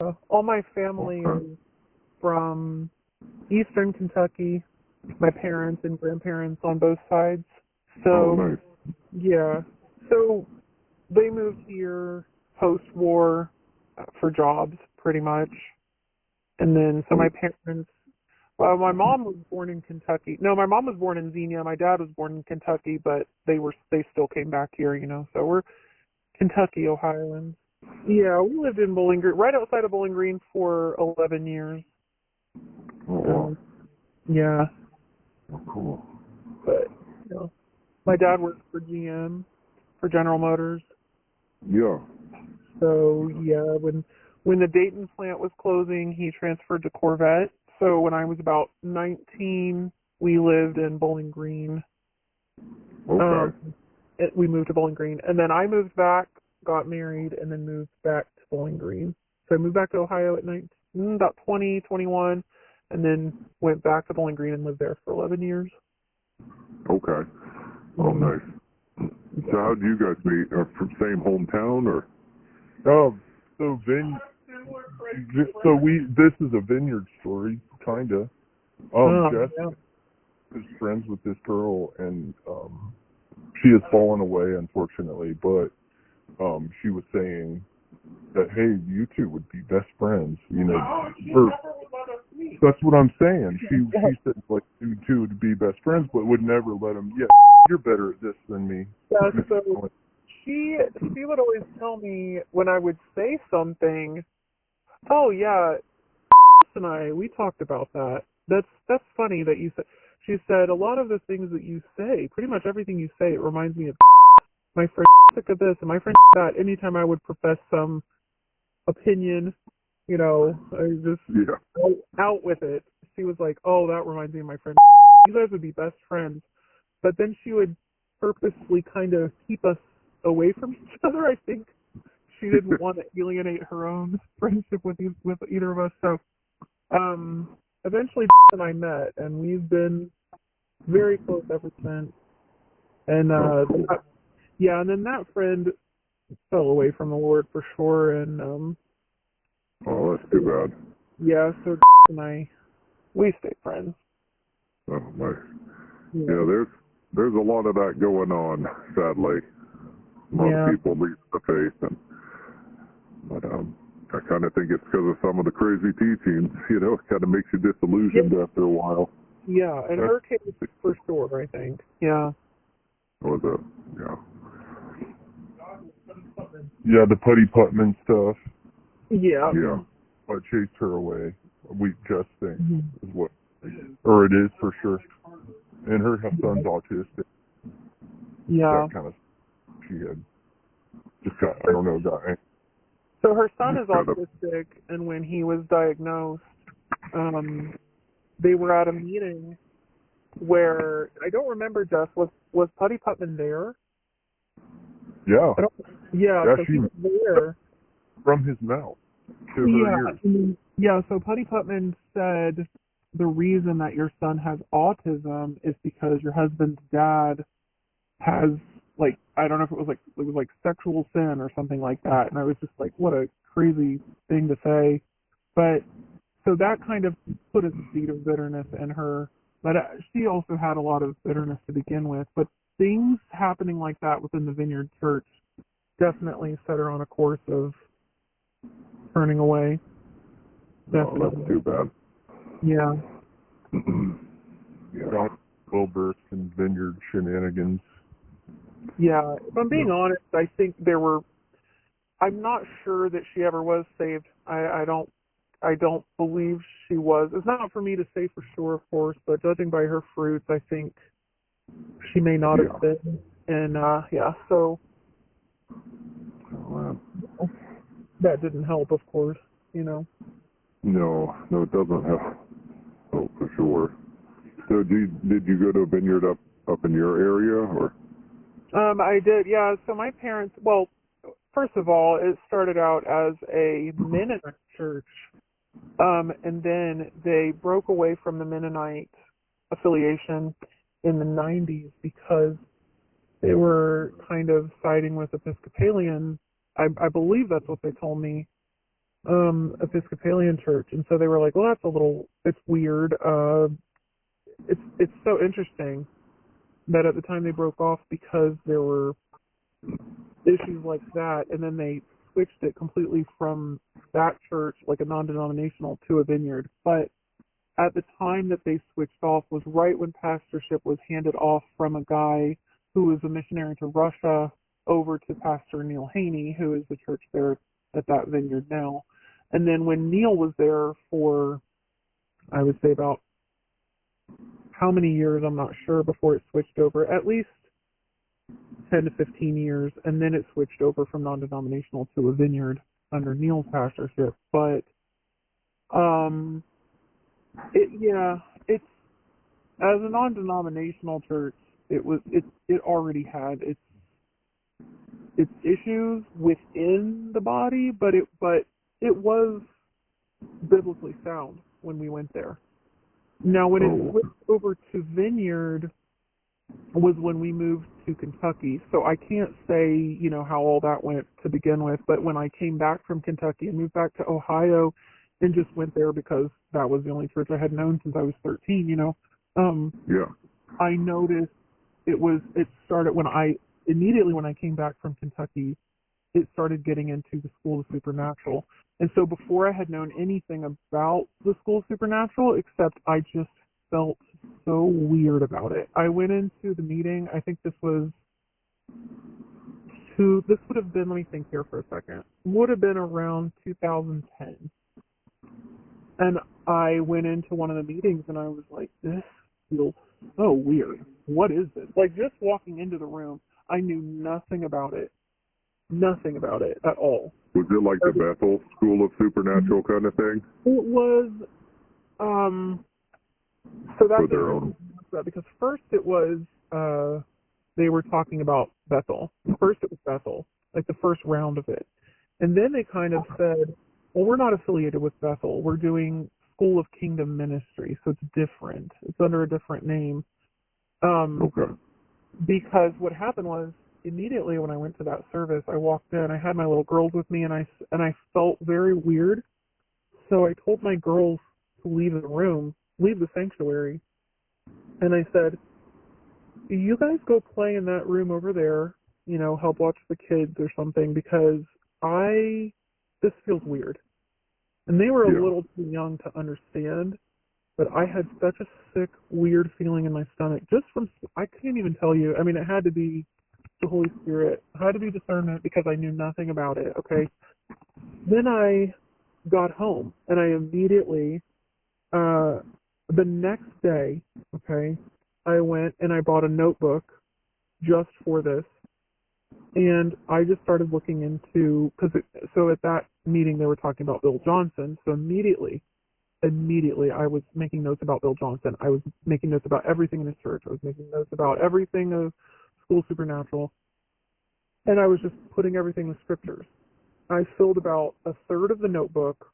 All my family Okay. is from Eastern Kentucky. My parents and grandparents on both sides. Oh, So, nice. yeah. So they moved here post-war for jobs, pretty much. And then, so my parents, well, my mom was born in Kentucky. No, my mom was born in Xenia. My dad was born in Kentucky, but they still came back here, So we're Kentucky Ohioans. Yeah, we lived in Bowling Green, right outside of Bowling Green for 11 years. Oh, wow. Yeah, Oh, cool. but, my dad worked for GM, for General Motors. Yeah. So, yeah, when the Dayton plant was closing, he transferred to Corvette. So when I was about 19, we lived in Bowling Green. Okay. We moved to Bowling Green, and then I moved back, got married, and then moved back to Bowling Green. So I moved back to Ohio at 19, about 20, 21, and then went back to Bowling Green and lived there for 11 years. Okay. Oh, nice. So how do you guys meet? From same hometown or? So this is a Vineyard story, kinda. Jess Yeah. is friends with this girl, and she has fallen away, unfortunately. But she was saying that, hey, you two would be best friends. That's what I'm saying. She said like you two would be best friends, but would never let them. Yeah, you're better at this than me. Yeah, so she would always tell me when I would say something, oh yeah, and we talked about that. That's funny that you said. She said a lot of the things that you say, pretty much everything you say, it reminds me of my friend sick of this and my friend that. Anytime I would profess some opinion, I just out with it. She was like, oh, that reminds me of my friend. You guys would be best friends. But then she would purposely kind of keep us away from each other. I think she didn't want to alienate her own friendship with either of us. So eventually and I met, and we've been very close ever since. And and then that friend fell away from the Lord for sure. And Oh, that's too bad. yeah, so and we stay friends. Oh, nice. Yeah, there's a lot of that going on, sadly. A lot of people leave the faith, but I kind of think it's because of some of the crazy teachings. It kind of makes you disillusioned after a while. Yeah, in her case, for sure, I think. Yeah. Was it? Yeah. Yeah, the Putty Putman stuff. Yeah. Yeah. I chased her away. We just think is what, or it is for sure. And her son's autistic. Yeah. That kind of, she had just got, I don't know, So her son is autistic, and when he was diagnosed, they were at a meeting where, I don't remember, Jess, was Putty Putman there? Yeah. So he was there. From his mouth to her ears. Yeah, so Putty Putman said the reason that your son has autism is because your husband's dad has, like, I don't know if it was like sexual sin or something like that. And I was just like, what a crazy thing to say. But so that kind of put a seed of bitterness in her. But she also had a lot of bitterness to begin with. But things happening like that within the Vineyard Church definitely set her on a course of turning away. Oh, that's too bad. Yeah. Yeah. Wilburst and Vineyard shenanigans. Yeah. If I'm being honest, I think I'm not sure that she ever was saved. I don't believe she was. It's not for me to say for sure, of course, but judging by her fruits, I think she may not have been. And so that didn't help, of course, No, it doesn't help. Oh, for sure. So did you go to a vineyard up in your area, or? I did, yeah. So my parents, well, first of all, it started out as a Mennonite church, and then they broke away from the Mennonite affiliation in the 90s because they were kind of siding with Episcopalian. I believe that's what they told me. Episcopalian church, and so they were like, well, it's weird. It's so interesting that at the time they broke off because there were issues like that, and then they switched it completely from that church, like a non-denominational, to a Vineyard. But at the time that they switched off was right when pastorship was handed off from a guy who was a missionary to Russia over to Pastor Neil Haney, who is the church there at that Vineyard now. And then when Neil was there for, I would say about how many years, I'm not sure, before it switched over, at least 10 to 15 years, and then it switched over from non-denominational to a Vineyard under Neil's pastorship. But it's as a non-denominational church, it already had its issues within the body, but it was biblically sound when we went there. Now, when it switched over to Vineyard was when we moved to Kentucky. So I can't say, how all that went to begin with, but when I came back from Kentucky and moved back to Ohio and just went there because that was the only church I had known since I was 13, I noticed it started immediately when I came back from Kentucky, it started getting into the School of Supernatural. And so before I had known anything about the School of Supernatural, except I just felt so weird about it. I went into the meeting, I think this would have been, let me think here for a second, would have been around 2010. And I went into one of the meetings and I was like, this feels so weird. What is this? Like, just walking into the room, I knew nothing about it. Nothing about it at all. Was it like the Bethel School of Supernatural kind of thing? It was, so that's because first it was, they were talking about Bethel. First it was Bethel, like the first round of it. And then they kind of said, well, we're not affiliated with Bethel. We're doing School of Kingdom Ministry, so it's different. It's under a different name. Okay. Because what happened was, immediately when I went to that service, I walked in, I had my little girls with me, and I felt very weird. So I told my girls to leave the room, leave the sanctuary, and I said, you guys go play in that room over there, help watch the kids or something, because this feels weird. And they were a little too young to understand, but I had such a sick, weird feeling in my stomach, I couldn't even tell you. I mean, it had to be the Holy Spirit. It had to be discernment because I knew nothing about it, okay? Then I got home, and I immediately, the next day, okay, I went and I bought a notebook just for this, and I just started looking into, so at that meeting they were talking about Bill Johnson, so immediately I was making notes about Bill Johnson. I was making notes about everything in his church. I was making notes about everything of School Supernatural, and I was just putting everything with scriptures. I filled about a third of the notebook,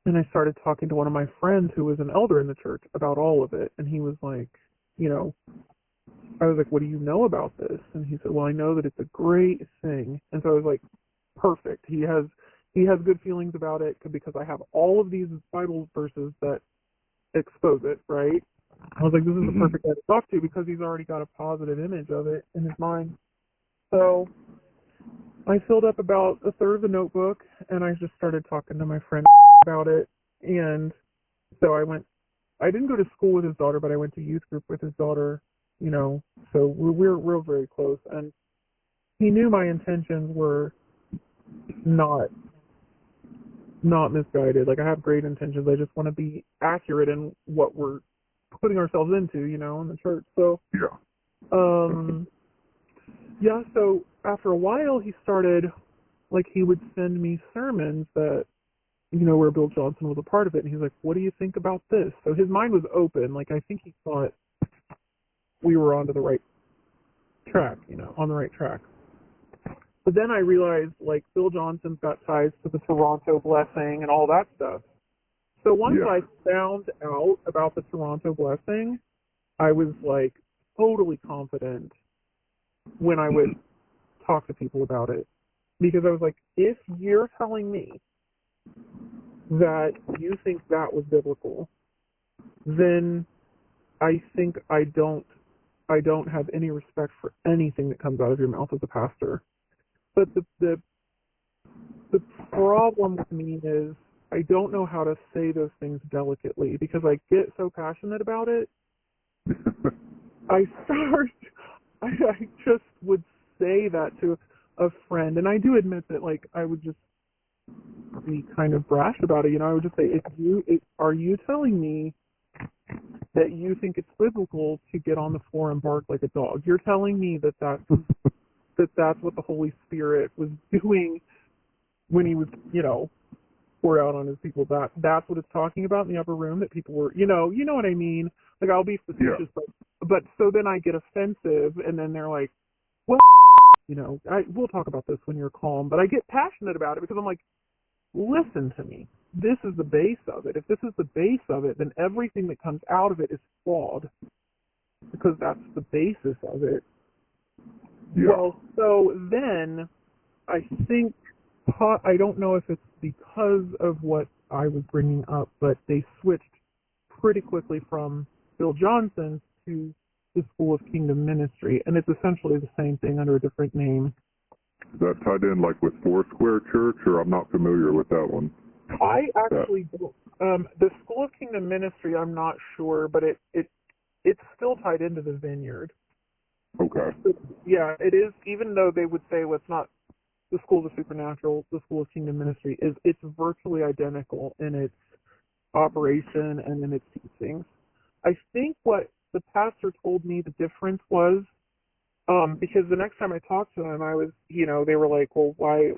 and I started talking to one of my friends who was an elder in the church about all of it, and he was like, I was like, what do you know about this? And he said, well, I know that it's a great thing. And so I was like, perfect. He has good feelings about it because I have all of these Bible verses that expose it, right? I was like, this is the perfect guy to talk to because he's already got a positive image of it in his mind. So I filled up about a third of the notebook, and I just started talking to my friend about it. And so I didn't go to school with his daughter, but I went to youth group with his daughter, so we're very close. And he knew my intentions were not misguided. Like, I have great intentions. I just want to be accurate in what we're putting ourselves into, in the church. So, so after a while, he started, like, he would send me sermons that, where Bill Johnson was a part of it, and he's like, what do you think about this? So his mind was open. Like, I think he thought we were onto the right track, on the right track. But then I realized, like, Bill Johnson's got ties to the Toronto Blessing and all that stuff. So once I found out about the Toronto Blessing, I was, like, totally confident when I would talk to people about it. Because I was like, if you're telling me that you think that was biblical, then I think I don't have any respect for anything that comes out of your mouth as a pastor. But the problem with me is I don't know how to say those things delicately because I get so passionate about it. I just would say that to a friend, and I do admit that, like, I would just be kind of brash about it. I would just say, are you telling me that you think it's biblical to get on the floor and bark like a dog? You're telling me that's what the Holy Spirit was doing when he was, poured out on his people. That's what it's talking about in the upper room, that people were, you know what I mean? Like, I'll be facetious, Yeah. but so then I get offensive, and then they're like, well, we'll talk about this when you're calm. But I get passionate about it because I'm like, listen to me. This is the base of it. If this is the base of it, then everything that comes out of it is flawed because that's the basis of it. Yeah. Well, so then I think, I don't know if it's because of what I was bringing up, but they switched pretty quickly from Bill Johnson to the School of Kingdom Ministry, and it's essentially the same thing under a different name. Is that tied in like with Foursquare Church, or I'm not familiar with that one? I actually don't. The School of Kingdom Ministry, I'm not sure, but it's still tied into the Vineyard. Okay. Yeah, it is. Even though they would say, well, it's not the School of the Supernatural, the School of Kingdom Ministry it's virtually identical in its operation and in its teachings. I think what the pastor told me the difference was, because the next time I talked to them, I was, they were like, well, why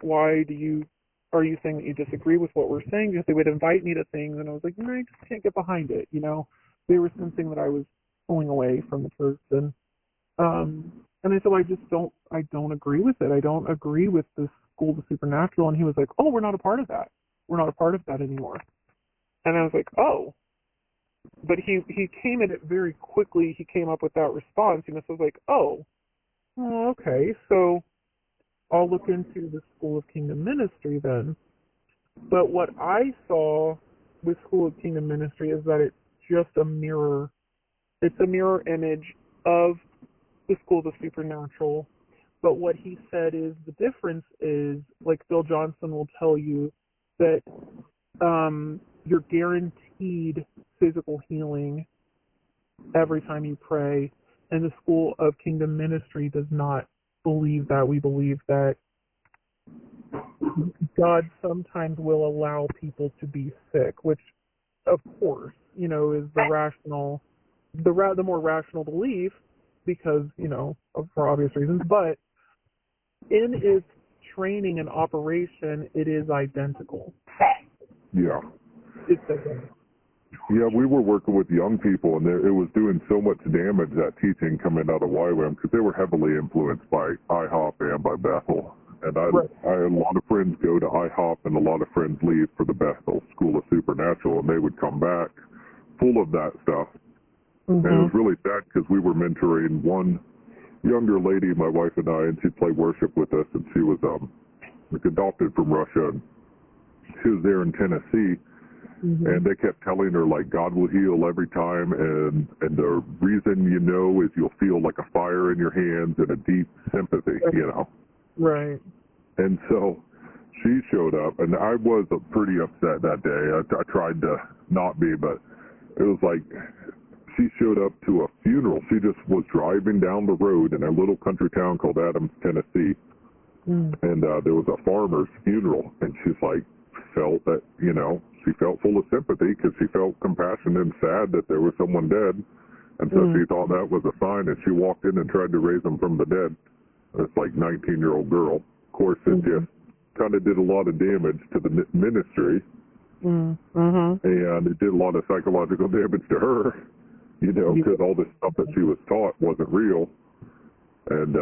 are you saying that you disagree with what we're saying? Because they would invite me to things, and I was like, no, I just can't get behind it. They were sensing that I was pulling away from the church, and I said, I don't agree with it. I don't agree with the School of the Supernatural. And he was like, oh, we're not a part of that. We're not a part of that anymore. And I was like, oh. But he came at it very quickly. He came up with that response. So I was like, oh, okay. So I'll look into the School of Kingdom Ministry then. But what I saw with School of Kingdom Ministry is that it's just a mirror. It's a mirror image of the School of the Supernatural. But what he said is the difference is, like Bill Johnson will tell you, that you're guaranteed physical healing every time you pray. And the School of Kingdom Ministry does not believe that. We believe that God sometimes will allow people to be sick, which, of course, is the more rational belief, because, for obvious reasons. But in its training and operation, it is identical. Yeah. It's identical. Yeah, we were working with young people, and it was doing so much damage, that teaching coming out of YWAM, because they were heavily influenced by IHOP and by Bethel. And I had a lot of friends go to IHOP, and a lot of friends leave for the Bethel School of Supernatural, and they would come back full of that stuff. Mm-hmm. And it was really sad because we were mentoring one younger lady, my wife and I, and she'd play worship with us, and she was adopted from Russia, and she was there in Tennessee. Mm-hmm. And they kept telling her, like, God will heal every time, and the reason is you'll feel like a fire in your hands and a deep sympathy, Right. And so she showed up, and I was pretty upset that day. I tried to not be, but it was like she showed up to a funeral. She just was driving down the road in a little country town called Adams, Tennessee, and there was a farmer's funeral, and she's like, felt that, she felt full of sympathy because she felt compassionate and sad that there was someone dead. And so she thought that was a sign, and she walked in and tried to raise them from the dead. This like 19-year-old girl. Of course, it just kind of did a lot of damage to the ministry. Mm-hmm. And it did a lot of psychological damage to her, because all this stuff that she was taught wasn't real. And,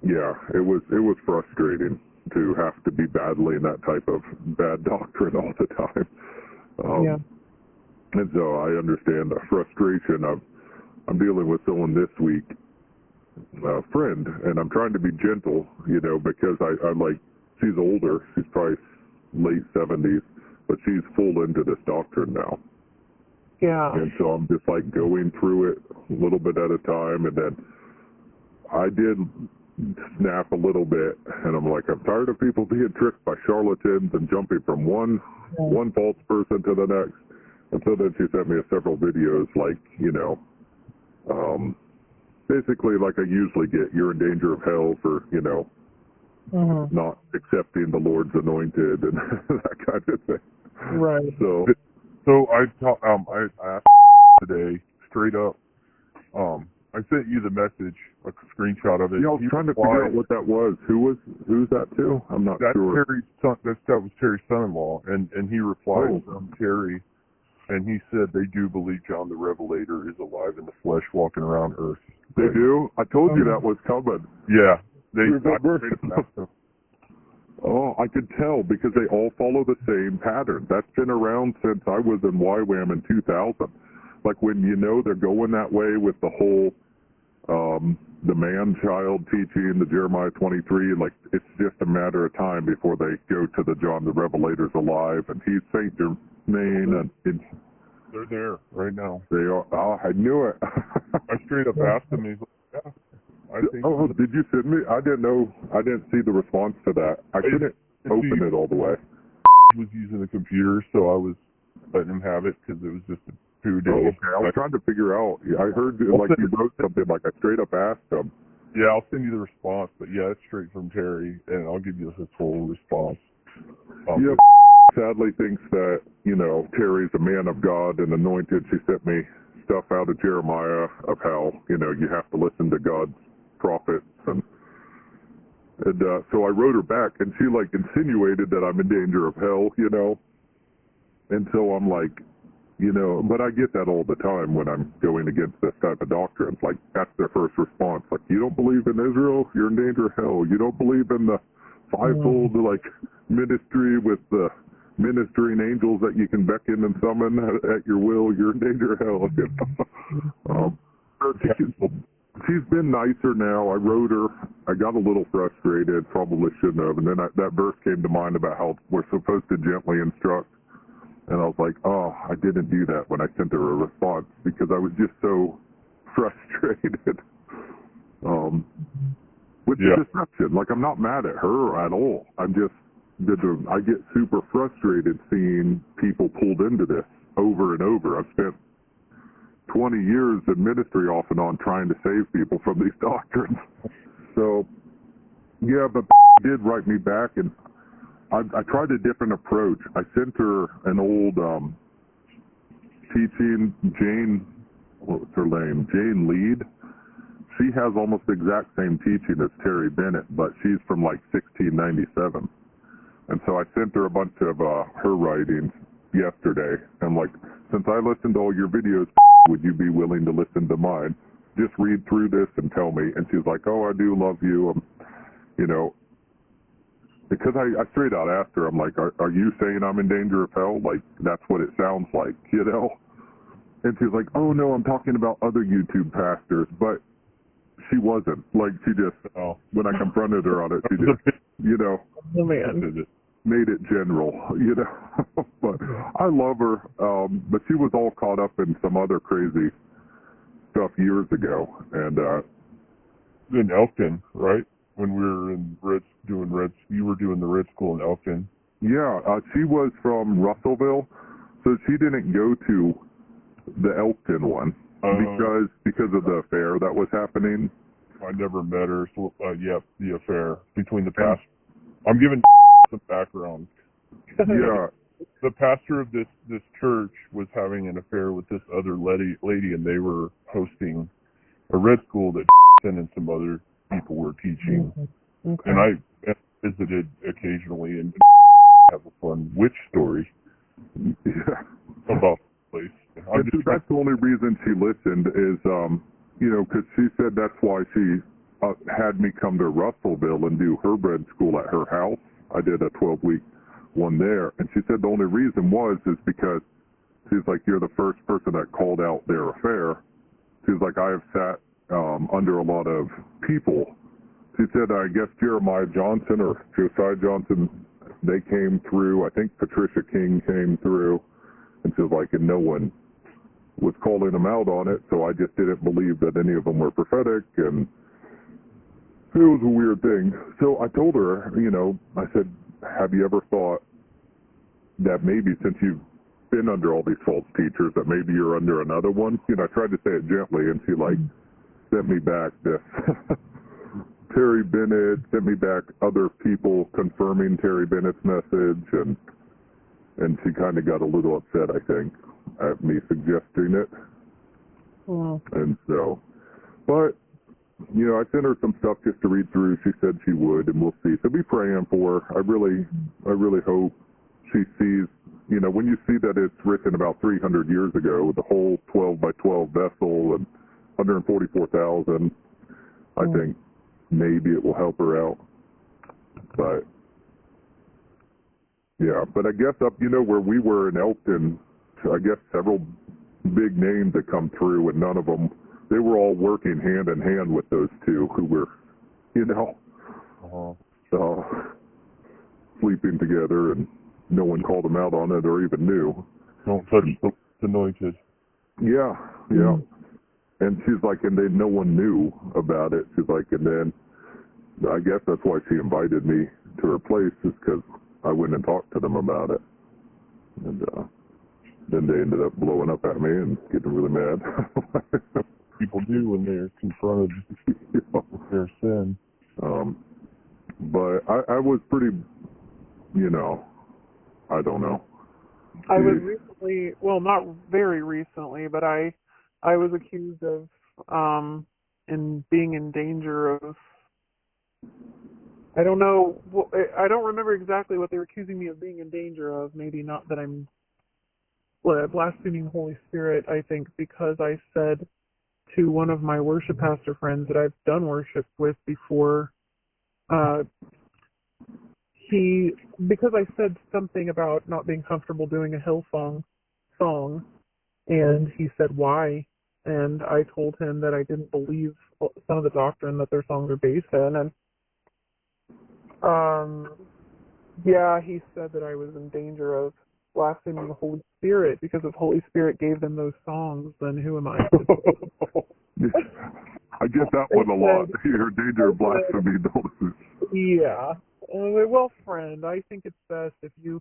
it was frustrating to have to be battling that type of bad doctrine all the time. And so I understand the frustration. I'm dealing with someone this week, a friend, and I'm trying to be gentle, because I like, she's older. She's probably late 70s, but she's full into this doctrine now. Yeah. And so I'm just like going through it a little bit at a time, and then I did snap a little bit, and I'm like, I'm tired of people being tricked by charlatans and jumping from one false person to the next. And so then she sent me several videos, like, you know, basically like I usually get, you're in danger of hell for, you know, not accepting the Lord's anointed and that kind of thing. Right. So I asked today straight up. I sent you the message, a screenshot of it. Yeah, I was trying to figure out what that was. Who's that to? I'm not sure. That was Terry's son-in-law, and he replied from Terry, and he said they do believe John the Revelator is alive in the flesh, walking around Earth. They do? I told you that was coming. Yeah, Oh, I could tell because they all follow the same pattern. That's been around since I was in YWAM in 2000. Like when you know they're going that way with the whole the man-child teaching, the Jeremiah 23, like it's just a matter of time before they go to the John the Revelator's alive, and he's Saint Germain, and they're there right now. They are. Oh, I knew it. I straight up asked him. He's like, yeah. I think did you send me? I didn't know. I didn't see the response to that. I couldn't open it all the way. He was using the computer, so I was letting him have it because it was just a 2 days. Oh, okay. I was trying to figure out. I heard like you wrote something. Like I straight up asked him. Yeah, I'll send you the response, but yeah, it's straight from Terry, and I'll give you his full response. Yeah, sadly thinks that, you know, Terry's a man of God and anointed. She sent me stuff out of Jeremiah of how, you know, you have to listen to God's prophets. And so I wrote her back, and she, like, insinuated that I'm in danger of hell, you know. And so I'm like, you know, but I get that all the time when I'm going against this type of doctrine. Like, that's their first response. Like, you don't believe in Israel? You're in danger of hell. You don't believe in the fivefold, like, ministry with the ministering angels that you can beckon and summon at your will? You're in danger of hell. You know? She's been nicer now. I wrote her. I got a little frustrated. Probably shouldn't have. And then that verse came to mind about how we're supposed to gently instruct. And I was like, oh, I didn't do that when I sent her a response because I was just so frustrated. With the deception. Like, I'm not mad at her at all. I get super frustrated seeing people pulled into this over and over. I've spent 20 years in ministry off and on trying to save people from these doctrines. So, yeah, but did write me back, and I tried a different approach. I sent her an old teaching, what was her name? Jane Lead. She has almost the exact same teaching as Terry Bennett, but she's from like 1697. And so I sent her a bunch of her writings yesterday. I'm like, since I listened to all your videos, would you be willing to listen to mine? Just read through this and tell me. And she's like, oh, I do love you. You know, because I straight out asked her, I'm like, are you saying I'm in danger of hell? Like, that's what it sounds like, you know? And she's like, oh, no, I'm talking about other YouTube pastors. But she wasn't. Like, she just, when I confronted her on it, she just, you know, made it general, you know? But I love her. But she was all caught up in some other crazy stuff years ago. And in Elkton, right? When we were in you were doing the Red School in Elkton. Yeah, she was from Russellville, so she didn't go to the Elkton one because of the affair that was happening. I never met her. So, the affair between the pastors. I'm giving some background. Yeah. The pastor of this church was having an affair with this other lady, and they were hosting a Red School that and some other people were teaching. Okay. And I visited occasionally and have a fun witch story about the place. That's the only reason she listened is, you know, because she said that's why she had me come to Russellville and do her Red School at her house. I did a 12-week one there. And she said the only reason is because she's like, you're the first person that called out their affair. She's like, I have sat under a lot of people. She said, I guess Jeremiah Johnson or Josiah Johnson they came through. I think Patricia King came through, and she was like, and no one was calling them out on it, so I just didn't believe that any of them were prophetic, and it was a weird thing. So I told her, you know, I said, have you ever thought that maybe since you've been under all these false teachers, that maybe you're under another one? You know, I tried to say it gently, and she, like, sent me back this Terry Bennett, sent me back other people confirming Terry Bennett's message, and she kind of got a little upset, I think, at me suggesting it. And so, but, you know, I sent her some stuff just to read through. She said she would, and we'll see. So be praying for her. I really hope she sees, you know, when you see that it's written about 300 years ago with the whole 12 by 12 vessel and 144,000, I think maybe it will help her out. But, yeah, but I guess up, you know, where we were in Elkton, I guess several big names that come through, and none of them, they were all working hand in hand with those two who were, you know, sleeping together, and no one called them out on it or even knew. Don't touch the anointed. Yeah, yeah. And she's like, and then no one knew about it. She's like, and then I guess that's why she invited me to her place, is because I went and talked to them about it. And then they ended up blowing up at me and getting really mad. People do when they're confronted with their sin. But I was pretty, you know, I don't know. I was recently, well, not very recently, but I was accused of in being in danger of, I don't know, I don't remember exactly what they were accusing me of being in danger of. Maybe not that I'm blaspheming the Holy Spirit, I think, because I said to one of my worship pastor friends that I've done worship with before, because I said something about not being comfortable doing a Hillsong song, and he said, why? And I told him that I didn't believe some of the doctrine that their songs are based in, and yeah, he said that I was in danger of blaspheming the Holy Spirit, because if Holy Spirit gave them those songs, then who am I? I get that one a lot. You're in danger of blasphemy. Yeah. Well, friend, I think it's best if you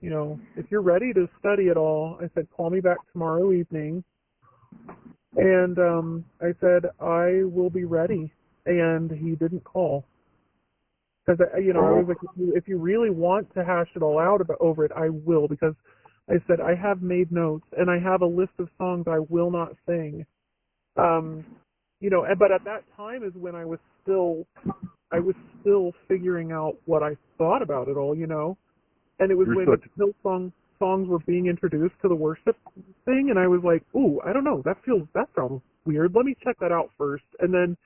know, if you're ready to study it all, I said, call me back tomorrow evening. And I said, I will be ready. And he didn't call. Because, you know, I was like, if you really want to hash it all out over it, I will. Because I said, I have made notes, and I have a list of songs I will not sing. You know, but at that time is when I was still figuring out what I thought about it all, you know. And it was when Hillsong songs were being introduced to the worship thing, and I was like, ooh, I don't know, that sounds weird. Let me check that out first. And then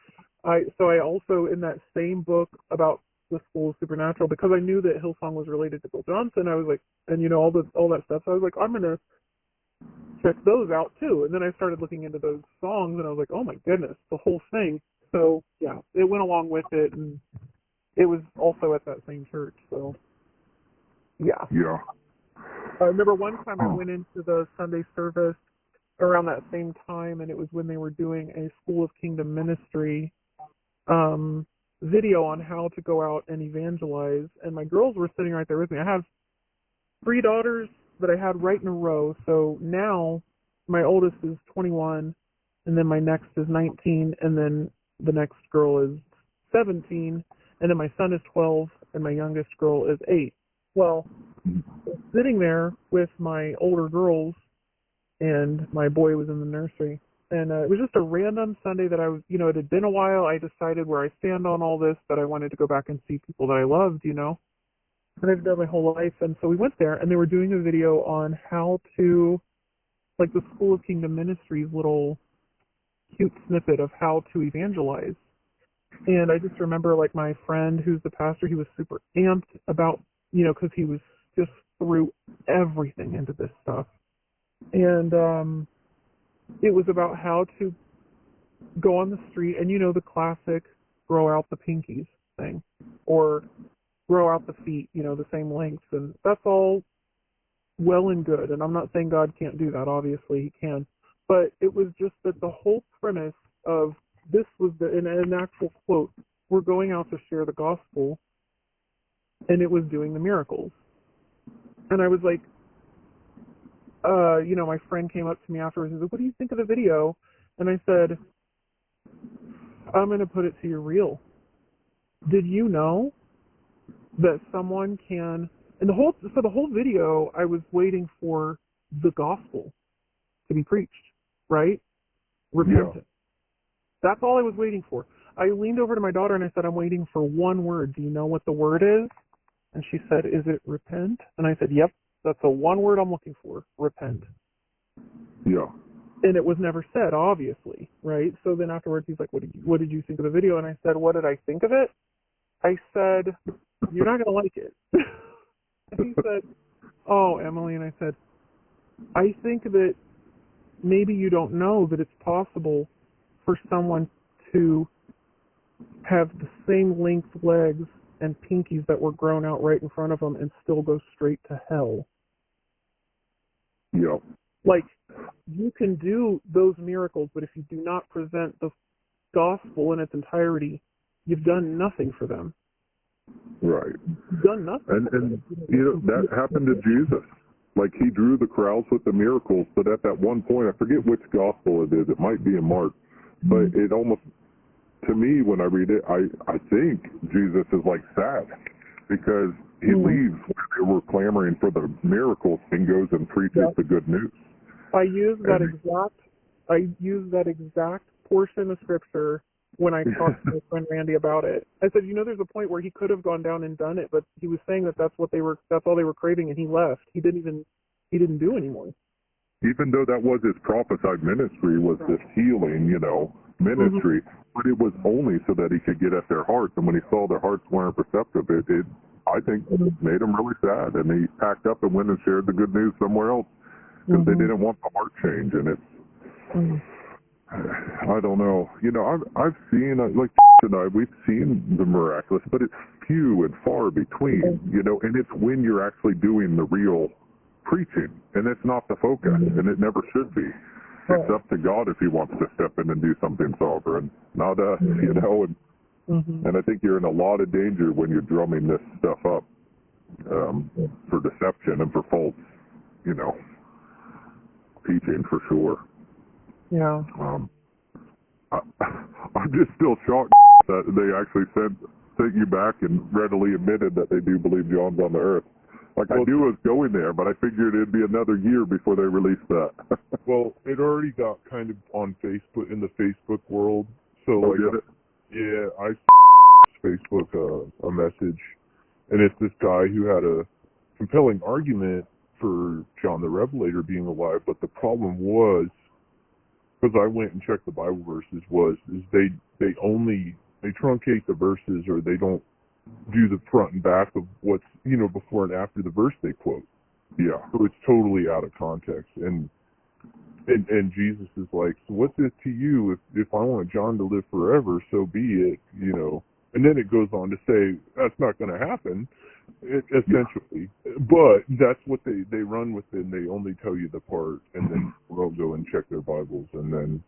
I also, in that same book about the School of Supernatural, because I knew that Hillsong was related to Bill Johnson, I was like, and you know, all that stuff, so I was like, I'm gonna check those out too. And then I started looking into those songs, and I was like, oh my goodness, the whole thing. So yeah, it went along with it, and it was also at that same church. So yeah. I remember one time I went into the Sunday service around that same time, and it was when they were doing a School of Kingdom Ministry video on how to go out and evangelize, and my girls were sitting right there with me. I have 3 daughters that I had right in a row, so now my oldest is 21, and then my next is 19, and then the next girl is 17, and then my son is 12, and my youngest girl is 8. Well, sitting there with my older girls, and my boy was in the nursery, and it was just a random Sunday that I was, you know, it had been a while. I decided where I stand on all this, that I wanted to go back and see people that I loved, you know, and I've done my whole life. And so we went there, and they were doing a video on how to, like, the School of Kingdom Ministries little cute snippet of how to evangelize. And I just remember, like, my friend who's the pastor, he was super amped about, you know, because he was just threw everything into this stuff. And it was about how to go on the street and, you know, the classic grow out the pinkies thing, or grow out the feet, the same length, and that's all well and good. And I'm not saying God can't do that. Obviously, He can. But it was just that the whole premise of this was in an actual quote, we're going out to share the gospel, and it was doing the miracles. And I was like, my friend came up to me afterwards and said, what do you think of the video? And I said, I'm going to put it to you real. Did you know that someone can, and the whole video, I was waiting for the gospel to be preached, right? Repentance. Yeah. That's all I was waiting for. I leaned over to my daughter and I said, I'm waiting for one word. Do you know what the word is? And she said, is it repent? And I said, yep, that's the one word I'm looking for, repent. Yeah. And it was never said, obviously, right? So then afterwards, he's like, what did you think of the video? And I said, what did I think of it? I said, you're not going to like it. And he said, oh, Emily. And I said, I think that maybe you don't know that it's possible for someone to have the same length legs and pinkies that were grown out right in front of them and still go straight to hell. Yeah. Like, you can do those miracles, but if you do not present the gospel in its entirety, you've done nothing for them. Right. You've done nothing. And that happened to Jesus. Like, he drew the crowds with the miracles, but at that one point, I forget which gospel it is. It might be in Mark. But it almost, to me, when I read it, I think Jesus is like sad because he leaves where they were clamoring for the miracles and goes and preaches the good news. I use that exact portion of scripture when I talked to my friend Randy about it. I said, there's a point where he could have gone down and done it, but he was saying that's all they were craving, and he left. He didn't do anymore. Even though that was his prophesied ministry, was this healing, ministry, but it was only so that he could get at their hearts. And when he saw their hearts weren't receptive, it I think, made him really sad. And he packed up and went and shared the good news somewhere else because they didn't want the heart change. And it's, I don't know. I've seen, like and I, we've seen the miraculous, but it's few and far between, and it's when you're actually doing the real preaching, and it's not the focus, and it never should be. It's up to God if He wants to step in and do something sovereign, not us, and I think you're in a lot of danger when you're drumming this stuff up for deception and for false, teaching for sure. Yeah. I'm just still shocked that they actually sent you back and readily admitted that they do believe John's on the earth. Like, I knew it was going there, but I figured it'd be another year before they released that. Well, it already got kind of on Facebook, in the Facebook world. So, I Facebook a message, and it's this guy who had a compelling argument for John the Revelator being alive, but the problem was, because I went and checked the Bible verses, they truncate the verses, or they don't do the front and back of what's, before and after the verse they quote. Yeah. So it's totally out of context. And Jesus is like, so what's this to you? If I want John to live forever, so be it, And then it goes on to say, that's not going to happen, essentially. Yeah. But that's what they run with it, and they only tell you the part, and then they'll go and check their Bibles, and then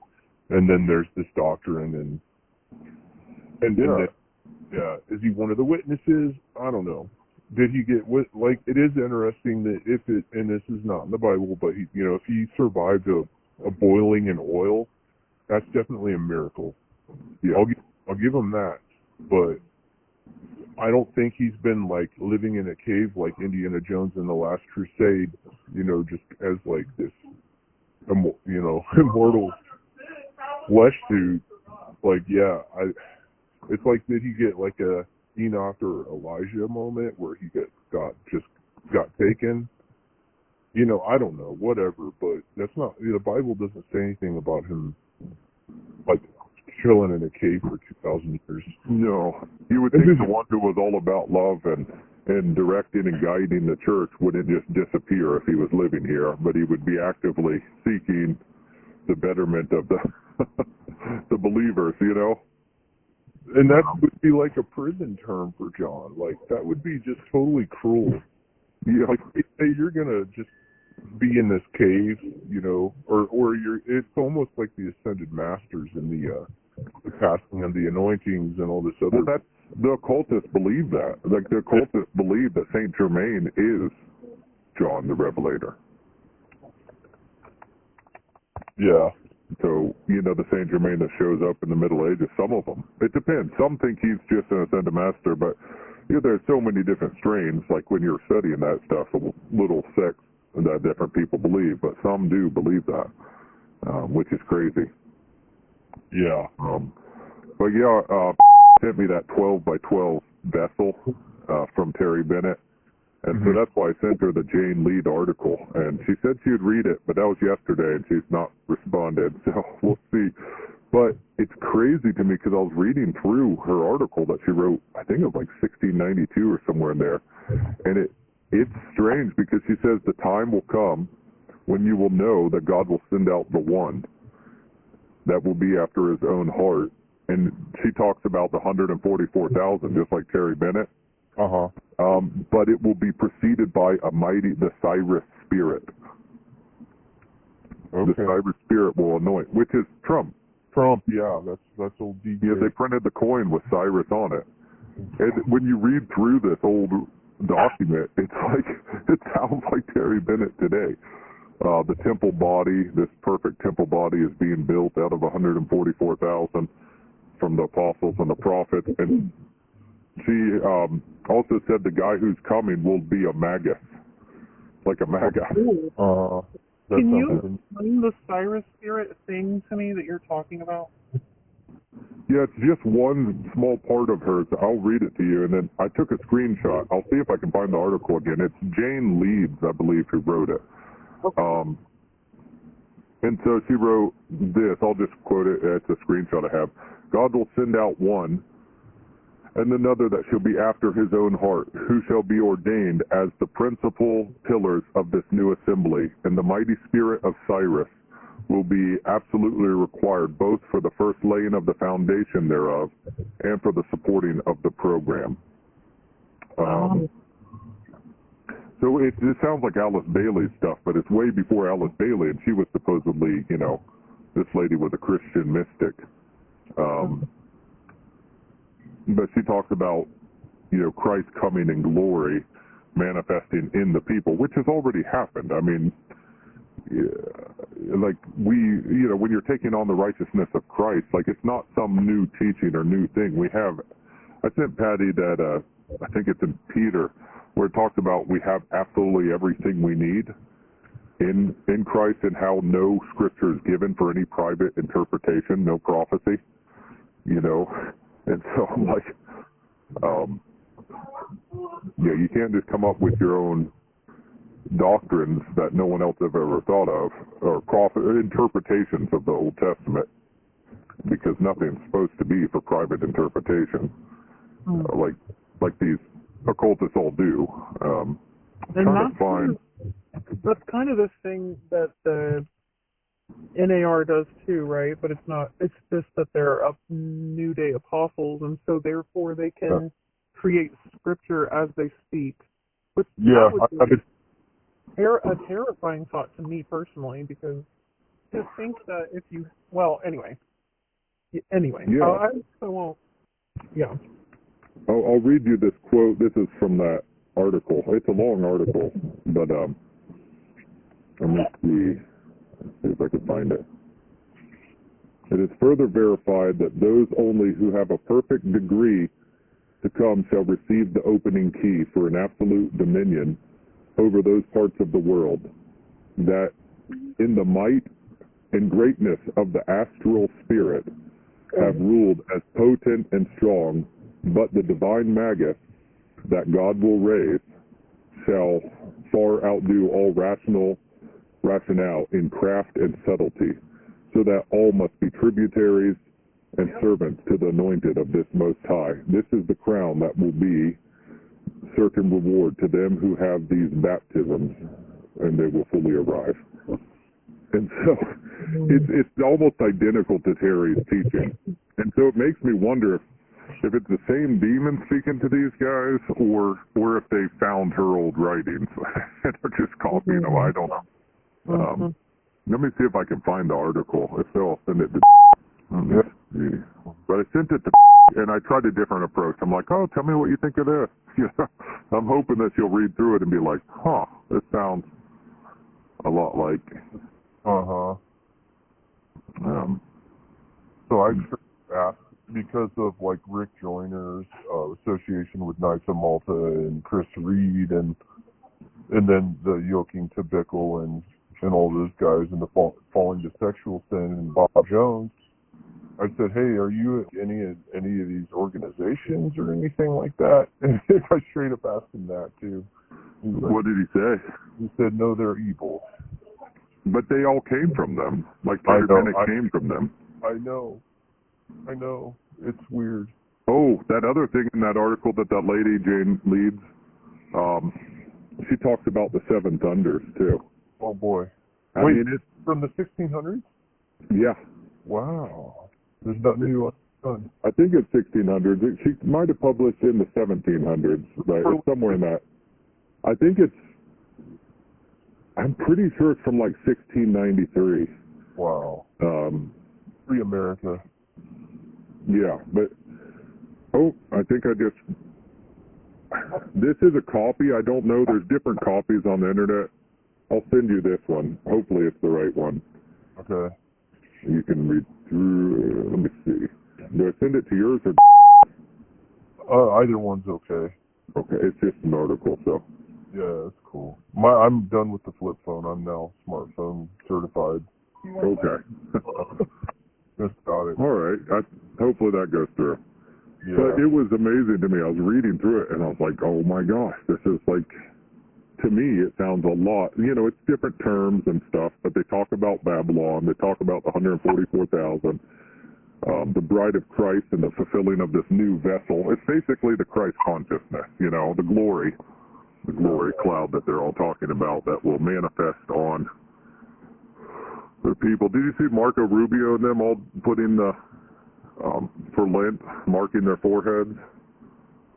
there's this doctrine, is he one of the witnesses? I don't know. Did he get it is interesting that and this is not in the Bible, but if he survived a boiling in oil, that's definitely a miracle. Yeah, I'll give him that, but I don't think he's been like living in a cave like Indiana Jones in the Last Crusade, just as like this, immortal flesh suit. Like, it's like, did he get like a Enoch or Elijah moment where he got taken? I don't know, whatever, but that's not, the Bible doesn't say anything about him like chilling in a cave for 2,000 years. No. You would think the one who was all about love and directing and guiding the church wouldn't just disappear if he was living here, but he would be actively seeking the betterment of the believers, And that would be like a prison term for John. Like, that would be just totally cruel. Yeah, like, hey, you're gonna just be in this cave, you know, or it's almost like the ascended masters in the casting of the anointings and all this other. Well, the occultists believe that. Like, the occultists believe that Saint Germain is John the Revelator. Yeah. So, you know, the Saint Germain that shows up in the Middle Ages, some of them. It depends. Some think he's just an ascended master, but you know, there's so many different strains. Like when you're studying that stuff, a little sects that different people believe, but some do believe that, which is crazy. Yeah. But yeah, sent me that 12 by 12 vessel from Terry Bennett. And so that's why I sent her the Jane Lead article. And she said she would read it, but that was yesterday, and she's not responded. So we'll see. But it's crazy to me because I was reading through her article that she wrote, I think it was like 1692 or somewhere in there. And it's strange because she says the time will come when you will know that God will send out the one that will be after his own heart. And she talks about the 144,000, just like Terry Bennett. But it will be preceded by the Cyrus spirit. Okay. The Cyrus spirit will anoint, which is Trump. Yeah, that's old DJ. Yeah, they printed the coin with Cyrus on it. And when you read through this old document, it sounds like Terry Bennett today. The temple body, this perfect temple body, is being built out of 144,000 from the apostles and the prophets. And she also said the guy who's coming will be a magus, like a maga. Can you explain the Cyrus spirit thing to me that you're talking about? Yeah, it's just one small part of hers. I'll read it to you, and then I took a screenshot. I'll see if I can find the article again. It's Jane Leeds, I believe, who wrote it. Okay. And so she wrote this. I'll just quote it. It's a screenshot I have. God will send out one, and another that shall be after his own heart, who shall be ordained as the principal pillars of this new assembly, and the mighty spirit of Cyrus will be absolutely required both for the first laying of the foundation thereof and for the supporting of the program. So it sounds like Alice Bailey stuff, but it's way before Alice Bailey, and she was supposedly, you know, this lady was a Christian mystic. But she talks about, you know, Christ coming in glory, manifesting in the people, which has already happened. I mean, like you know, when you're taking on the righteousness of Christ, like it's not some new teaching or new thing. I sent Patty that, I think it's in Peter, where it talks about we have absolutely everything we need in Christ, and how no scripture is given for any private interpretation, no prophecy, you know. And so I'm like, yeah, you can't just come up with your own doctrines that no one else have ever thought of, or interpretations of the Old Testament, because nothing's supposed to be for private interpretation, like these occultists all do. That's kind of this thing that the NAR does too, right? But it's not. It's just that they're New Day apostles, and so therefore they can create scripture as they speak. Which a terrifying thought to me personally, because to think that if you, well, anyway. Yeah. I'll read you this quote. This is from that article. It's a long article, but let me see. Let's see if I can find it. It is further verified that those only who have a perfect degree to come shall receive the opening key for an absolute dominion over those parts of the world, that in the might and greatness of the astral spirit have ruled as potent and strong, but the divine magus that God will raise shall far outdo all rationale in craft and subtlety, so that all must be tributaries and servants to the anointed of this Most High. This is the crown that will be certain reward to them who have these baptisms, and they will fully arrive. And so it's almost identical to Terry's teaching. And so it makes me wonder if it's the same demon speaking to these guys, or if they found her old writings and are just copying them. I don't know. Let me see if I can find the article. If so, I'll send it to. But I sent it to, and I tried a different approach. I'm like, oh, tell me what you think of this. I'm hoping that she'll read through it and be like, huh, this sounds a lot like. So I asked, because of like Rick Joyner's association with Knights of Malta and Chris Reed and then the yoking to Bickle and all those guys and the falling to sexual sin and Bob Jones. I said, hey, are you any of these organizations or anything like that? And I straight up asked him that too. Like, what did he say? He said, no, they're evil. But they all came from them. Like Titanic came from them. I know. It's weird. Oh, that other thing in that article that lady, Jane leads, she talks about the Seven Thunders, too. Oh, boy. I Wait, mean, it's from the 1600s? Yeah. Wow. There's nothing new on. I think it's 1600s. She might have published in the 1700s, but it's somewhere in that. I think I'm pretty sure it's from like 1693. Wow. Free America. Yeah, but, I think this is a copy. I don't know. There's different copies on the internet. I'll send you this one. Hopefully it's the right one. Okay. You can read through. Let me see. Do I send it to yours or? Either one's okay. Okay, it's just an article, so. Yeah, that's cool. I'm done with the flip phone. I'm now smartphone certified. Okay. Just got it. All right. Hopefully that goes through. Yeah. But it was amazing to me. I was reading through it, and I was like, oh, my gosh, this is like, to me, it sounds a lot. It's different terms and stuff, but they talk about Babylon. They talk about the 144,000, the bride of Christ and the fulfilling of this new vessel. It's basically the Christ consciousness, the glory cloud that they're all talking about that will manifest on the people. Did you see Marco Rubio and them all putting the, for Lent, marking their foreheads?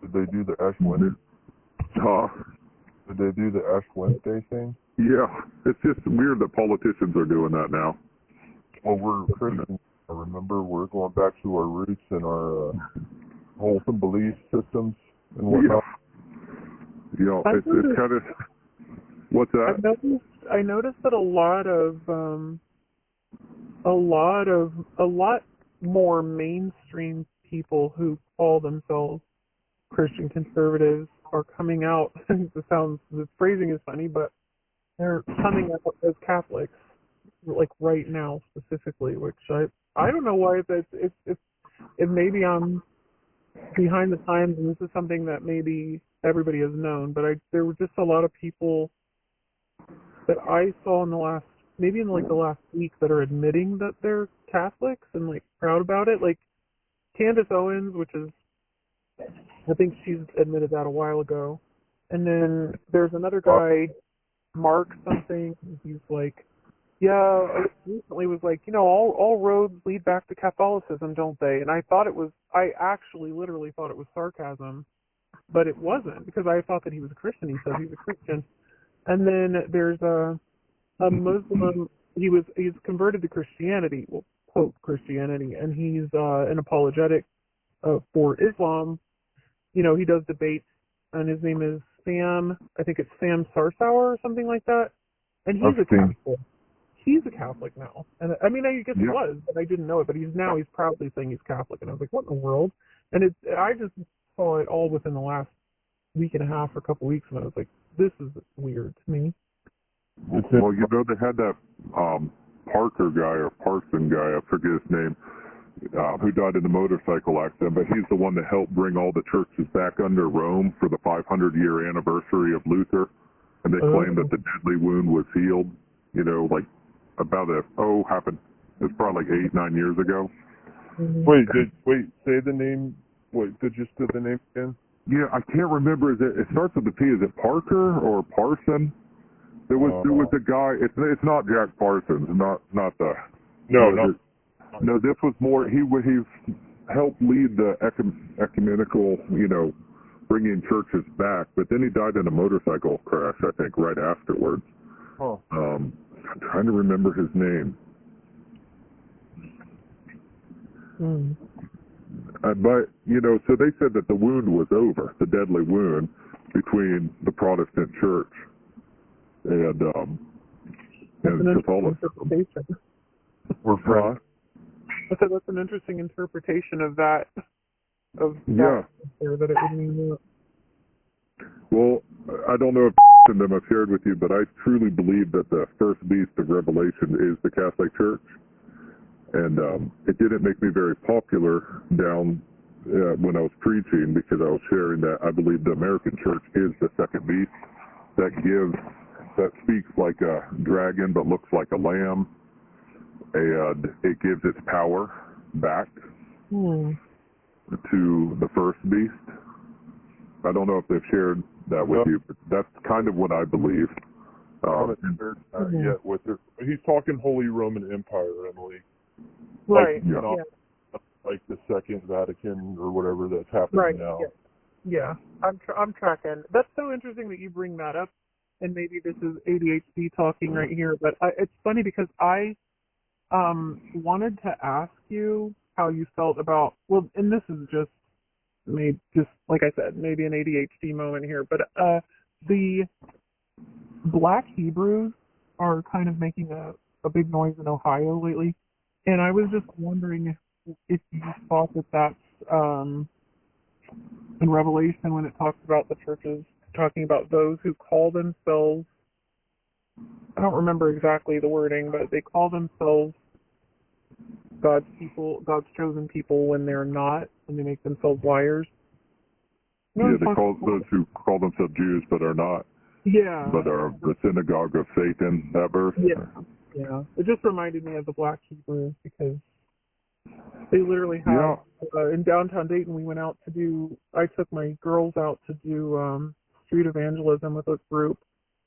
Did they do the Ash Wednesday? Did they do the Ash Wednesday thing? Yeah. It's just weird that politicians are doing that now. Well, we're Christians. Remember, we're going back to our roots and our wholesome belief systems and whatnot. Yeah. It's kind of... What's that? I noticed that a lot more mainstream people who call themselves Christian conservatives are coming out. The phrasing is funny, but they're coming out as Catholics, like right now specifically. Which I don't know why. If maybe I'm behind the times, and this is something that maybe everybody has known, but there were just a lot of people that I saw in the last week that are admitting that they're Catholics and like proud about it. Like Candace Owens, which is, I think she's admitted that a while ago. And then there's another guy, Mark something. He's like, yeah, recently was like, all roads lead back to Catholicism, don't they? And I actually literally thought it was sarcasm, but it wasn't, because I thought that he was a Christian. He said he's a Christian. And then there's a Muslim. He's converted to Christianity, well, quote Christianity, and he's an apologetic for Islam. He does debates, and his name is Sam. I think it's Sam Sarsauer or something like that. And he's a Catholic. He's a Catholic now, and I mean, I guess he was, but I didn't know it. But he's proudly saying he's Catholic, and I was like, what in the world? And I just saw it all within the last week and a half or a couple weeks, and I was like, this is weird to me. Well, they had that Parker guy or Parson guy, I forget his name, who died in the motorcycle accident, but he's the one that helped bring all the churches back under Rome for the 500-year anniversary of Luther, and they claim that the deadly wound was healed, happened, it's probably like 8-9 years ago. Mm-hmm. Wait, say the name, just the name again? Yeah, I can't remember. It starts with a P. Is it Parker or Parson? There was a guy. It's not Jack Parsons. Not the. No. No, this was more. He helped lead the ecumenical, bringing churches back. But then he died in a motorcycle crash, I think, right afterwards. Huh. I'm trying to remember his name. But, so they said that the wound was over, the deadly wound between the Protestant church and Catholicism. We're friends. I said that's an interesting interpretation of that. Yeah. That it would mean that. Well, I don't know if them I've shared with you, but I truly believe that the first beast of Revelation is the Catholic Church. And it didn't make me very popular down when I was preaching, because I was sharing that I believe the American church is the second beast that speaks like a dragon but looks like a lamb, and it gives its power back to the first beast. I don't know if they've shared that with you, but that's kind of what I believe. I haven't shared that yet with her. He's talking Holy Roman Empire, Emily. Right. Like the Second Vatican or whatever that's happening now. Yeah. I'm tracking. That's so interesting that you bring that up, and maybe this is ADHD talking right here, but it's funny because I wanted to ask you how you felt about, well, and this is just like I said, maybe an ADHD moment here, but the Black Hebrews are kind of making a big noise in Ohio lately. And I was just wondering if you thought that that's in Revelation when it talks about the churches, talking about those who call themselves, I don't remember exactly the wording, but they call themselves God's people, God's chosen people, when they're not, when they make themselves liars. They call those who call themselves Jews but are not. Yeah. But are the synagogue of Satan, that verse? Yeah. It just reminded me of the Black Hebrews, because they literally have, in downtown Dayton, I took my girls out to do street evangelism with a group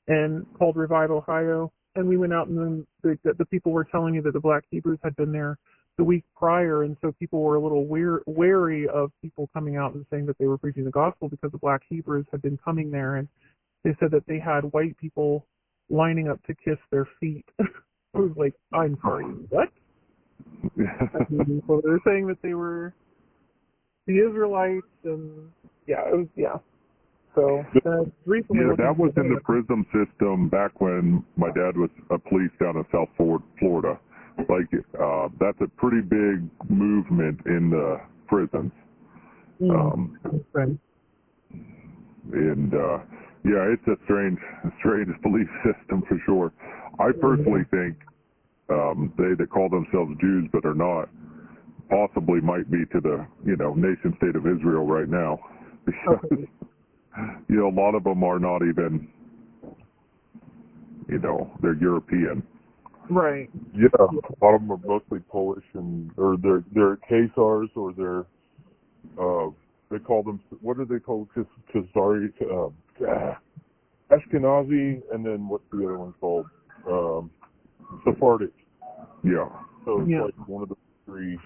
and called Revive Ohio. And we went out, and then the people were telling me that the Black Hebrews had been there the week prior, and so people were a little wary of people coming out and saying that they were preaching the gospel, because the Black Hebrews had been coming there, and they said that they had white people lining up to kiss their feet. I was like, I'm sorry, what? So they're saying that they were the Israelites, and So recently, that was in the PRISM system back when my dad was a police down in South Florida. Like, that's a pretty big movement in the prisons. And it's a strange belief system for sure. I personally think they that call themselves Jews but are not possibly might be to the nation state of Israel right now, because a lot of them are not even they're European. Right. Yeah, a lot of them are mostly Polish, or they're Khazars, or they're they call them, what do they call Khazari? Ashkenazi, and then what's the other one called? Sephardic. Yeah. So it's like one of the three,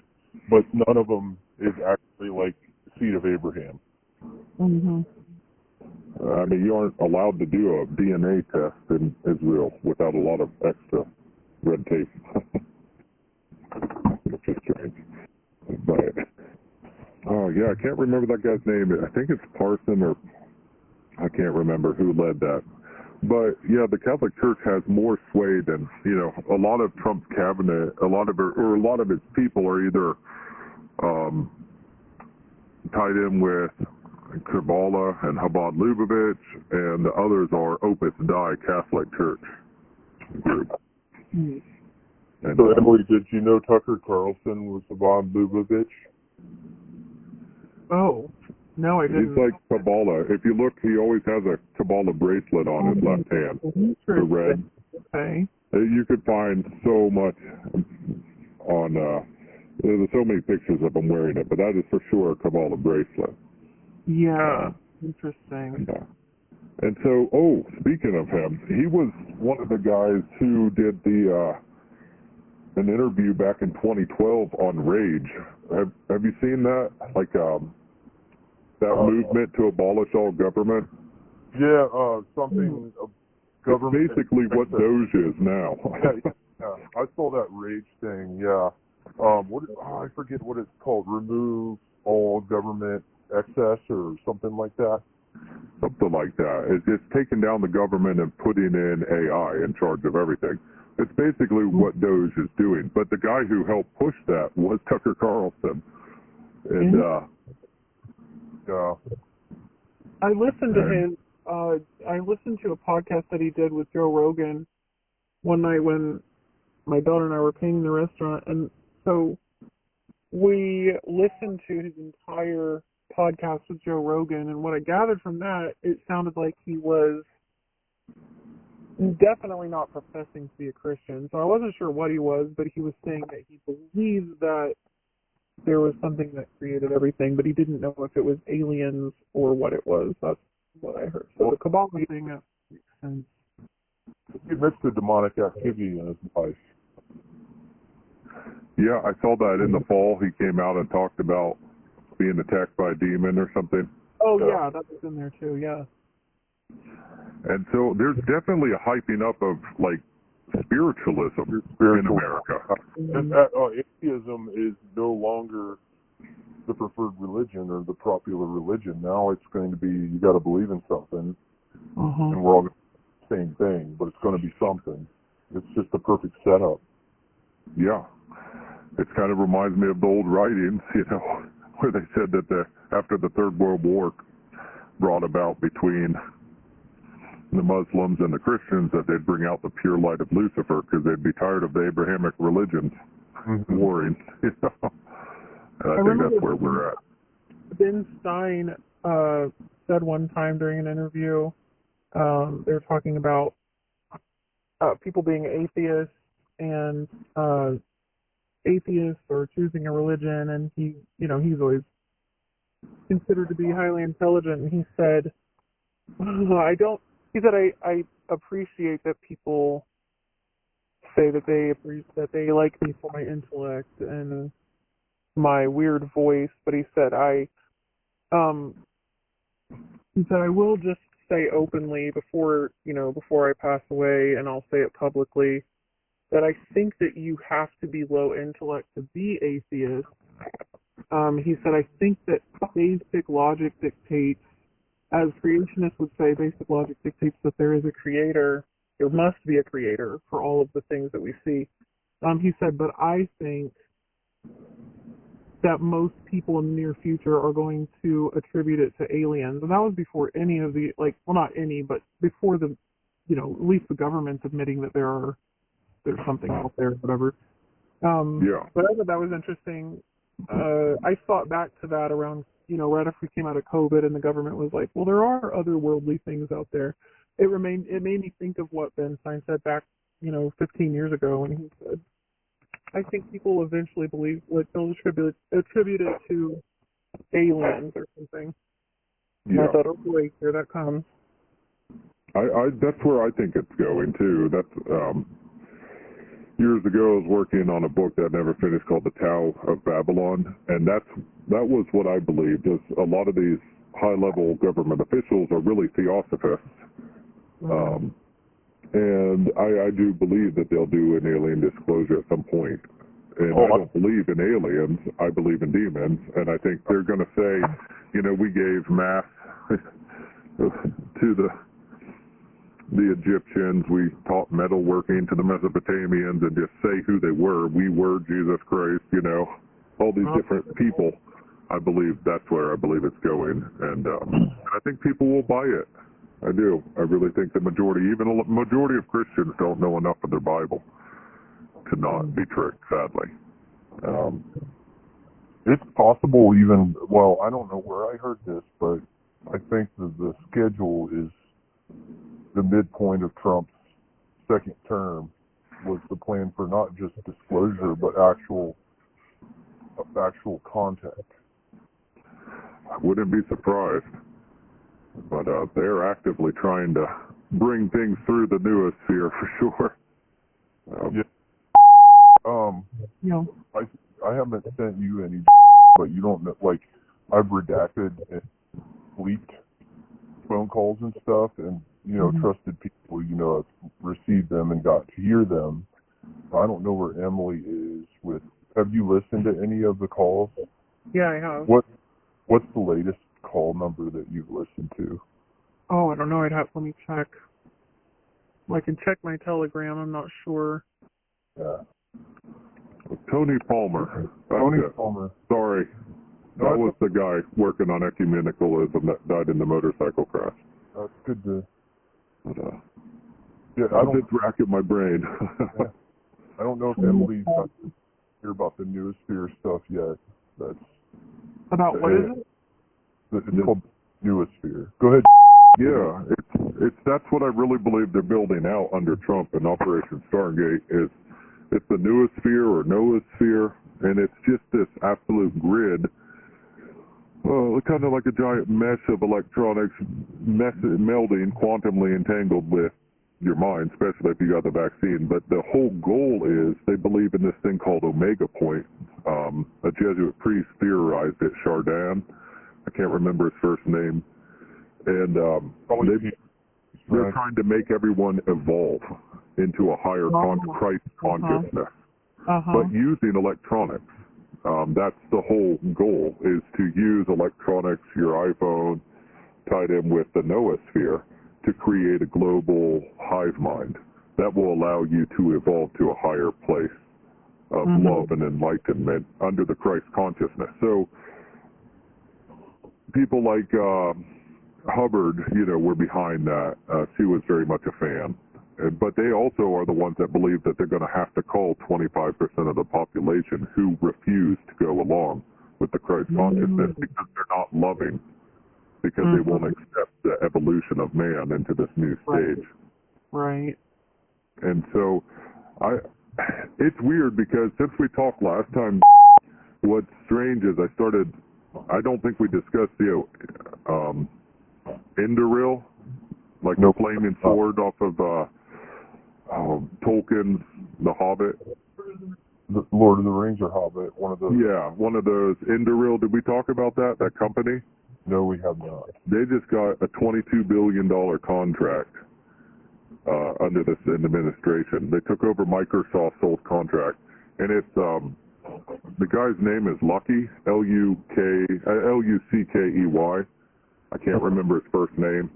but none of them is actually like seed of Abraham. I mean, you aren't allowed to do a DNA test in Israel without a lot of extra red tape. Which is strange. But, I can't remember that guy's name. I think it's Parson, or I can't remember who led that. But, the Catholic Church has more sway than, a lot of Trump's cabinet, a lot of its people are either tied in with Kabbalah and Chabad Lubavitch, and the others are Opus Dei Catholic Church group. And, so, Emily, did you know Tucker Carlson was Chabad Lubavitch? Oh, no, I didn't. He's like Kabbalah. If you look, he always has a Kabbalah bracelet on his left hand. The red. Okay. You could find so much on, there's so many pictures of him wearing it, but that is for sure a Kabbalah bracelet. Yeah, interesting. And so, speaking of him, he was one of the guys who did an interview back in 2012 on Rage. Have you seen that? Like that movement to abolish all government? Yeah, something government. It's basically what Doge is now. Yeah, I saw that Rage thing. Yeah. I forget what it's called. Remove all government excess or something like that. Something like that. It's taking down the government and putting in AI in charge of everything. It's basically what Doge is doing. But the guy who helped push that was Tucker Carlson. And I listened to his. I listened to a podcast that he did with Joe Rogan one night when my daughter and I were painting the restaurant, and so we listened to his entire podcast with Joe Rogan, and what I gathered from that, it sounded like he was definitely not professing to be a Christian. So I wasn't sure what he was, but he was saying that he believed that there was something that created everything, but he didn't know if it was aliens or what it was. That's what I heard. So the Kabbalah thing makes sense. He admits to demonic activity in his life. yeah, I saw that in the fall. He came out and talked about being attacked by a demon or something. Oh, yeah, that was in there too, yeah. And so there's definitely a hyping up of, like, spiritualism in America. And atheism is no longer the preferred religion or the popular religion. Now it's going to be, you got to believe in something, and we're all going to do the same thing, but it's going to be something. It's just the perfect setup. Yeah. It kind of reminds me of the old writings, you know, where they said that after the Third World War brought about between the Muslims and the Christians, that they'd bring out the pure light of Lucifer because they'd be tired of the Abrahamic religions warring. You know? And I think that's where we're at. Ben Stein said one time during an interview, they were talking about people being atheists and atheists or choosing a religion, and he's always considered to be highly intelligent, and he said, I appreciate that people say that they like me for my intellect and my weird voice, but he said I will just say openly before I pass away, and I'll say it publicly, that I think that you have to be low intellect to be atheist. He said, I think that basic logic dictates, as creationists would say, basic logic dictates that there is a creator. There must be a creator for all of the things that we see. He said, but I think that most people in the near future are going to attribute it to aliens. And that was before any of the, not any, but before the, at least the government's admitting that there's something out there, whatever. But I thought that was interesting. I thought back to that around, right after we came out of COVID, and the government was like, well, there are otherworldly things out there. It made me think of what Ben Stein said back, 15 years ago, when he said, I think people will eventually believe, they'll attribute it to aliens or something. And I thought, oh boy, here that comes. That's where I think it's going too. That's years ago, I was working on a book that I never finished called The Tao of Babylon, and that was what I believed. Is a lot of these high-level government officials are really theosophists, and I do believe that they'll do an alien disclosure at some point. And I don't believe in aliens. I believe in demons, and I think they're going to say, we gave math to the Egyptians, we taught metalworking to the Mesopotamians, and just say who they were. We were Jesus Christ, all these different people. I believe that's where I believe it's going, and I think people will buy it. I do. I really think the majority of Christians don't know enough of their Bible to not be tricked, sadly. It's possible even, I don't know where I heard this, but I think that the schedule is the midpoint of Trump's second term was the plan for not just disclosure, but actual contact. I wouldn't be surprised. But they're actively trying to bring things through the Noosphere for sure. Yeah. I haven't sent you any, but you don't know, like, I've redacted and leaked phone calls and stuff, and, you know, trusted people, you know, have received them and got to hear them. I don't know where Emily is with, have you listened to any of the calls? Yeah, I have. What's the latest call number that you've listened to? Oh, I don't know. Let me check. I can check my Telegram. I'm not sure. Yeah. Tony Palmer. Palmer. Sorry. That was the guy working on ecumenicalism that died in the motorcycle crash. That's good to... But, yeah, I did racket my brain. Yeah. I don't know if Emily's got to hear about the Noosphere stuff yet. That's... About what is it? It's called Noosphere. Go ahead. Yeah, that's what I really believe they're building out under Trump and Operation Stargate is it's the Noosphere or Noosphere, and it's just this absolute grid, kind of like a giant mesh of electronics melding quantumly entangled with your mind, especially if you got the vaccine. But the whole goal is they believe in this thing called Omega Point. A Jesuit priest theorized it, Chardin. I can't remember his first name. And they're trying to make everyone evolve into a higher Christ consciousness, but using electronics. That's the whole goal, is to use electronics, your iPhone, tied in with the Noosphere, to create a global hive mind that will allow you to evolve to a higher place of love and enlightenment under the Christ consciousness. So people like Hubbard, you know, were behind that. She was very much a fan. But they also are the ones that believe that they're going to have to call 25% of the population who refuse to go along with the Christ consciousness because they're not loving, because they won't accept the evolution of man into this new stage. Right. And so it's weird because since we talked last time, what's strange is I don't think we discussed the Indoril, like the flaming sword off of Tolkien's The Hobbit. The Lord of the Rings or Hobbit, one of those. Yeah, one of those. Indoril, did we talk about that company? No, we have not. They just got a $22 billion contract under this administration. They took over Microsoft's old contract, and it's the guy's name is Luckey, Luckey. I can't remember his first name.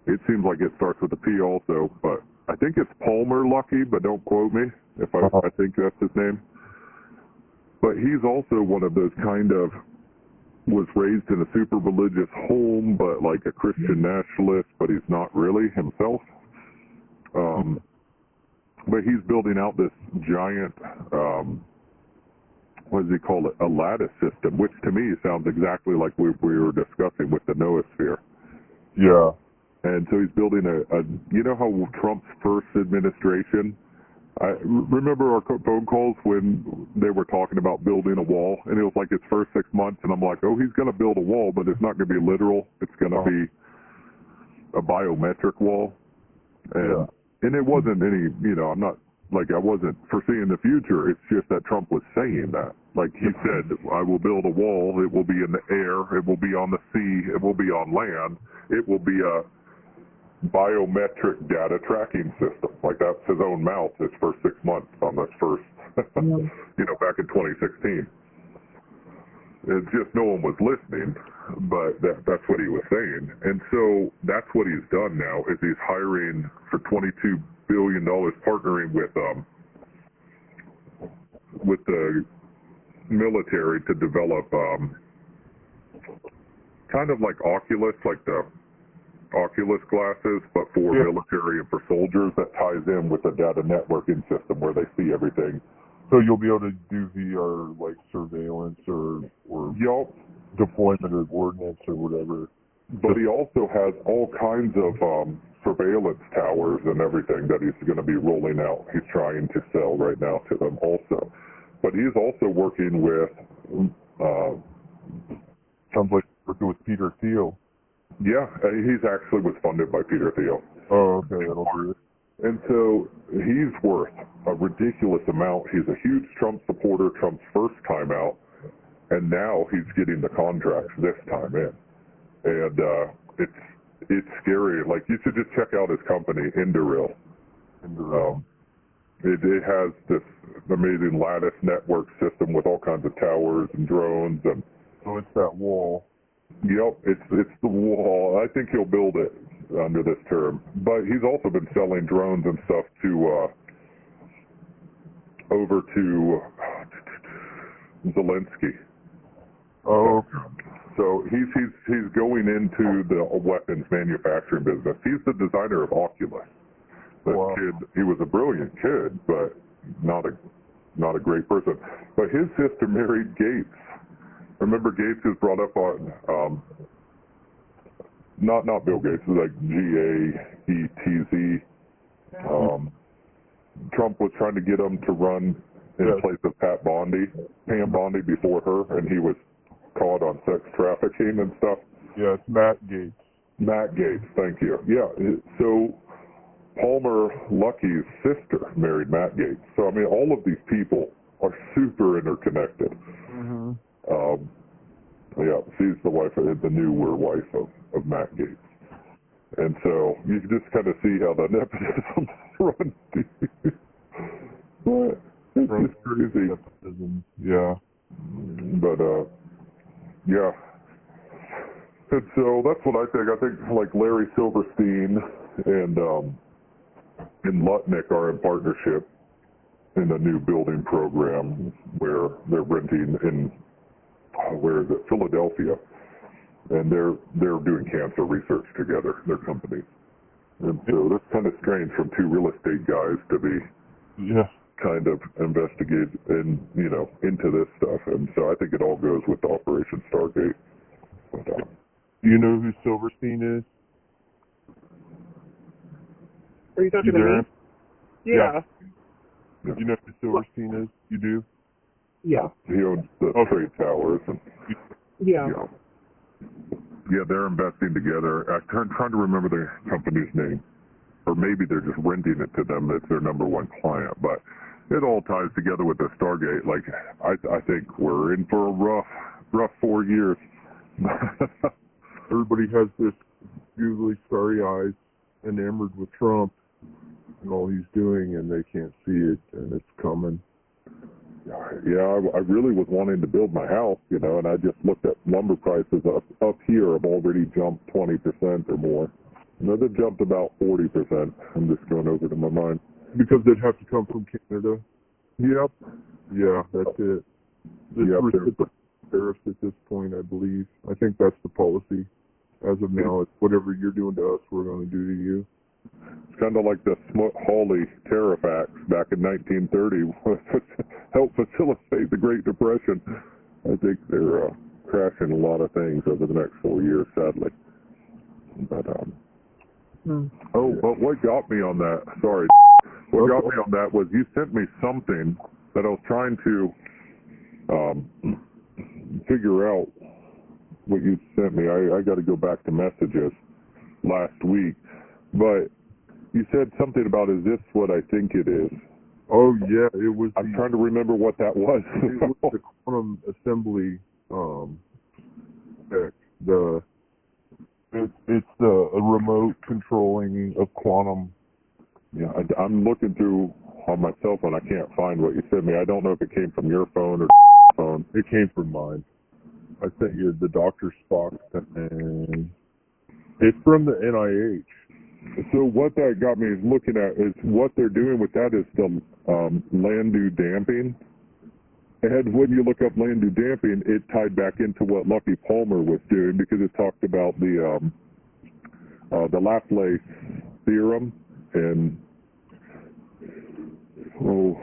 It seems like it starts with a P also, but I think it's Palmer Luckey, but don't quote me if I think that's his name. But he's also one of those kind of, was raised in a super religious home, but like a Christian nationalist, but he's not really himself. But he's building out this giant, what does he call it, a lattice system, which to me sounds exactly like we were discussing with the Noosphere. Yeah. And so he's building you know how Trump's first administration, I remember our phone calls when they were talking about building a wall, and it was like his first 6 months, and I'm like, oh, he's going to build a wall, but it's not going to be literal. It's going to be a biometric wall. And it wasn't any, you know, I'm not, like, I wasn't foreseeing the future. It's just that Trump was saying that. Like he said, I will build a wall. It will be in the air. It will be on the sea. It will be on land. It will be a biometric data tracking system. Like that's his own mouth, his first 6 months on this first, you know, back in 2016. It's just no one was listening, but that's what he was saying. And so that's what he's done now, is he's hiring for $22 billion, partnering with the military to develop kind of like Oculus, like the Oculus glasses, but for military and for soldiers, that ties in with the data networking system where they see everything. So you'll be able to do VR like surveillance or deployment of ordnance or whatever. But he also has all kinds of surveillance towers and everything that he's going to be rolling out. He's trying to sell right now to them also. But he's also working with sounds like working with Peter Thiel. Yeah, he's actually was funded by Peter Thiel. Oh, okay, that'll do it. And so he's worth a ridiculous amount. He's a huge Trump supporter, Trump's first time out, and now he's getting the contracts this time in. And it's scary. Like, you should just check out his company, Induril. It has this amazing lattice network system with all kinds of towers and drones, and so it's that wall. Yep, it's the wall. I think he'll build it under this term. But he's also been selling drones and stuff to over to Zelensky. Oh. So he's going into the weapons manufacturing business. He's the designer of Oculus. That kid, he was a brilliant kid, but not a great person. But his sister married Gates. Remember, Gates is brought up on not Bill Gates, like Gaetz. Trump was trying to get him to run in place of Pam Bondi before her, and he was caught on sex trafficking and stuff. Yeah, it's Matt Gaetz. Matt Gaetz, thank you. Yeah, so Palmer Lucky's sister married Matt Gaetz. So, I mean, all of these people are super interconnected. Mm-hmm. Yeah, she's the wife, the newer wife of Matt Gaetz. And so you can just kind of see how the nepotism runs deep. But it's just crazy. Yeah. But, yeah. And so that's what I think. I think like Larry Silverstein and Lutnick are in partnership in a new building program where they're renting in, where is it, Philadelphia. And they're doing cancer research together, their companies. And so that's kind of strange from two real estate guys to be kind of investigate and, you know, into this stuff. And so I think it all goes with Operation Stargate. But, do you know who Silverstein is? Are you talking to me? Yeah. You know who Silverstein is? You do? Yeah. He owns the trade towers. And, yeah. Yeah, they're investing together. I'm trying to remember the company's name. Or maybe they're just renting it to them. It's their number one client. But it all ties together with the Stargate. Like, I think we're in for a rough 4 years. Everybody has this usually starry eyes enamored with Trump and all he's doing, and they can't see it, and it's coming. Yeah, I really was wanting to build my house, you know, and I just looked at lumber prices up here have already jumped 20% or more. You know, they've jumped about 40%. I'm just going over to my mind. Because they'd have to come from Canada? Yep. Yeah, that's it. Tariffs at this point, I believe. I think that's the policy. As of now, it's whatever you're doing to us, we're going to do to you. It's kind of like the Smoot-Hawley Tariff Acts back in 1930, helped facilitate the Great Depression. I think they're crashing a lot of things over the next 4 years, sadly. But but what got me on that? Sorry, what got me on that was you sent me something that I was trying to figure out. What you sent me, I got to go back to messages last week, but you said something about, is this what I think it is? Oh yeah, it was. I'm trying to remember what that was. It was the quantum assembly tech. It's the remote controlling of quantum. Yeah, I'm looking through on my cell phone. I can't find what you sent me. I don't know if it came from your phone or phone. It came from mine. I sent you the Dr. Spock, and it's from the NIH. So what that got me is looking at is what they're doing with that is the Landu damping. And when you look up Landu damping, it tied back into what Lucky Palmer was doing because it talked about the Laplace theorem and so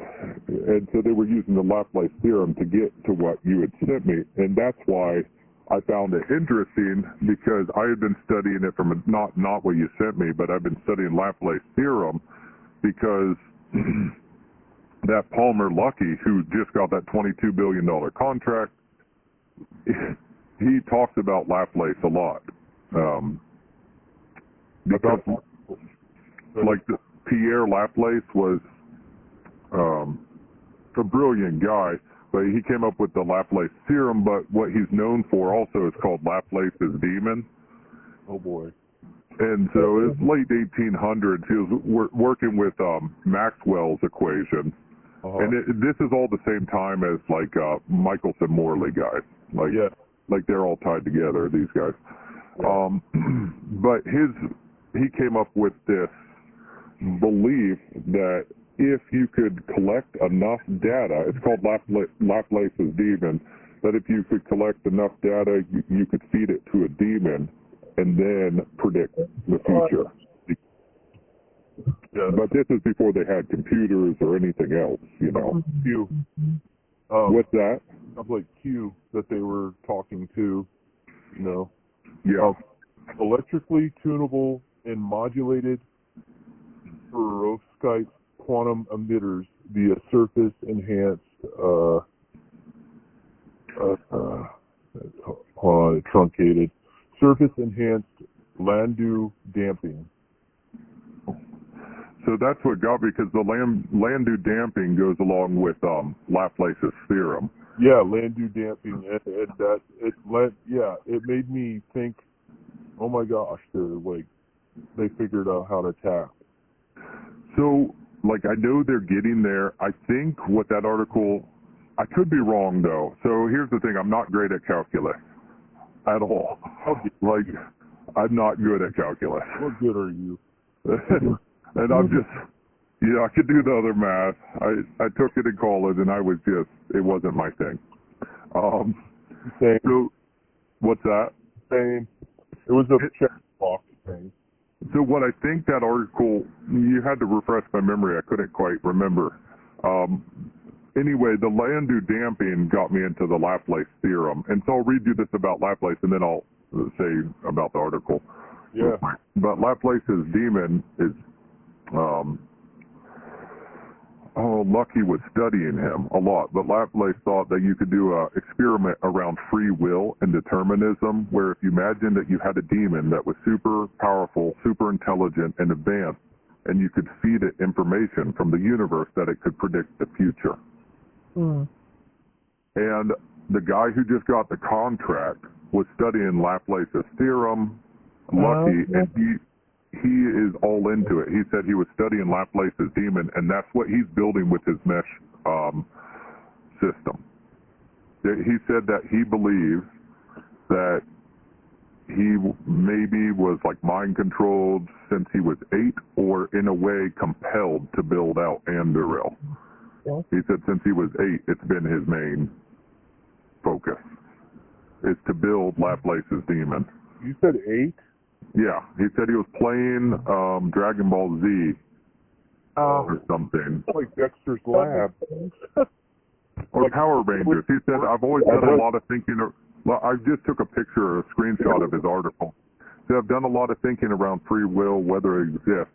they were using the Laplace theorem to get to what you had sent me, and that's why I found it interesting because I had been studying it from not what you sent me, but I've been studying Laplace theorem because that Palmer Luckey, who just got that $22 billion contract, he talks about Laplace a lot. Because like Pierre Laplace was a brilliant guy, but he came up with the Laplace theorem, but what he's known for also is called Laplace's demon. Oh boy. And so it's late 1800s. He was working with Maxwell's equation. And this is all the same time as like Michelson-Morley guys. Like they're all tied together, these guys. Yeah. But he came up with this belief that if you could collect enough data, it's called Laplace's demon, that if you could collect enough data, you could feed it to a demon and then predict the future. Yeah. But this is before they had computers or anything else, you know. Q. What's that? Of like Q that they were talking to, you know. Yeah. Electrically tunable and modulated perovskite quantum emitters via surface enhanced truncated surface enhanced Landau damping. So that's what got me, because the Landau damping goes along with Laplace's theorem. Yeah, Landau damping, and that it made me think, oh my gosh, they figured out how to tap. So, like, I know they're getting there. I think what that article, I could be wrong though. So here's the thing: I'm not great at calculus at all. Like, I'm not good at calculus. What good are you? And I'm just, I could do the other math. I took it in college, and it wasn't my thing. Same. So, what's that? Same. It was a checkbox thing. So what I think that article, you had to refresh my memory. I couldn't quite remember. Anyway, the Landau damping got me into the Laplace theorem. And so I'll read you this about Laplace, and then I'll say about the article. Yeah. But Laplace's demon is, Lucky was studying him a lot, but Laplace thought that you could do an experiment around free will and determinism, where if you imagined that you had a demon that was super powerful, super intelligent, and advanced, and you could feed it information from the universe that it could predict the future. Mm. And the guy who just got the contract was studying Laplace's theorem, Lucky, and he is all into it. He said he was studying Laplace's demon, and that's what he's building with his mesh system. He said that he believes that he maybe was like mind controlled since he was 8, or in a way compelled to build out Anduril. Yeah. He said since he was 8, it's been his main focus, is to build Laplace's demon. You said 8? Yeah, he said he was playing Dragon Ball Z or something. Like Dexter's Lab. Or Power Rangers. He said, I've always done a lot of thinking. I just took a picture, a screenshot of his article. He said, I've done a lot of thinking around free will, whether it exists.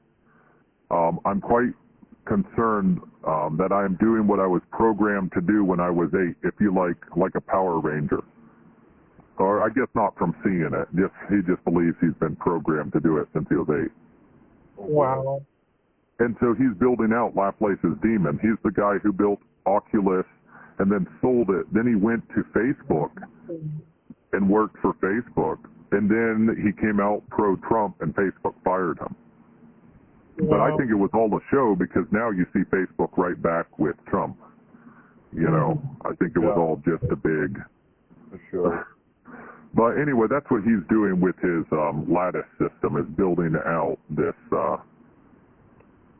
I'm quite concerned that I am doing what I was programmed to do when I was 8, if you like a Power Ranger. Or I guess not from seeing it. He just believes he's been programmed to do it since he was 8. Wow. And so he's building out Laplace's demon. He's the guy who built Oculus and then sold it. Then he went to Facebook and worked for Facebook. And then he came out pro-Trump, and Facebook fired him. Wow. But I think it was all a show, because now you see Facebook right back with Trump. You know, I think it was all just a big show. But anyway, that's what he's doing with his lattice system, is building out this,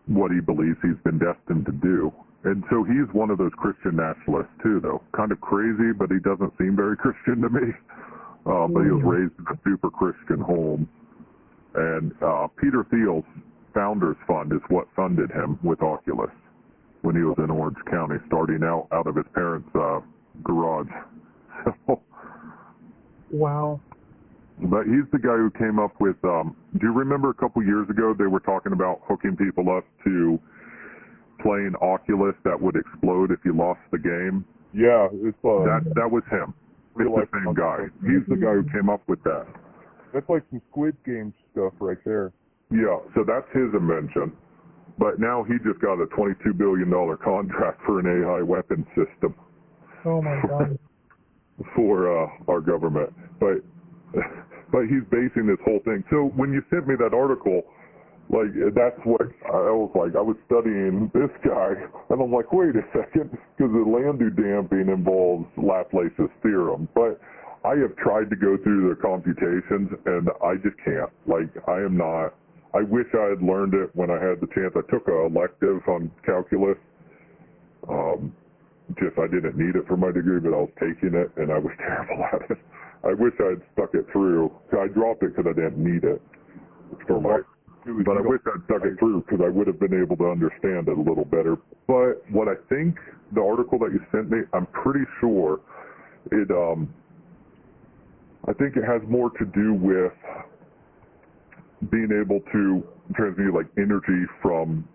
what he believes he's been destined to do. And so he's one of those Christian nationalists too, though. Kind of crazy, but he doesn't seem very Christian to me. But he was raised in a super Christian home. And Peter Thiel's Founders Fund is what funded him with Oculus when he was in Orange County, starting out of his parents' garage. So... Wow. But he's the guy who came up with, do you remember a couple years ago they were talking about hooking people up to playing Oculus that would explode if you lost the game? Yeah, it's that was him. It's the same guy. He's the guy who came up with that. That's like some Squid Game stuff right there. Yeah, so that's his invention. But now he just got a $22 billion contract for an AI weapon system. Oh my God. For our government. But he's basing this whole thing. So when you sent me that article, like, that's what I was like. I was studying this guy, and I'm like, wait a second, because the Landau damping involves Laplace's theorem. But I have tried to go through the computations, and I just can't. Like, I am not. I wish I had learned it when I had the chance. I took an elective on calculus. I didn't need it for my degree, but I was taking it, and I was terrible at it. I wish I had stuck it through. I dropped it because I didn't need it for my. But I wish I'd stuck it through because I would have been able to understand it a little better. But what I think, the article that you sent me, I'm pretty sure it. I think it has more to do with being able to transmute like energy from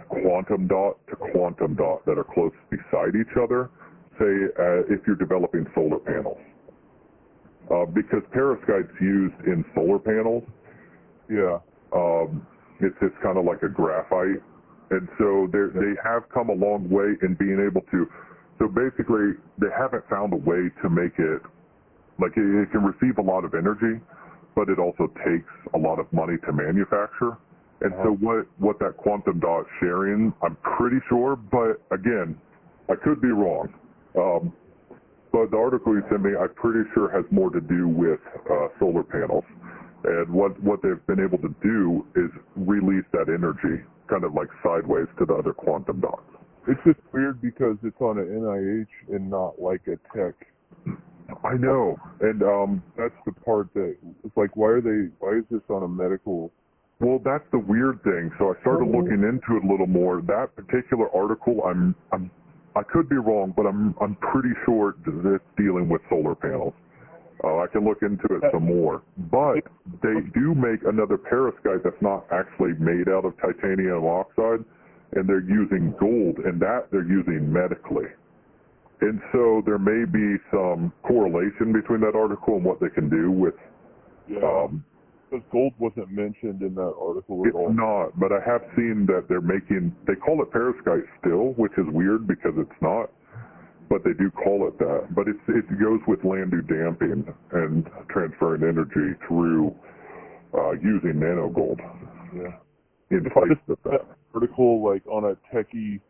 quantum dot to quantum dot that are close beside each other, say if you're developing solar panels. Because perovskites used in solar panels, it's kind of like a graphite, and so they have come a long way in being able to, so basically they haven't found a way to make it, like it can receive a lot of energy, but it also takes a lot of money to manufacture. And so what that quantum dot sharing, I'm pretty sure, but again, I could be wrong. But the article you sent me, I'm pretty sure has more to do with solar panels. And what they've been able to do is release that energy kind of like sideways to the other quantum dots. It's just weird because it's on an NIH and not like a tech. I know, and that's the part that it's like, why is this on a medical? Well, that's the weird thing. So I started looking into it a little more. That particular article, I could be wrong, but I'm pretty sure it's dealing with solar panels. I can look into it some more. But they do make another perovskite that's not actually made out of titanium oxide, and they're using gold, and that they're using medically. And so there may be some correlation between that article and what they can do with... because gold wasn't mentioned in that article at all. It's not, but I have seen that they call it perovskite still, which is weird because it's not, but they do call it that. But it goes with Landau damping and transferring energy through using nanogold. Yeah. In place of that. Article like on a techie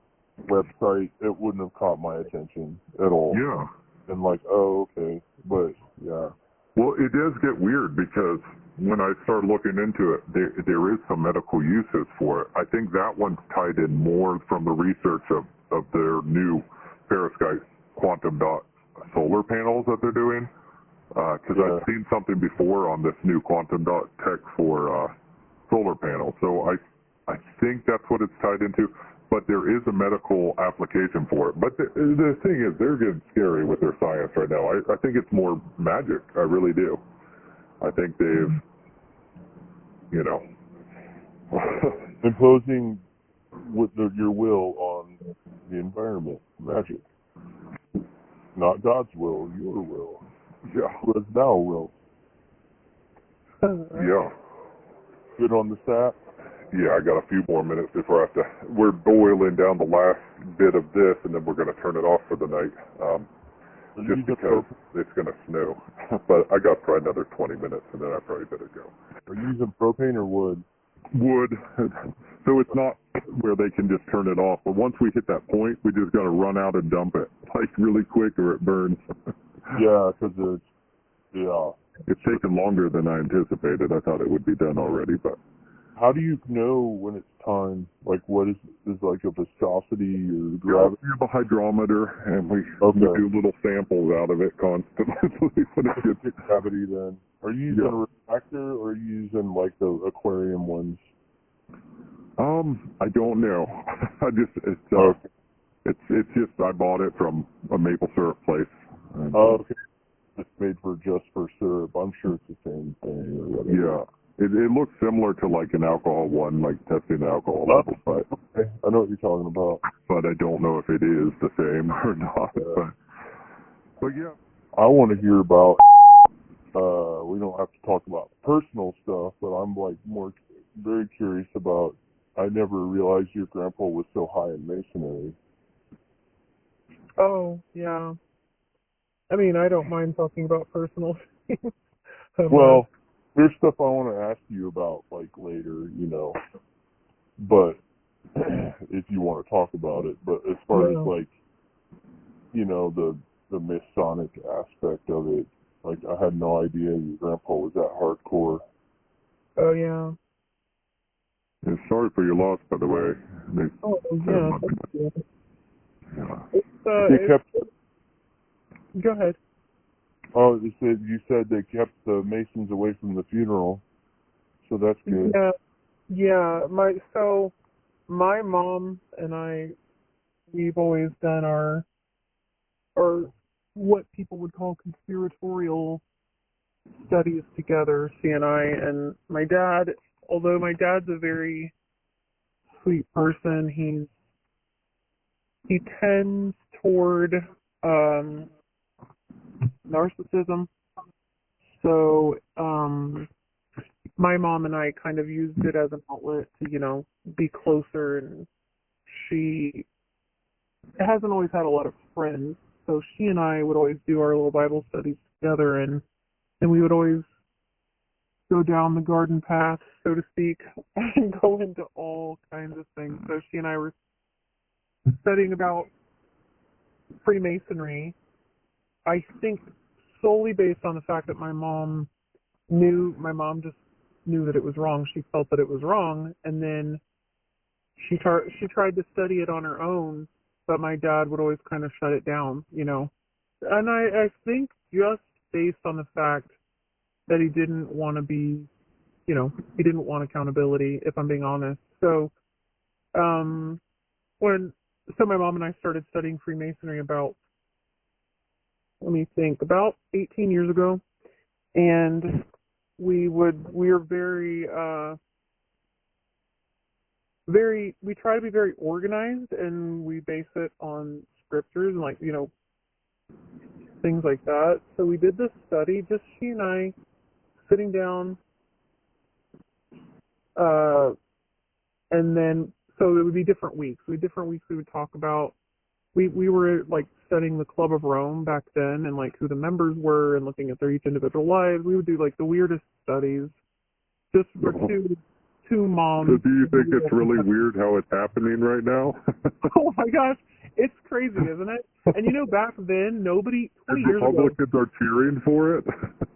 website, it wouldn't have caught my attention at all. Yeah. And like, oh, okay. But, yeah. Well, it does get weird because when I started looking into it, there is some medical uses for it. I think that one's tied in more from the research of their new perovskite quantum dot solar panels that they're doing. Because I've seen something before on this new quantum dot tech for solar panels. So I think that's what it's tied into. But there is a medical application for it. But the thing is, they're getting scary with their science right now. I think it's more magic. I really do. I think they've, imposing with your will on the environment. Magic. Not God's will, your will. Yeah. What is thou will? Yeah. Good on the stat? Yeah, I got a few more minutes before I have to. We're boiling down the last bit of this, and then we're going to turn it off for the night. Just because it's going to snow. But I got probably another 20 minutes, and then I probably better go. Are you using propane or wood? Wood. So it's not where they can just turn it off. But once we hit that point, we just got to run out and dump it, like really quick, or it burns. Yeah, because it's taken longer than I anticipated. I thought it would be done already, but. How do you know when it's time? Like, what is like a viscosity or gravity? We have a hydrometer, and we do little samples out of it constantly. When it gets gravity, then are you using a refractor or are you using like the aquarium ones? I don't know. It's just I bought it from a maple syrup place. Okay. It's made just for syrup. I'm sure it's the same thing or whatever. Yeah. It looks similar to like an alcohol one, like testing the alcohol level, but I know what you're talking about. But I don't know if it is the same or not. But yeah. I want to hear about, we don't have to talk about personal stuff, but I'm like very curious about I never realized your grandpa was so high in masonry. Oh, yeah. I mean, I don't mind talking about personal things. Well, there's stuff I want to ask you about, like, later, you know. But, if you want to talk about it. But as far as, like, you know, the Masonic aspect of it, like, I had no idea your grandpa was that hardcore. Oh, yeah. And sorry for your loss, by the way. Yeah. Go ahead. Oh, you said they kept the Masons away from the funeral, so that's good. Yeah. My mom and I, we've always done our what people would call conspiratorial studies together, she and I, and my dad, although my dad's a very sweet person, he tends toward narcissism. So my mom and I kind of used it as an outlet to, you know, be closer, and she hasn't always had a lot of friends, so she and I would always do our little Bible studies together, and we would always go down the garden path, so to speak, and go into all kinds of things. So she and I were studying about Freemasonry, I think solely based on the fact that my mom just knew that it was wrong. She felt that it was wrong, and then she tried to study it on her own, but my dad would always kind of shut it down, you know. And I think just based on the fact that he didn't want to be, you know, he didn't want accountability, if I'm being honest. So, so my mom and I started studying Freemasonry about 18 years ago, and we are we try to be very organized, and we base it on scriptures and, like, you know, things like that. So we did this study, just she and I sitting down, and then, so it would be different weeks. We would talk about, we were like studying the Club of Rome back then, and like who the members were, and looking at their each individual lives. We would do like the weirdest studies, just for two moms. So do you think it's really weird how it's happening right now? Oh my gosh, it's crazy, isn't it? And you know, back then, 20 years ago, Republicans are cheering for it.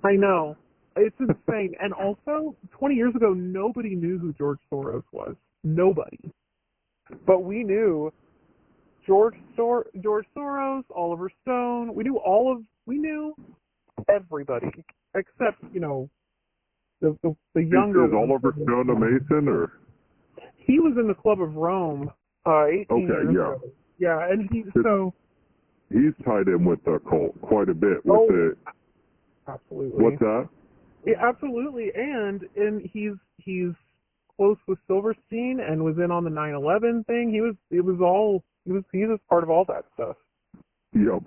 I know. It's insane. And also, 20 years ago, nobody knew who George Soros was. Nobody. But we knew George Soros, Oliver Stone. We knew everybody, except, you know, the younger. Is Oliver Stone a Mason, or? He was in the Club of Rome 18 years ago. Yeah, and he's tied in with the cult quite a bit with it. Absolutely. What's that? Yeah, absolutely, and he's close with Silverstein and was in on the 9/11 thing. He's a part of all that stuff. Yep.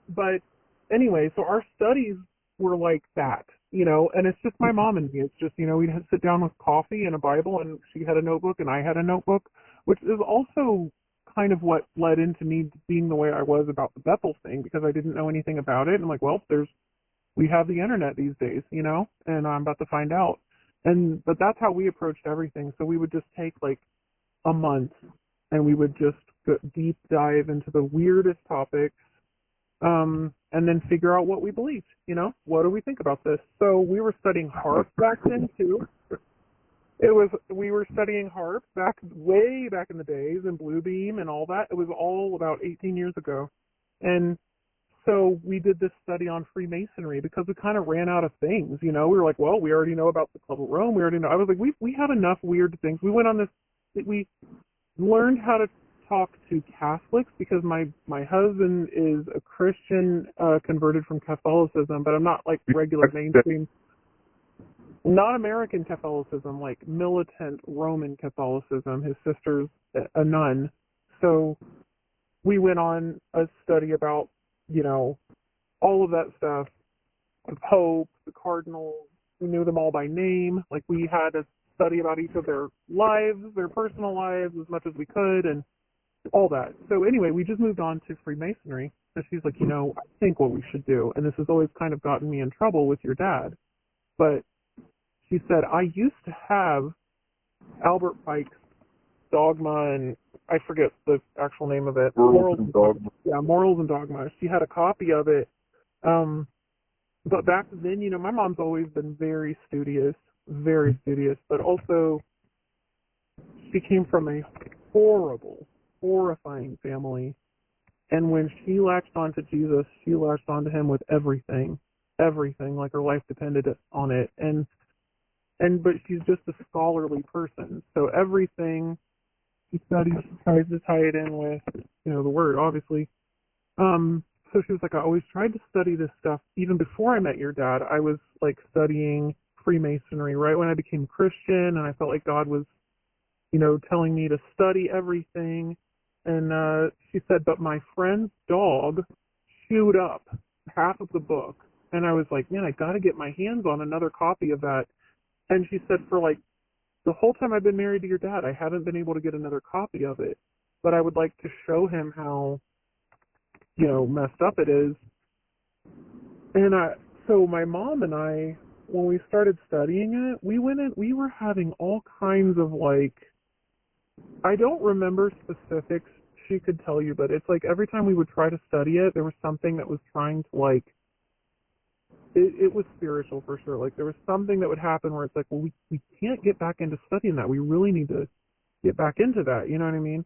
But anyway, so our studies were like that, you know, and it's just my mom and me. It's just, you know, we'd sit down with coffee and a Bible, and she had a notebook and I had a notebook, which is also kind of what led into me being the way I was about the Bethel thing, because I didn't know anything about it. And I'm like, well, we have the internet these days, you know, and I'm about to find out. But that's how we approached everything. So we would just take like a month, and we would just deep dive into the weirdest topics, and then figure out what we believed, you know, what do we think about this? So we were studying harp back then too. We were studying harp way back in the days, and Bluebeam and all that. It was all about 18 years ago. And so we did this study on Freemasonry because we kind of ran out of things, you know. We were like, well, we already know about the Club of Rome. We already know. I was like, we have enough weird things. We went on this. We learned how to talk to Catholics because my husband is a Christian, converted from Catholicism, but I'm not like regular mainstream. Not American Catholicism, like militant Roman Catholicism. His sister's a nun. So we went on a study about, you know, all of that stuff. The Pope, the Cardinals, we knew them all by name. Like, we had a study about each of their lives, their personal lives, as much as we could, and all that. So anyway, we just moved on to Freemasonry. And she's like, I think what we should do, and this has always kind of gotten me in trouble with your dad, but she said, I used to have Albert Pike's Dogma, and I forget the actual name of it. Morals and Dogma. Yeah, Morals and Dogma. She had a copy of it. But back then, my mom's always been very studious, but also she came from a horrifying family. And when she latched onto Jesus, she latched onto him with everything, like her life depended on it. But she's just a scholarly person. So everything she studies, she tries to tie it in with, the word, obviously. So she was like, I always tried to study this stuff. Even before I met your dad, I was like studying Freemasonry right when I became Christian, and I felt like God was, telling me to study everything. And she said, but my friend's dog chewed up half of the book. And I was like, man, I got to get my hands on another copy of that. And she said, for like the whole time I've been married to your dad, I haven't been able to get another copy of it. But I would like to show him how, messed up it is. And so my mom and I, when we started studying it, we were having all kinds of like, I don't remember specifics she could tell you, but it's like every time we would try to study it, there was something that was trying to like, it was spiritual for sure. Like there was something that would happen where it's like, well, we can't get back into studying that. We really need to get back into that. You know what I mean?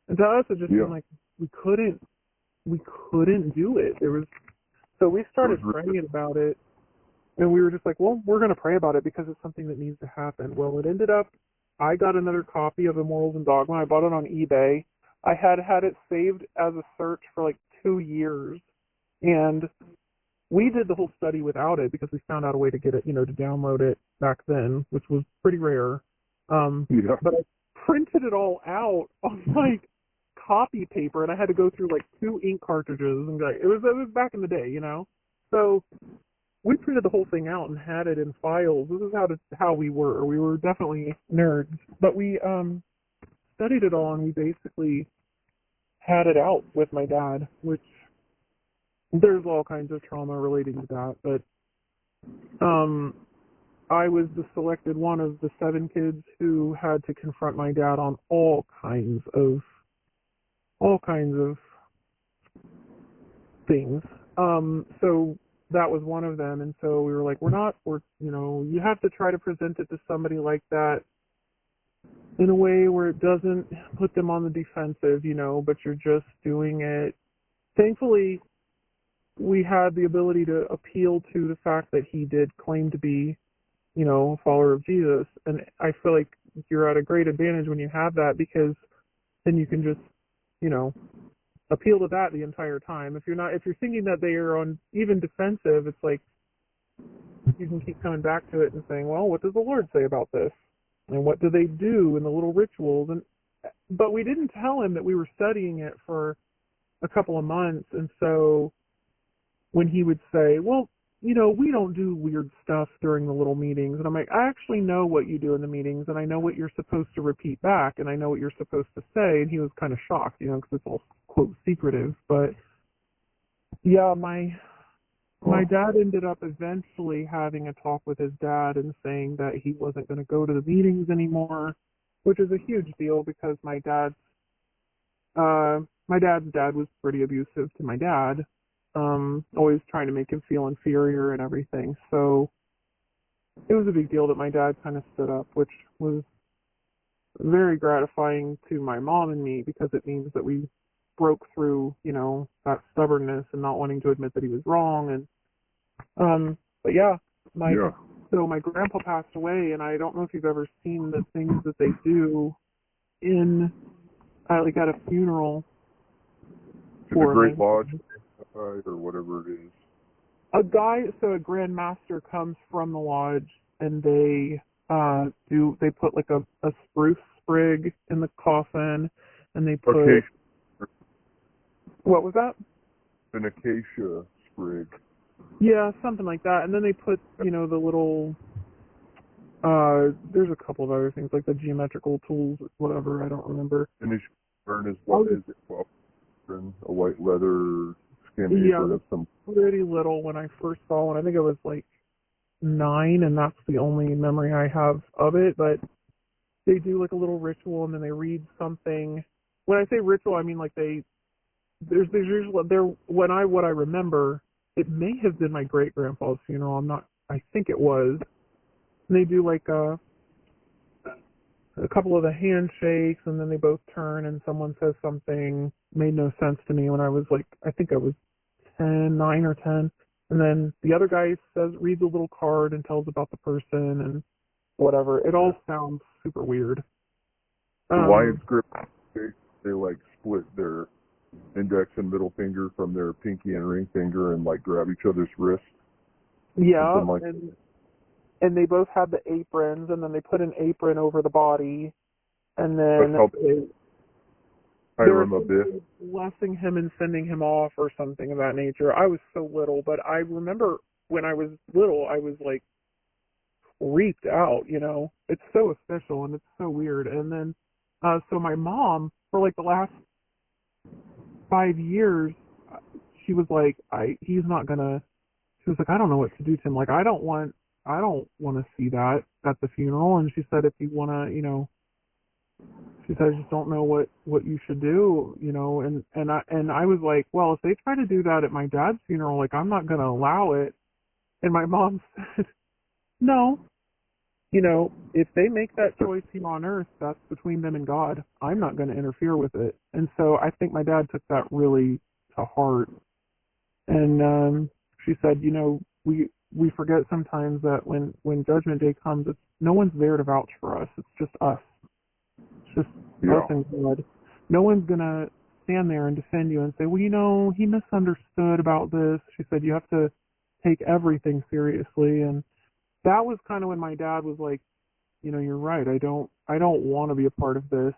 And to us, it just seemed like we couldn't do it. So we started praying about it, and we were just like, well, we're going to pray about it because it's something that needs to happen. Well, it ended up, I got another copy of the Morals and Dogma. I bought it on eBay. I had it saved as a search for like 2 years, and we did the whole study without it because we found out a way to get it, to download it back then, which was pretty rare. But I printed it all out on like copy paper, and I had to go through like 2 ink cartridges, and like, it was back in the day, So we printed the whole thing out and had it in files. This is how we were. We were definitely nerds, but we studied it all, and we basically had it out with my dad, which there's all kinds of trauma relating to that. But I was the selected one of the 7 kids who had to confront my dad on all kinds of things. So that was one of them, and so we were like, you have to try to present it to somebody like that in a way where it doesn't put them on the defensive, but you're just doing it. Thankfully, we had the ability to appeal to the fact that he did claim to be, a follower of Jesus, and I feel like you're at a great advantage when you have that, because then you can just, appeal to that the entire time. If you're thinking that they are on even defensive, it's like you can keep coming back to it and saying, well, what does the Lord say about this? And what do they do in the little rituals? But we didn't tell him that we were studying it for a couple of months, and so when he would say, well, we don't do weird stuff during the little meetings, and I'm like, I actually know what you do in the meetings, and I know what you're supposed to repeat back, and I know what you're supposed to say, and he was kind of shocked, because it's all, quote, secretive. But yeah, my dad ended up eventually having a talk with his dad and saying that he wasn't going to go to the meetings anymore, which is a huge deal because my dad's dad was pretty abusive to my dad, always trying to make him feel inferior and everything. So it was a big deal that my dad kind of stood up, which was very gratifying to my mom and me because it means that we broke through, that stubbornness and not wanting to admit that he was wrong. And but so my grandpa passed away, and I don't know if you've ever seen the things that they do in like at a funeral for the Great Lodge or whatever it is. A Grand Master comes from the lodge, and they put like a spruce sprig in the coffin, and they put what was that? An acacia sprig. Yeah, something like that. And then they put, the little There's a couple of other things, like the geometrical tools, whatever, I don't remember. And his apron is what is it? Well, a white leather skin apron of some. Pretty little when I first saw one. I think it was like 9, and that's the only memory I have of it. But they do like a little ritual, and then they read something. When I say ritual, I mean like there's usually what I remember. It may have been my great grandpa's funeral. I think it was. And they do like a couple of the handshakes, and then they both turn, and someone says something made no sense to me when I was like, I think I was 9 or 10. And then the other guy reads a little card and tells about the person and whatever. It all sounds super weird. The Lions grip, they like split their index and middle finger from their pinky and ring finger and like grab each other's wrists. Yeah, and they both had the aprons, and then they put an apron over the body, and then they're blessing him and sending him off or something of that nature. I was so little, but I remember when I was little, I was like freaked out, you know. It's so official and it's so weird. And then, so my mom, for like the last 5 years, she was like, she was like, I don't know what to do to him. Like, I don't want to see that at the funeral. And she said, if you want to, you know, she said, I just don't know what you should do, you know. And I was like, well, if they try to do that at my dad's funeral, like, I'm not going to allow it. And my mom said, no, you know, if they make that choice here on earth, that's between them and God. I'm not going to interfere with it. And so I think my dad took that really to heart. And she said, you know, we forget sometimes that when Judgment Day comes, no one's there to vouch for us. It's just us. It's just us and God. No one's going to stand there and defend you and say, well, you know, he misunderstood about this. She said, you have to take everything seriously. And that was kind of when my dad was like, you know, you're right. I don't want to be a part of this.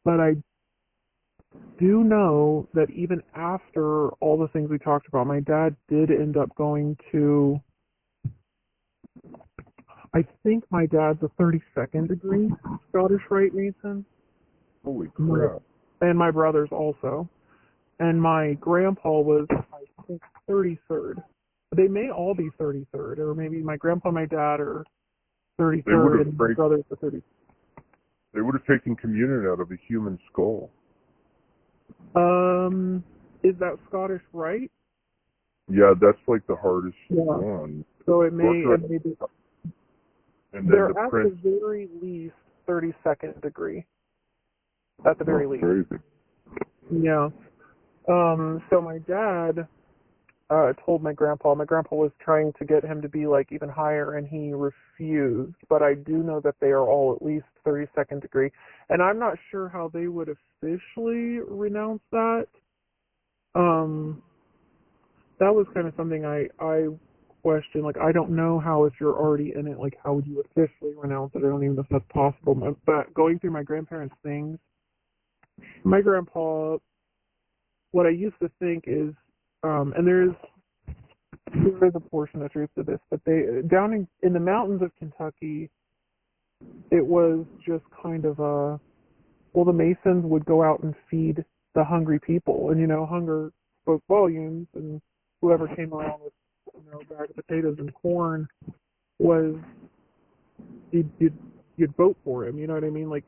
But I do know that even after all the things we talked about, my dad did end up going to, I think my dad's a 32nd degree Scottish Rite Mason. Holy crap. And my brother's also. And my grandpa was, I think, 33rd. They may all be 33rd, or maybe my grandpa and my dad are 33rd, and my brother's the 30th. They would have taken communion out of a human skull. Is that Scottish Rite? Yeah, that's like the hardest one. So it may be. And they're at the very least 32nd degree. At the very least. Crazy. Yeah. So my dad told my grandpa was trying to get him to be like even higher, and he refused. But I do know that they are all at least 32nd degree, and I'm not sure how they would officially renounce that. That was kind of something I question. Like, I don't know how, if you're already in it, like, how would you officially renounce it? I don't even know if that's possible. But going through my grandparents' things, my grandpa, what I used to think is, and there is a portion of truth to this, but down in the mountains of Kentucky, it was just kind of the Masons would go out and feed the hungry people, and, you know, hunger spoke volumes, and whoever came around with, you know, a bag of potatoes and corn was, you'd vote for him, you know what I mean? Like,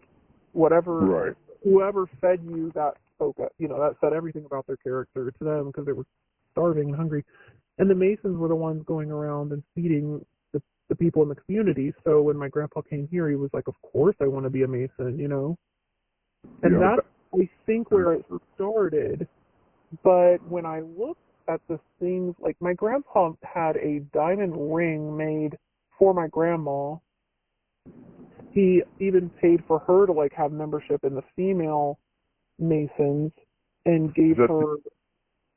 whoever fed you, that spoke up, you know, that said everything about their character to them, because they were starving and hungry. And the Masons were the ones going around and feeding the people in the community. So when my grandpa came here, he was like, of course I want to be a Mason, you know? And that's, I think, where it started. But when I looked at the things, like, my grandpa had a diamond ring made for my grandma. He even paid for her to, like, have membership in the female Masons, and gave her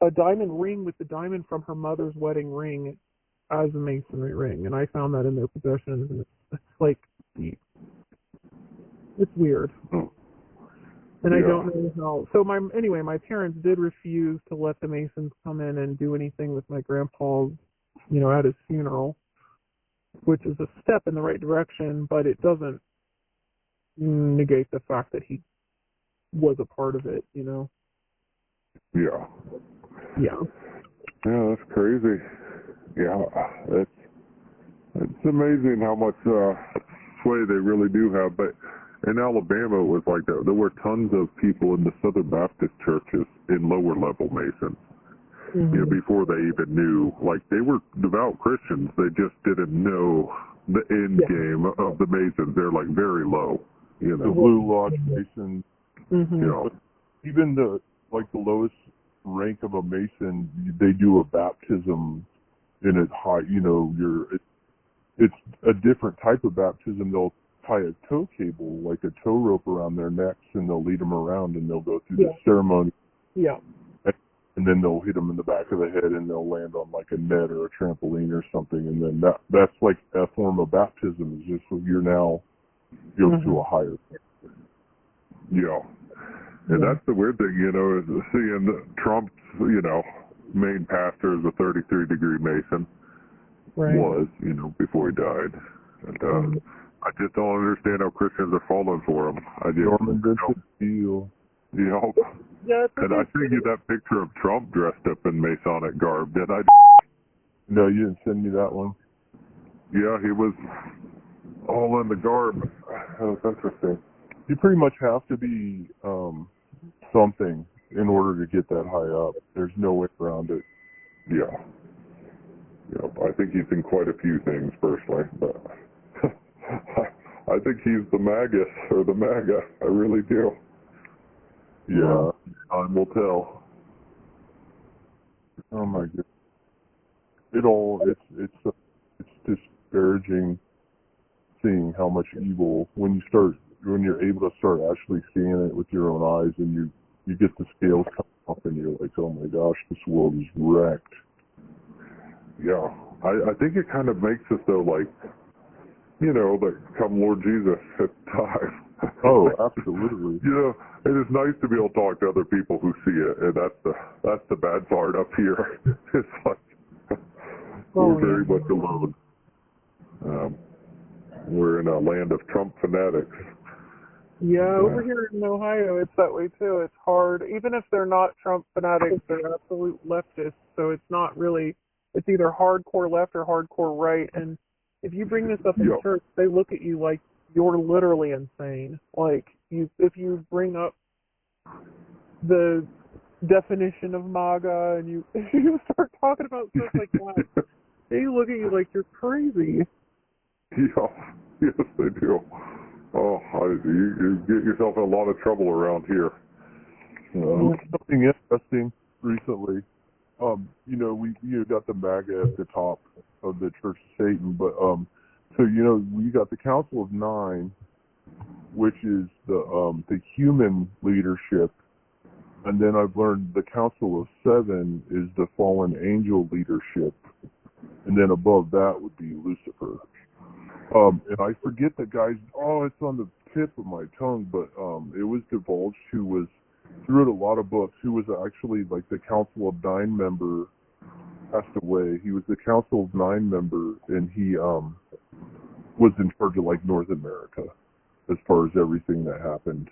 a diamond ring with the diamond from her mother's wedding ring as a masonry ring. And I found that in their possessions, and it's like, it's weird. And I don't know how. So my parents did refuse to let the Masons come in and do anything with my grandpa's, you know, at his funeral. which is a step in the right direction, but it doesn't negate the fact that he was a part of it, you know? Yeah. Yeah. Yeah, that's crazy. Yeah, it's amazing how much sway they really do have. But in Alabama, it was like that. There were tons of people in the Southern Baptist churches in lower level Masons. Mm-hmm. You know, before they even knew, like they were devout Christians, they just didn't know the end game of the Masons. They're like very low, you know. The Blue Lodge Masons. Mm-hmm. You know, even the lowest rank of a Mason, they do a baptism in a high. You know, it's a different type of baptism. They'll tie a tow cable, like a tow rope, around their necks, and they'll lead them around, and they'll go through the ceremony. Yeah. And then they'll hit them in the back of the head, and they'll land on like a net or a trampoline or something, and then that's like a form of baptism. Is just so you're now go to a higher. Yeah. And that's the weird thing, you know, is seeing Trump's, you know, main pastor is a 33-degree Mason. Right. Was, you know, before he died. And I just don't understand how Christians are falling for him. I just Norman Vincent Peale. You know. Yeah, and I sent you that picture of Trump dressed up in Masonic garb, did I? No, you didn't send me that one. Yeah, he was all in the garb. That was interesting. You pretty much have to be something in order to get that high up. There's no way around it. Yeah. Yeah, I think he's in quite a few things personally, but I think he's the Magus or the MAGA. I really do. Yeah. Time will tell. Oh my goodness. It's disparaging seeing how much evil when you're able to start actually seeing it with your own eyes, and you get the scales come up and you're like, oh my gosh, this world is wrecked. Yeah, I think it kind of makes us though, like, you know, that come Lord Jesus at time. Oh, absolutely. You know, it is nice to be able to talk to other people who see it, and that's the bad part up here. It's like we're very much alone. We're in a land of Trump fanatics. Yeah, over here in Ohio, it's that way too. It's hard, even if they're not Trump fanatics, they're absolute leftists. So it's not really. It's either hardcore left or hardcore right. And if you bring this up in church, they look at you like you're literally insane. Like if you bring up the definition of MAGA and you start talking about stuff like that, they look at you like you're crazy. Yeah, yes, they do. Oh, you get yourself in a lot of trouble around here. Something interesting recently. You know, we got the MAGA at the top of the Church of Satan, but so you know, we got the Council of Nine, which is the human leadership, and then I've learned the Council of Seven is the fallen angel leadership, and then above that would be Lucifer. And I forget the guy's. Oh, it's on the tip of my tongue, but it was divulged who wrote a lot of books. Who was actually like the Council of Nine member, passed away. He was the Council of Nine member, and he was in charge of like North America as far as everything that happened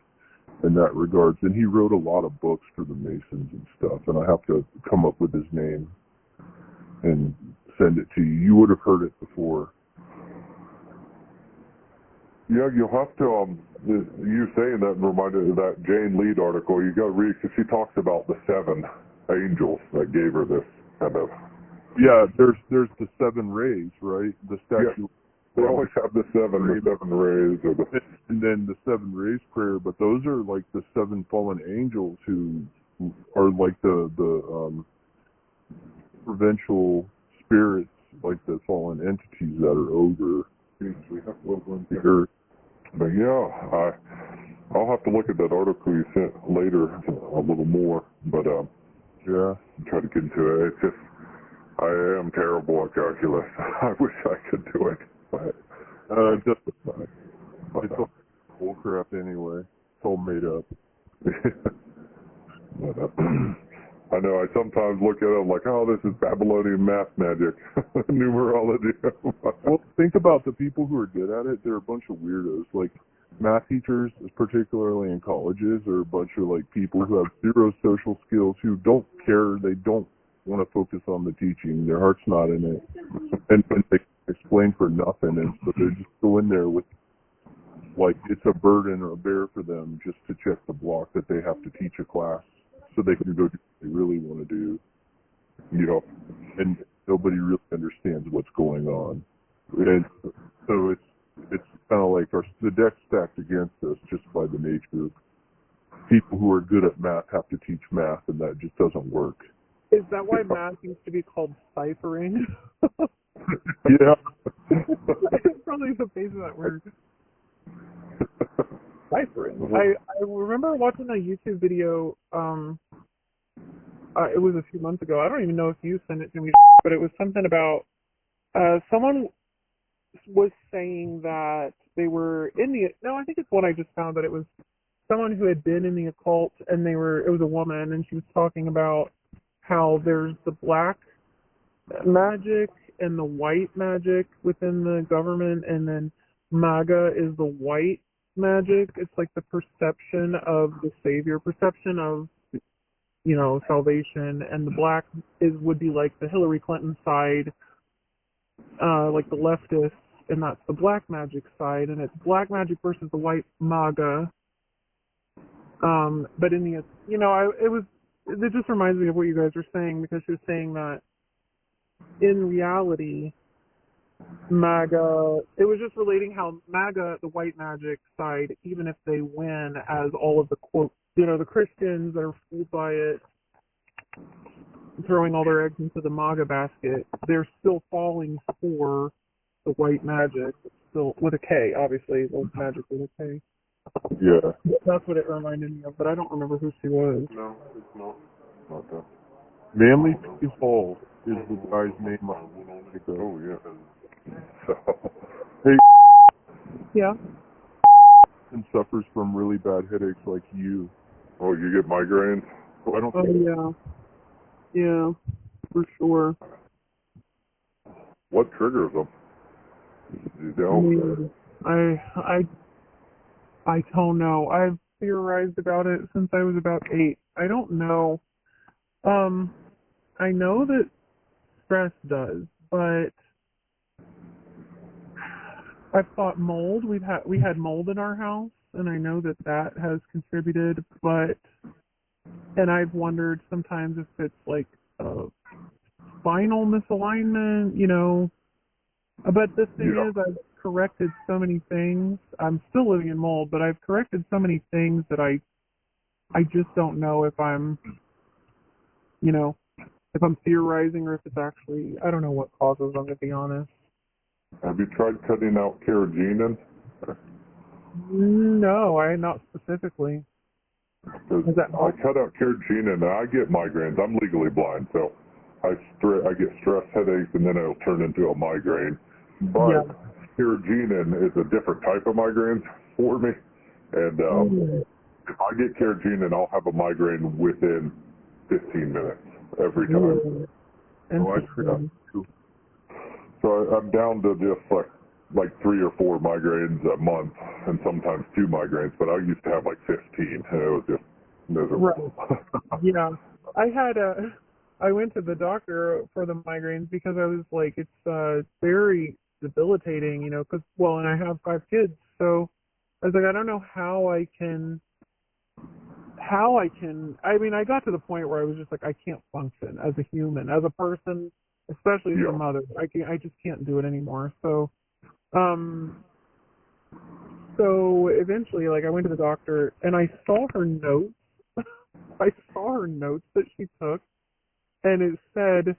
in that regards. And he wrote a lot of books for the Masons and stuff. And I have to come up with his name and send it to you. You would have heard it before. Yeah, you'll have to, you saying that reminded of that Jane Lead article. You got to read, because she talks about the seven angels that gave her this kind of... Yeah, there's the seven rays, right? The statue. Yeah, they always have the seven rays. Or and then the seven rays prayer, but those are like the seven fallen angels who are like the provincial spirits, like the fallen entities that are over the earth. But yeah, I'll have to look at that article you sent later a little more, but yeah, try to get into it. It's just, I am terrible at calculus. I wish I could do it. But, it's all bullcrap anyway. It's all made up. But, I know. I sometimes look at it like, oh, this is Babylonian math magic, numerology. Well, think about the people who are good at it. They're a bunch of weirdos. Like, math teachers, particularly in colleges, are a bunch of, like, people who have zero social skills, who don't care. They don't want to focus on the teaching. Their heart's not in it. And they explain for nothing. And so they just go in there with, like, it's a burden or a bear for them just to check the block that they have to teach a class so they can go do what they really want to do. You know, and nobody really understands what's going on. And so it's kind of like the deck's stacked against us just by the nature of people who are good at math have to teach math, and that just doesn't work. Is that why math used to be called ciphering? Yeah. It's probably the base of that word. Ciphering. I remember watching a YouTube video, it was a few months ago. I don't even know if you sent it to me, but it was something about someone was saying that they were in the, no, I think it's one I just found, but it was someone who had been in the occult, and it was a woman, and she was talking about how there's the black magic and the white magic within the government, and then MAGA is the white magic. It's like the perception of the savior, perception of, you know, salvation, and the black would be like the Hillary Clinton side, like the leftists, and that's the black magic side, and it's black magic versus the white MAGA. But in the, you know, it just reminds me of what you guys were saying, because she was saying that in reality, MAGA, it was just relating how MAGA, the white magic side, even if they win, as all of the, quote, you know, the Christians that are fooled by it, throwing all their eggs into the MAGA basket, they're still falling for the white magic, still with a K, obviously, the magic with a K. Yeah. That's what it reminded me of, but I don't remember who she was. No, it's not. Not that. Manly P. Hall is the guy's name. Oh, yeah. So, hey, Yeah. and suffers from really bad headaches like you. oh, you get migraines? I don't Oh, think yeah. Yeah, for sure. What triggers them? You know? I don't know. I've theorized about it since I was about 8. I don't know. I know that stress does, but I've thought mold. We had mold in our house, and I know that has contributed. And I've wondered sometimes if it's like a spinal misalignment, you know. But the thing is, I've corrected so many things. I'm still living in mold, but I've corrected so many things that I just don't know if I'm, you know, if I'm theorizing or if it's actually, I don't know what causes them, to be honest. Have you tried cutting out carrageenan? No, not specifically. I cut out carrageenan and I get migraines. I'm legally blind, so I get stress headaches and then it'll turn into a migraine. But carrageenan is a different type of migraine for me. And if I get carrageenan, I'll have a migraine within 15 minutes every time. So I'm down to just like 3 or 4 migraines a month, and sometimes 2 migraines. But I used to have like 15, and it was just miserable. Right. Yeah, I went to the doctor for the migraines because I was like, it's very debilitating, you know. And I have 5 kids, so I was like, I don't know how I can. I mean, I got to the point where I was just like, I can't function as a human, as a person, especially as a mother. I just can't do it anymore. So eventually, like, I went to the doctor and I saw her notes. I saw her notes that she took, and it said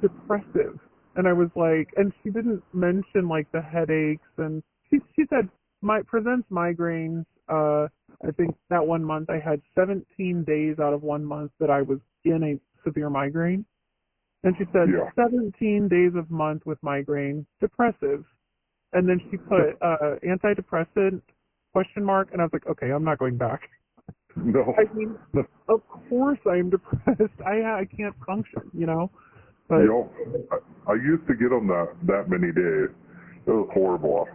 depressive. And I was like, and she didn't mention like the headaches, and she said presents migraines. I think that one month I had 17 days out of 1 month that I was in a severe migraine. And she said 17 days of month with migraine, depressive. And then she put antidepressant ? And I was like, okay, I'm not going back. No. I mean, of course I'm depressed. I can't function, But I used to get them that many days. It was horrible.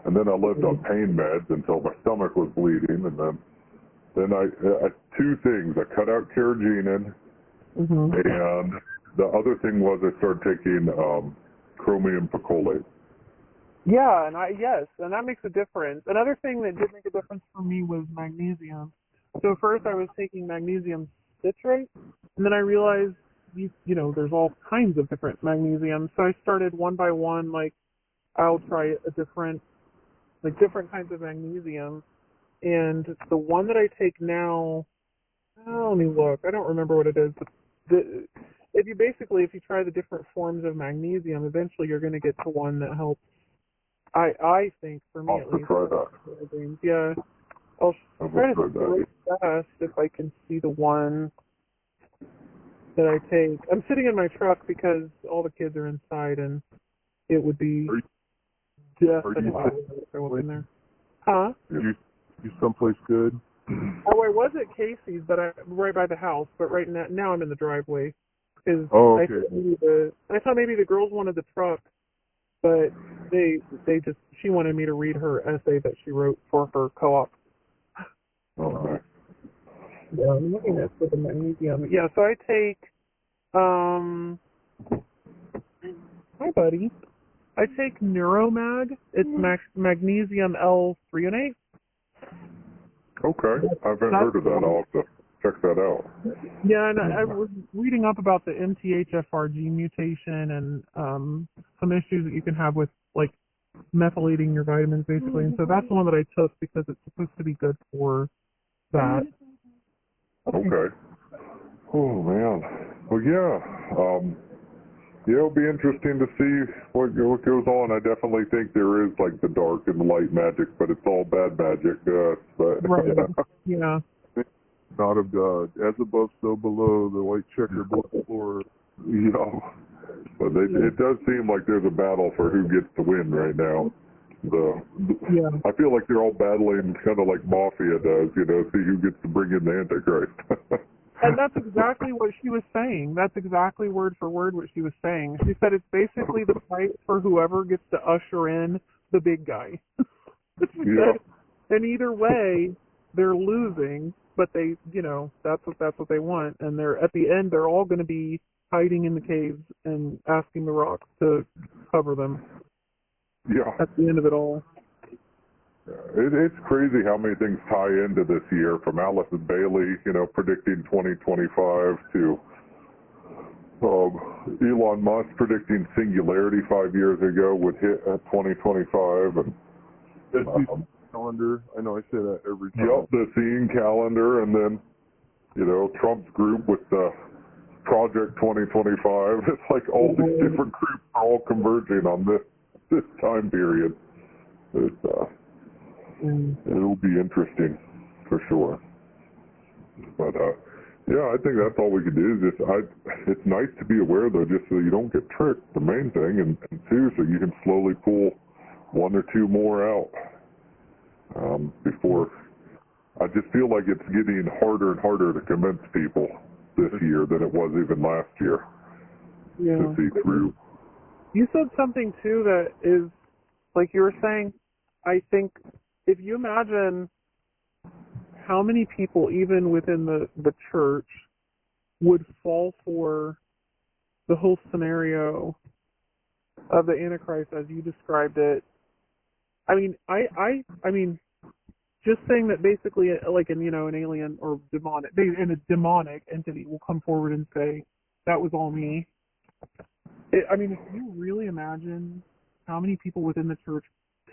And then I lived on pain meds until my stomach was bleeding, and then I two things. I cut out carrageenan, and the other thing was I started taking chromium picolate. yeah, and that makes a difference. Another thing that did make a difference for me was magnesium. So first I was taking magnesium citrate, and then I realized there's all kinds of different magnesium. So I started one by one, like I'll try a different kinds of magnesium. And the one that I take now, let me look. I don't remember what it is. But if you try the different forms of magnesium, eventually you're going to get to one that helps. I think, for me I'll at least. try that. Yeah. I'll try to do fast if I can see the one that I take. I'm sitting in my truck because all the kids are inside, and it would be definitely if I went in there. Huh? You someplace good? Oh, I was at Casey's, but right by the house. But right now I'm in the driveway. Cause okay. I thought maybe the girls wanted the truck, but she wanted me to read her essay that she wrote for her co-op. Okay. Yeah, I'm looking at the magnesium. Yeah, so I take hi buddy. I take Neuromag. It's magnesium L-threonate. Okay. I haven't heard of that. I'll have to check that out. Yeah, and I was reading up about the MTHFR mutation and some issues that you can have with like methylating your vitamins basically. And so that's the one that I took because it's supposed to be good for that. Okay. Oh man. Well, yeah. It'll be interesting to see what goes on. I definitely think there is like the dark and the light magic, but it's all bad magic. But right. Yeah. Not of God. As above, so below. The white checkerboard floor. But it does seem like there's a battle for who gets to win right now. I feel like they're all battling kind of like Mafia does, see who gets to bring in the Antichrist. And that's exactly what she was saying. That's exactly word for word what she was saying. She said it's basically the fight for whoever gets to usher in the big guy. She said, and either way, they're losing, but they, that's what they want. And at the end, they're all going to be hiding in the caves and asking the rocks to cover them. Yeah. At the end of it all. It's crazy how many things tie into this year, from Alice and Bailey, predicting 2025 to Elon Musk predicting singularity 5 years ago would hit at 2025. And calendar. I know I say that every time. Yep, the scene calendar, and then, Trump's group with the Project 2025. It's like all these different groups are all converging on this time period. It'll be interesting for sure. But I think that's all we can do. It's nice to be aware though, just so you don't get tricked. The main thing, and two, so you can slowly pull one or two more out before. I just feel like it's getting harder and harder to convince people this year than it was even last year to see through. You said something too that is, like you were saying, I think if you imagine how many people, even within the church, would fall for the whole scenario of the Antichrist as you described it. I mean, just saying that basically, like an alien or a demonic entity will come forward and say, that was all me. If you really imagine how many people within the church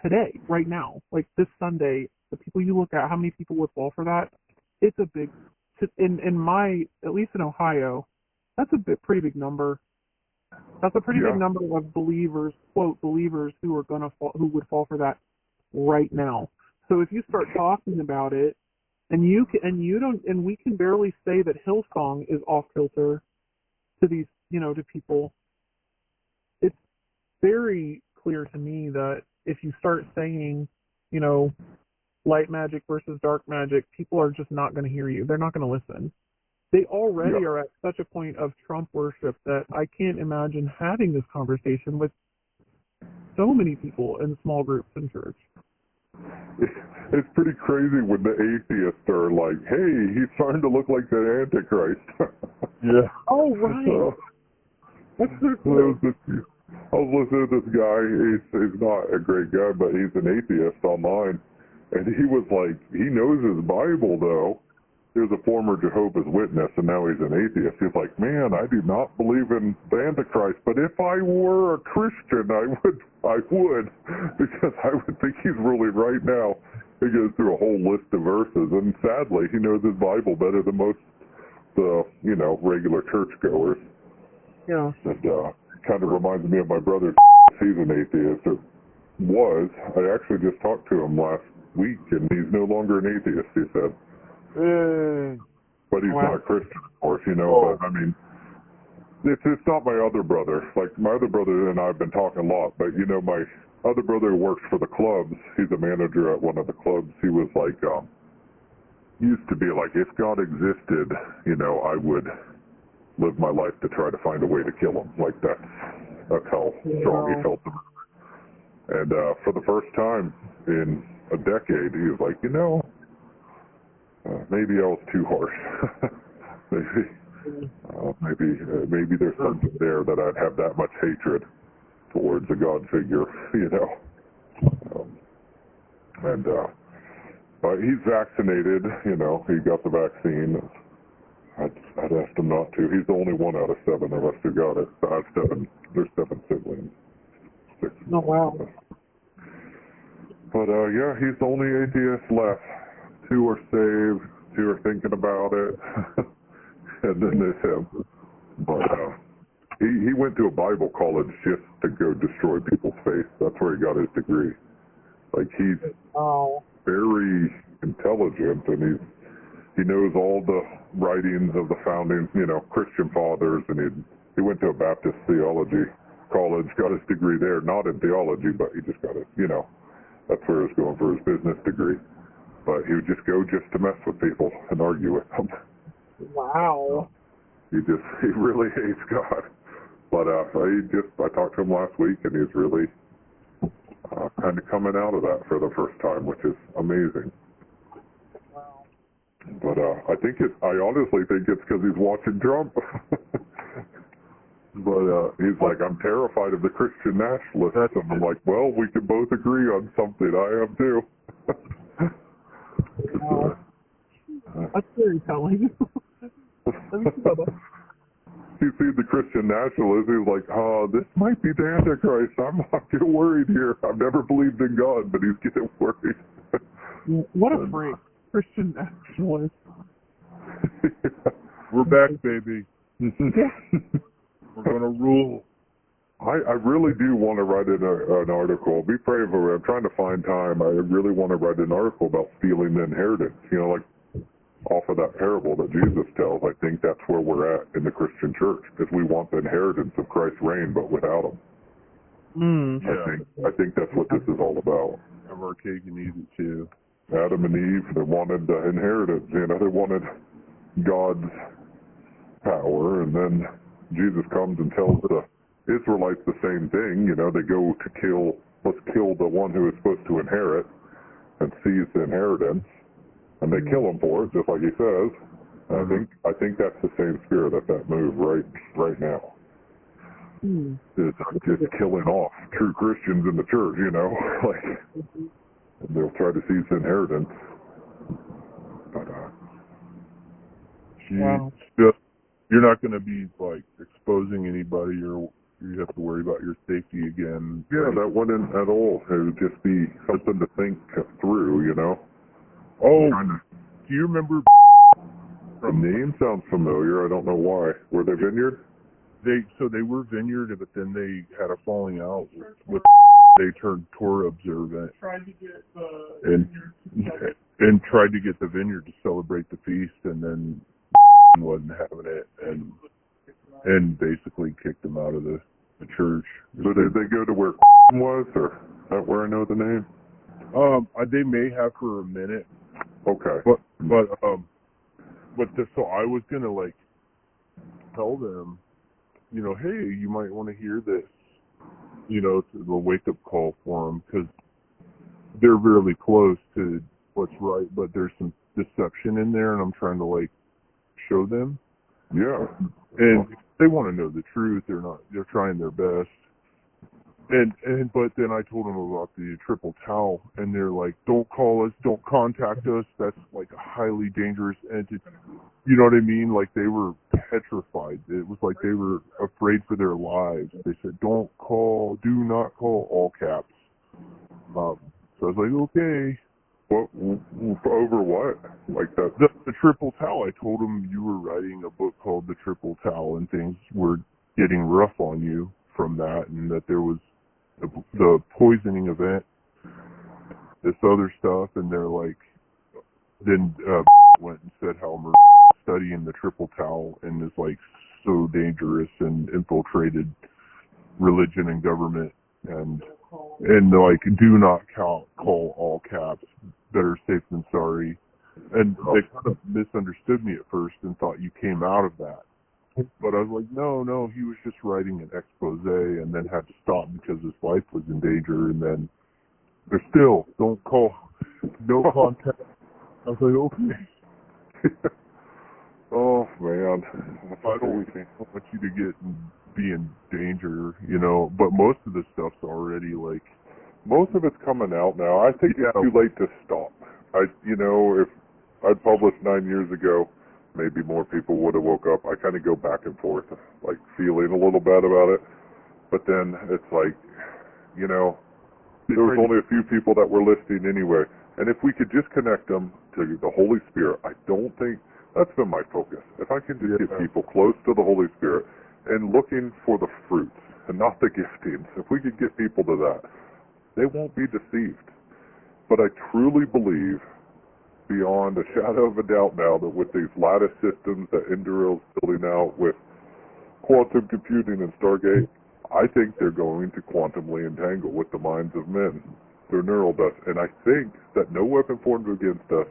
today, right now, like this Sunday, the people you look at, how many people would fall for that? It's a big, at least in Ohio, that's a pretty big number. That's a pretty big number of believers, quote, believers who are who would fall for that right now. So if you start talking about it, and we can barely say that Hillsong is off kilter to these, to people. It's very clear to me that if you start saying, light magic versus dark magic, people are just not going to hear you. They're not going to listen. They already are at such a point of Trump worship that I can't imagine having this conversation with so many people in small groups in church. It's pretty crazy when the atheists are like, hey, he's starting to look like the Antichrist. Yeah. Oh, right. That's so cool. I was listening to this guy. He's not a great guy, but he's an atheist online. And he was like, he knows his Bible, though. He was a former Jehovah's Witness, and now he's an atheist. He's like, man, I do not believe in the Antichrist, but if I were a Christian, I would, because I would think he's really right now. He goes through a whole list of verses, and sadly, he knows his Bible better than most, regular churchgoers. Yeah. And kind of reminds me of my brother. He's an atheist, or was. I actually just talked to him last week, and he's no longer an atheist, he said. But he's not a Christian, of course, but I mean, it's not my other brother. Like, my other brother and I have been talking a lot, but my other brother who works for the clubs, he's a manager at one of the clubs. He was like, used to be like, if God existed, I would live my life to try to find a way to kill him. Like, that's how strong he felt. And for the first time in a decade, he was like, maybe I was too harsh. maybe there's something there that I'd have that much hatred towards a God figure, but he's vaccinated, he got the vaccine. I'd asked him not to. He's the only one out of 7 of us who got it. I have 7. There's 7 siblings. 6. Oh, wow. But, he's the only atheist left. 2 are saved. 2 are thinking about it. And then there's him. But, he went to a Bible college just to go destroy people's faith. That's where he got his degree. Like, he's very intelligent, and he knows all the writings of the founding, Christian fathers, and he went to a Baptist theology college, got his degree there, not in theology, but he just got it, that's where he was going for his business degree. But he would just go just to mess with people and argue with them. Wow. He really hates God. But I talked to him last week, and he's really kind of coming out of that for the first time, which is amazing. Wow. But I honestly think it's because he's watching Trump. But he's like, I'm terrified of the Christian nationalists. And I'm like, well, we can both agree on something. I am too. That's very telling. You see the Christian nationalist, he's like, this might be the Antichrist. I'm not getting worried here. I've never believed in God, but he's getting worried. What a freak. Christian nationalist. We're back, baby. We're going to rule. I really do want to write an article. Be praying for me. I'm trying to find time. I really want to write an article about stealing the inheritance. Like off of that parable that Jesus tells. I think that's where we're at in the Christian church, because we want the inheritance of Christ's reign, but without him. I think that's what this is all about. Have our cake and eat it too. Adam and Eve, they wanted the inheritance. They wanted God's power, and then Jesus comes and tells the Israelites the same thing. They go to let's kill the one who is supposed to inherit and seize the inheritance, and they kill him for it, just like he says. I think that's the same spirit at that move right now. It's just killing off true Christians in the church, and they'll try to seize the inheritance. But you're not going to be like exposing anybody, or you have to worry about your safety again. Yeah, that wouldn't at all. It would just be something to think through, Oh, do you remember? The name sounds familiar. I don't know why. Were they Vineyard? They were Vineyard, but then they had a falling out with they turned Torah observant. Tried to get and tried to get the Vineyard to celebrate the feast, and then wasn't having it, and basically kicked them out of the church. So did they go to where was, or is that where I know the name? They may have for a minute. Okay. So I was gonna like tell them, you know, hey, you might want to hear this, you know, to the wake up call for them, because they're really close to what's right, but there's some deception in there, and I'm trying to like show them. Yeah. And if they want to know the truth, they're trying their best. But then I told them about the triple tau, and they're like, don't call us, don't contact us, that's like a highly dangerous entity. You know what I mean? Like, they were petrified. It was like they were afraid for their lives. They said, don't call, do not call, all caps. So I was like, okay. What, over what? Like that? The triple tau. I told them you were writing a book called The Triple Tau, and things were getting rough on you from that, and that there was the poisoning event, this other stuff, and they're like, then went and said how studying the triple tau and is like so dangerous and infiltrated religion and government, and like, do not call all caps, better safe than sorry. And they kind of misunderstood me at first and thought you came out of that. But I was like, no, he was just writing an expose and then had to stop because his life was in danger. And then they're still, don't call, no contact. I was like, okay. Oh, man. I don't want you to be in danger, you know. But most of the stuff's already like... Most of it's coming out now. I think it's too late to stop. If I'd published 9 years ago, maybe more people would have woke up. I kind of go back and forth, like feeling a little bad about it. But then it's like, there was only a few people that were listening anyway. And if we could just connect them to the Holy Spirit, I don't think that's been my focus. If I can just get people close to the Holy Spirit and looking for the fruits and not the giftings, if we could get people to that, they won't be deceived. But I truly believe, beyond a shadow of a doubt now, that with these lattice systems that Indural's building out with quantum computing and Stargate, I think they're going to quantumly entangle with the minds of men, their neural dust. And I think that no weapon formed against us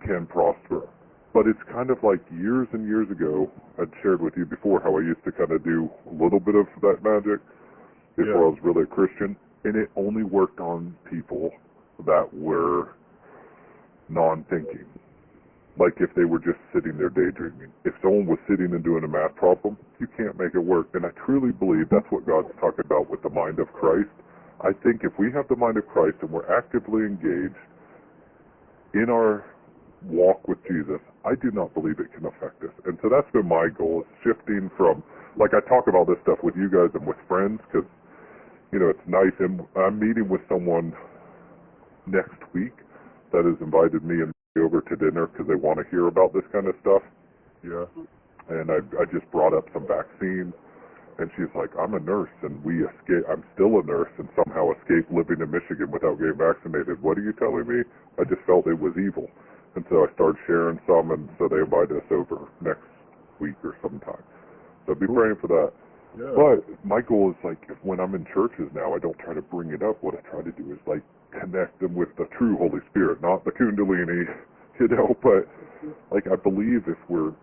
can prosper. But it's kind of like years and years ago, I'd shared with you before how I used to kind of do a little bit of that magic before I was really a Christian. And it only worked on people that were non-thinking. Like if they were just sitting there daydreaming. If someone was sitting and doing a math problem, you can't make it work. And I truly believe that's what God's talking about with the mind of Christ. I think if we have the mind of Christ and we're actively engaged in our walk with Jesus, I do not believe it can affect us. And so that's been my goal, is shifting from, like I talk about this stuff with you guys and with friends, because it's nice. And I'm meeting with someone next week that has invited me and over to dinner because they want to hear about this kind of stuff. Yeah. And I just brought up some vaccines, and she's like, I'm a nurse, and I'm still a nurse, and somehow escaped living in Michigan without getting vaccinated. What are you telling me? I just felt it was evil. And so I started sharing some, and so they invited us over next week or sometime. So be praying for that. Yeah. But my goal is, like, when I'm in churches now, I don't try to bring it up. What I try to do is, like, connect them with the true Holy Spirit, not the Kundalini, but, like, I believe if we're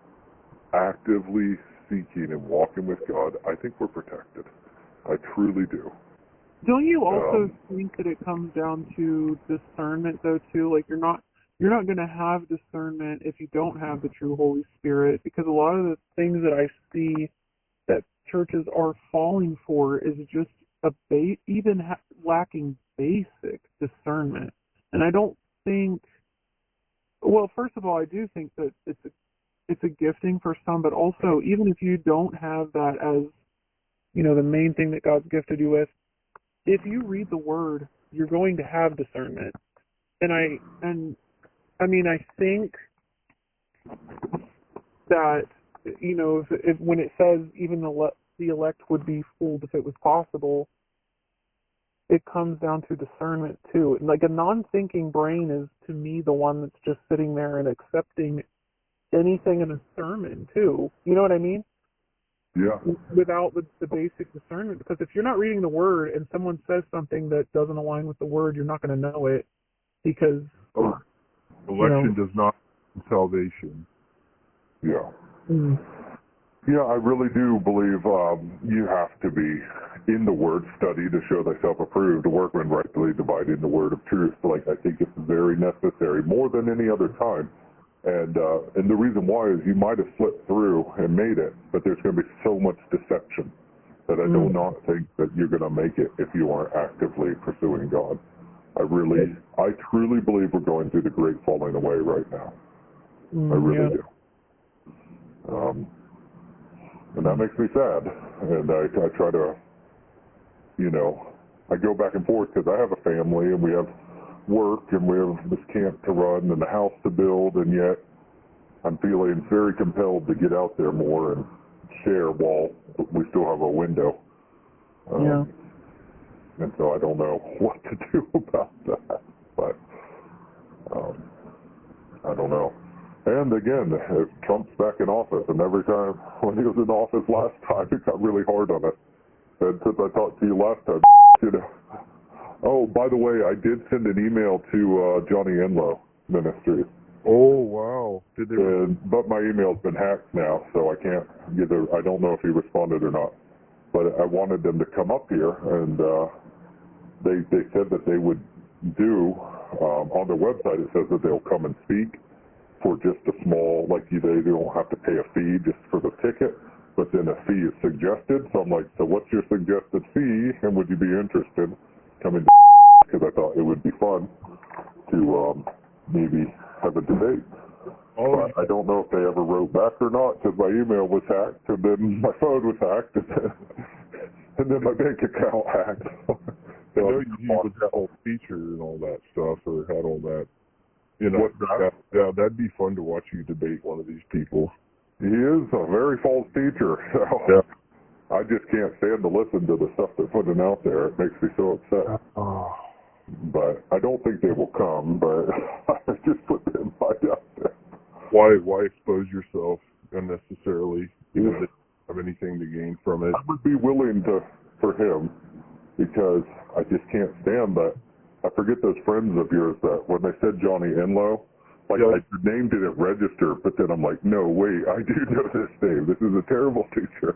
actively seeking and walking with God, I think we're protected. I truly do. Don't you also think that it comes down to discernment, though, too? Like, you're not going to have discernment if you don't have the true Holy Spirit, because a lot of the things that I see that churches are falling for is just lacking basic discernment. And I don't think, well, first of all, I do think that it's a gifting for some, but also, even if you don't have that as, the main thing that God's gifted you with, if you read the Word, you're going to have discernment. And I think that, if when it says even the elect would be fooled if it was possible, it comes down to discernment too. Like, a non-thinking brain is, to me, the one that's just sitting there and accepting anything in a sermon too. You know what I mean? Yeah. Without the basic discernment. Because if you're not reading the Word and someone says something that doesn't align with the Word, you're not going to know it because election does not mean salvation. Yeah. Mm. Yeah, I really do believe you have to be in the Word study to show thyself approved, a workman rightfully dividing the word of truth. Like, I think it's very necessary, more than any other time. And the reason why is you might have slipped through and made it, but there's going to be so much deception that I do not think that you're going to make it if you aren't actively pursuing God. I truly believe we're going through the great falling away right now. I really do. And that makes me sad. And I try to, I go back and forth because I have a family and we have work and we have this camp to run and a house to build, and yet I'm feeling very compelled to get out there more and share while we still have a window. And so I don't know what to do about that, but I don't know. And again, if Trump's back in office, and every time when he was in office last time, it got really hard on us. And since I talked to you last time, oh, by the way, I did send an email to Johnny Enlow Ministries. Oh, wow. Did they? But my email's been hacked now, so I can't I don't know if he responded or not. But I wanted them to come up here, and they said that they would do, on their website it says that they'll come and speak for just a small, like they don't have to pay a fee just for the ticket, but then a fee is suggested. So I'm like, so what's your suggested fee, and would you be interested coming to, because I thought it would be fun to maybe have a debate. But I don't know if they ever wrote back or not, because my email was hacked, and then my phone was hacked, and then my bank account hacked. I know you was that whole feature and all that stuff, or had all that. What's that? Yeah, that'd be fun to watch you debate one of these people. He is a very false teacher, so I just can't stand to listen to the stuff they're putting out there. It makes me so upset. But I don't think they will come, but I just put the invite out there. Why expose yourself unnecessarily? You don't have anything to gain from it. I would be willing for him, because I just can't stand that. I forget those friends of yours that when they said Johnny Enlow, like your name didn't register, but then I'm like, no, wait, I do know this name. This is a terrible teacher.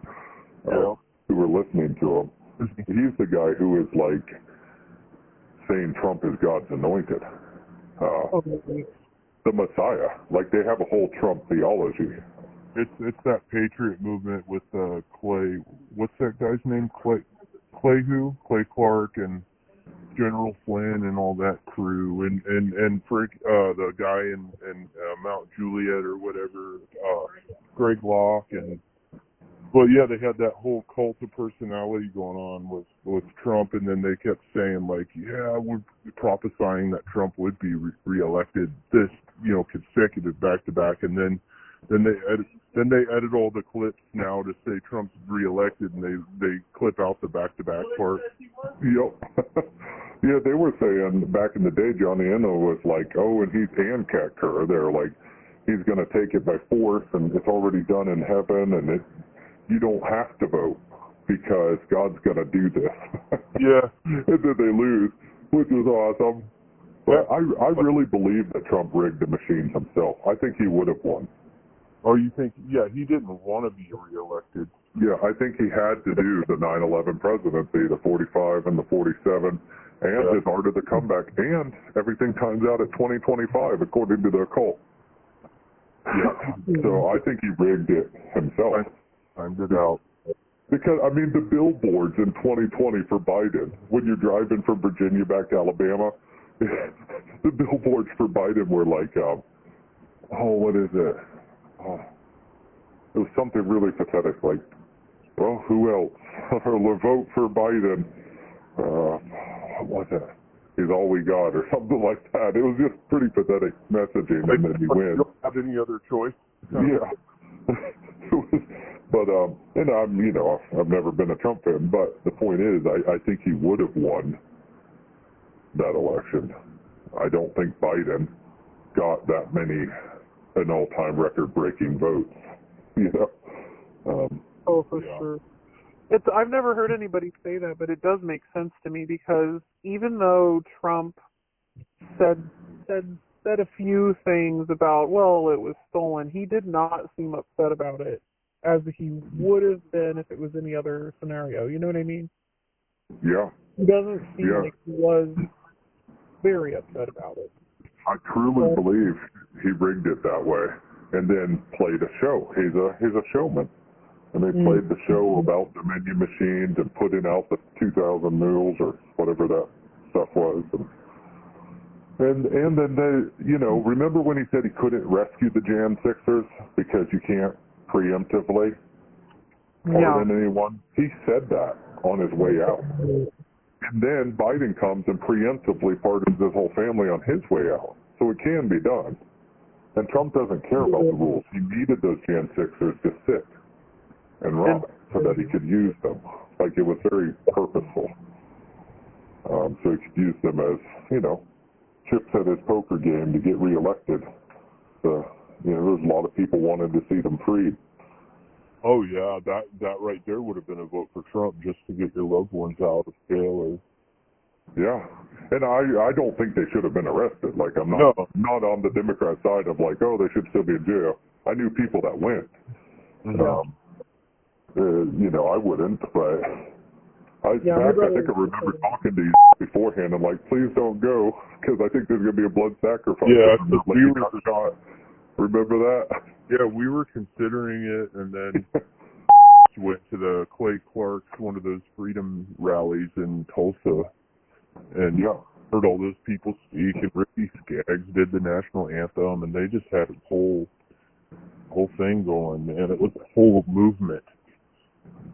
Who were listening to him. He's the guy who is like saying Trump is God's anointed. The Messiah. Like they have a whole Trump theology. It's that Patriot Movement with Clay. What's that guy's name? Clay who? Clay Clark and General Flynn and all that crew, and the guy in Mount Juliet or whatever, Greg Locke, but yeah, they had that whole cult of personality going on with Trump, and then they kept saying like, yeah, we're prophesying that Trump would be reelected this, consecutive back to back, and then they edit all the clips now to say Trump's reelected, and they clip out the back-to-back part. Yep. Yeah, they were saying back in the day, Johnny Enno was like, oh, and he's Ancaker. They're like, he's going to take it by force, and it's already done in heaven, and you don't have to vote because God's going to do this. Yeah. And then they lose, which is awesome. But I really believe that Trump rigged the machine himself. I think he would have won. Oh, you think? Yeah, he didn't want to be reelected. Yeah, I think he had to do the 9/11 presidency, the 45 and the 47, and his art of the comeback, and everything times out at 2025, according to the occult. Yeah. So I think he rigged it himself. Timed it out. Because, I mean, the billboards in 2020 for Biden, when you're driving from Virginia back to Alabama, the billboards for Biden were like, what is it? It was something really pathetic, like, well, who else? Or vote for Biden. What was it? He's all we got, or something like that. It was just pretty pathetic messaging, and then he wins. You don't have any other choice? Yeah. But, and I've never been a Trump fan, but the point is, I think he would have won that election. I don't think Biden got that many an all-time record-breaking votes, Oh, for sure. I've never heard anybody say that, but it does make sense to me because even though Trump said a few things about, well, it was stolen, he did not seem upset about it as he would have been if it was any other scenario. You know what I mean? Yeah. He doesn't seem like he was very upset about it. I truly believe he rigged it that way and then played a show. He's a showman. And they played the show about Dominion machines and putting out the 2,000 mules or whatever that stuff was. And then they, you know, remember when he said he couldn't rescue the Jan 6ers because you can't preemptively pardon anyone? He said that on his way out. And then Biden comes and preemptively pardons his whole family on his way out. So it can be done. And Trump doesn't care about the rules. He needed those Jan 6ers to sit and rot so that he could use them. Like, it was very purposeful. So he could use them as, you know, chips at his poker game to get reelected. So, you know, there's a lot of people wanted to see them freed. Oh yeah, that right there would have been a vote for Trump just to get your loved ones out of jail. Yeah, and I don't think they should have been arrested. Like, I'm not on the Democrat side of like, oh, they should still be in jail. I knew people that went. You know, I wouldn't, but I think I remember talking to you beforehand. I'm like, please don't go, because I think there's going to be a blood sacrifice. Yeah, like we got shot. Remember that? Yeah, we were considering it, and then went to the Clay Clark's, one of those freedom rallies in Tulsa, and heard all those people speak, and Ricky Skaggs did the national anthem, and they just had a whole thing going, and it was a whole movement.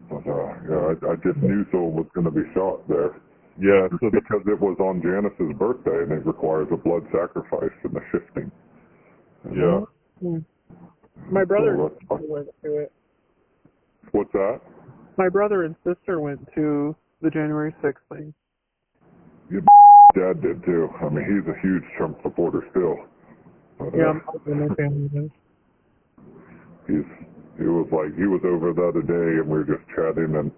But, I just knew someone was going to be shot there. Yeah, so because it was on Janice's birthday, and it requires a blood sacrifice in the shifting. Yeah. My brother went to it. What's that? My brother and sister went to the January 6th thing. Your dad did too. I mean, he's a huge Trump supporter still. But, my family is. He was over the other day, and we were just chatting, and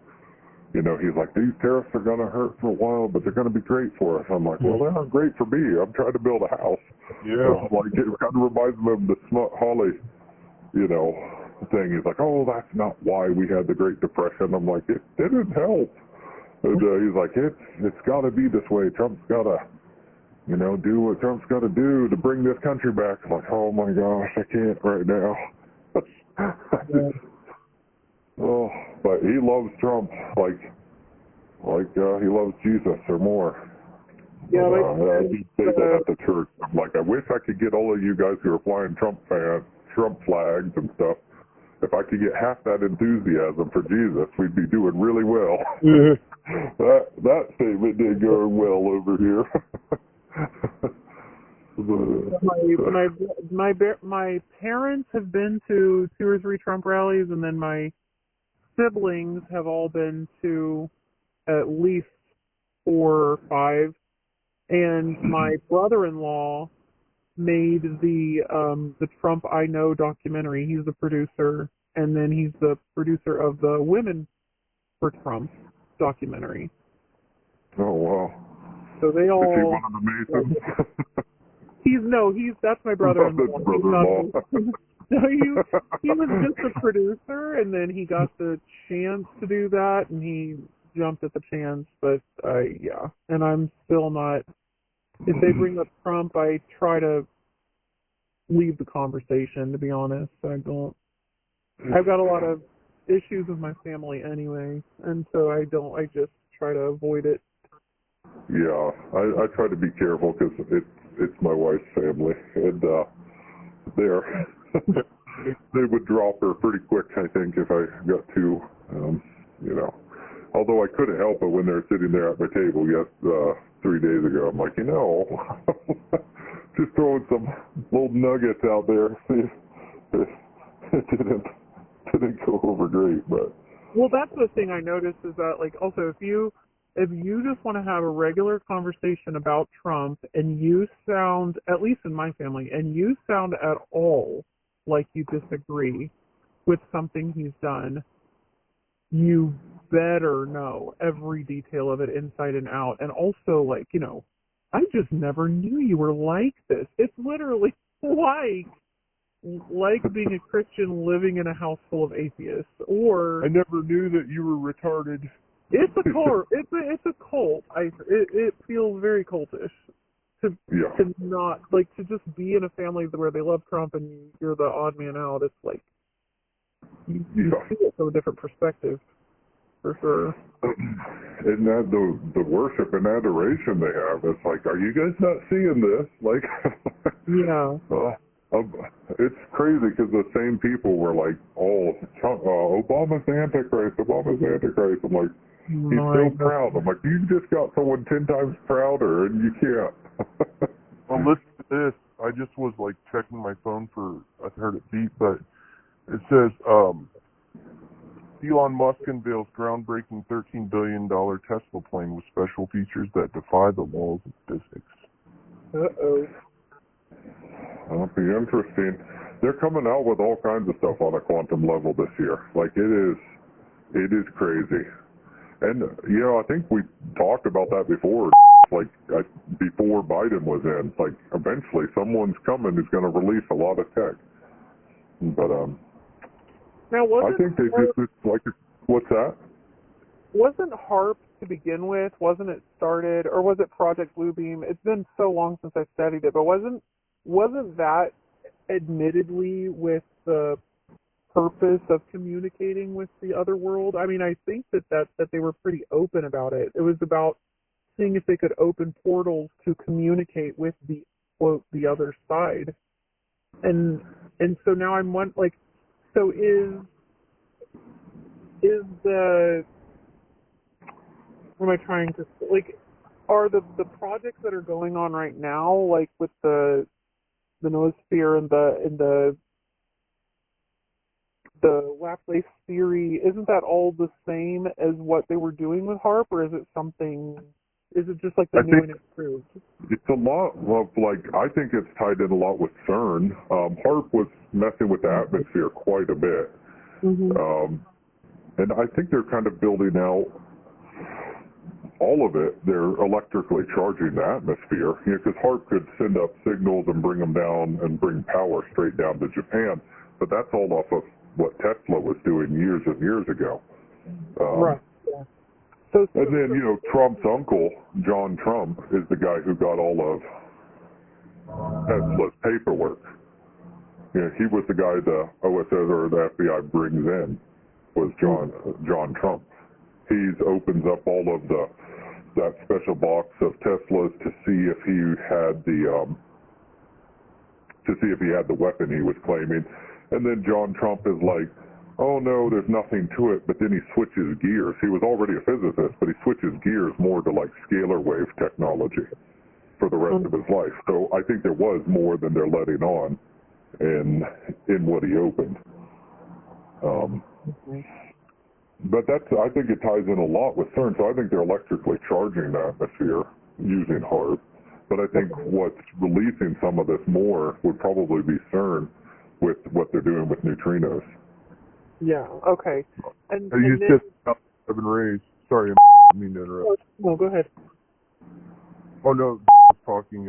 you know, he's like, these tariffs are going to hurt for a while, but they're going to be great for us. I'm like, well, they're not great for me. I'm trying to build a house. Yeah. So, like, it kind of reminds me of the Smut Holly, you know, thing. He's like, oh, that's not why we had the Great Depression. I'm like, it didn't help. And he's like, it's got to be this way. Trump's got to, you know, do what Trump's got to do to bring this country back. I'm like, oh my gosh, I can't right now. Oh, but he loves Trump like he loves Jesus or more. Yeah, I did say that at the church. I'm like, I wish I could get all of you guys who are flying Trump flags and stuff. If I could get half that enthusiasm for Jesus, we'd be doing really well. That statement did go well over here. My parents have been to 2 or 3 Trump rallies, and then my siblings have all been to at least 4 or 5. And my brother-in-law made the Trump I Know documentary. He's the producer, and then he's the producer of the Women for Trump documentary. Oh wow! So they all. Is he one of the Masons? That's my brother-in-law. That's brother-in-law. No, he was just a producer, and then he got the chance to do that, and he jumped at the chance. But and I'm still not. If they bring up Trump, I try to leave the conversation. To be honest, I don't. I've got a lot of issues with my family anyway, and so I just try to avoid it. Yeah, I try to be careful because it's my wife's family, and they would drop her pretty quick, I think, if I got too, you know. Although I couldn't help it when they were sitting there at my table 3 days ago. I'm like, you know, just throwing some little nuggets out there. It didn't go over great, but. Well, that's the thing I noticed is that, like, also if you just want to have a regular conversation about Trump and you sound, at least in my family, and you sound at all like you disagree with something he's done, you better know every detail of it inside and out. And also, like, I just never knew you were like this. It's literally like being a Christian living in a house full of atheists. Or I never knew that you were retarded. it's a cult. It's a cult. It feels very cultish to not like to just be in a family where they love Trump and you're the odd man out. It's like you see it from a different perspective, for sure. And that the worship and adoration they have, it's like, are you guys not seeing this? Like, yeah. It's crazy because the same people were like, Obama's the Antichrist, Obama's the Antichrist. I'm like, he's so proud. I'm like, you just got someone 10 times prouder and you can't. Well, listen to this. I just was like checking my phone I heard it beep, but it says, Elon Musk unveils groundbreaking $13 billion Tesla plane with special features that defy the laws of physics. Uh-oh. That'll be interesting. They're coming out with all kinds of stuff on a quantum level this year. Like, it is crazy. And, I think we talked about that before, like, before Biden was in. Like, eventually someone's coming who's going to release a lot of tech. But, now, I think they just, like, what's that? Wasn't HARP to begin with? Wasn't it started, or was it Project Bluebeam? It's been so long since I studied it, but wasn't that admittedly with the purpose of communicating with the other world? I mean, I think that they were pretty open about it. It was about seeing if they could open portals to communicate with the quote the other side. And so now I'm one like, so is the, what am I trying to like? Are the projects that are going on right now, like with the Noosphere and the Laplace theory, isn't that all the same as what they were doing with HARP, or is it something? Is it just like the new and improved? It's a lot of, like, I think it's tied in a lot with CERN. HARP was messing with the atmosphere quite a bit. Mm-hmm. And I think they're kind of building out all of it. They're electrically charging the atmosphere, because HARP could send up signals and bring them down and bring power straight down to Japan. But that's all off of what Tesla was doing years and years ago. Right. Yeah. And then, Trump's uncle, John Trump, is the guy who got all of Tesla's paperwork. He was the guy the OSS or the FBI brings in, was John Trump. He opens up all of that special box of Teslas to see if he had the weapon he was claiming. And then John Trump is like, oh no, there's nothing to it. But then he switches gears. He was already a physicist, but he switches gears more to like scalar wave technology for the rest of his life. So I think there was more than they're letting on in what he opened. But I think it ties in a lot with CERN. So I think they're electrically charging the atmosphere using HARP. But I think what's releasing some of this more would probably be CERN with what they're doing with neutrinos. Yeah, okay. And you then, said 7 rays. Sorry, I didn't mean to interrupt. No, go ahead. Oh, no, I was talking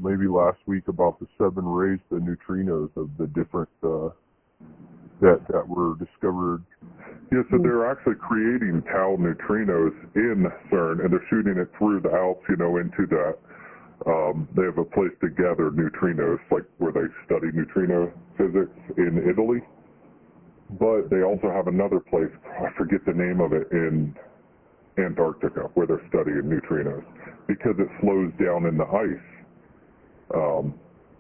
maybe last week about the 7 rays, the neutrinos of the different that were discovered. Yeah, so they're actually creating tau neutrinos in CERN, and they're shooting it through the Alps, into that. They have a place to gather neutrinos, like where they study neutrino physics in Italy. But they also have another place, I forget the name of it, in Antarctica, where they're studying neutrinos, because it slows down in the ice.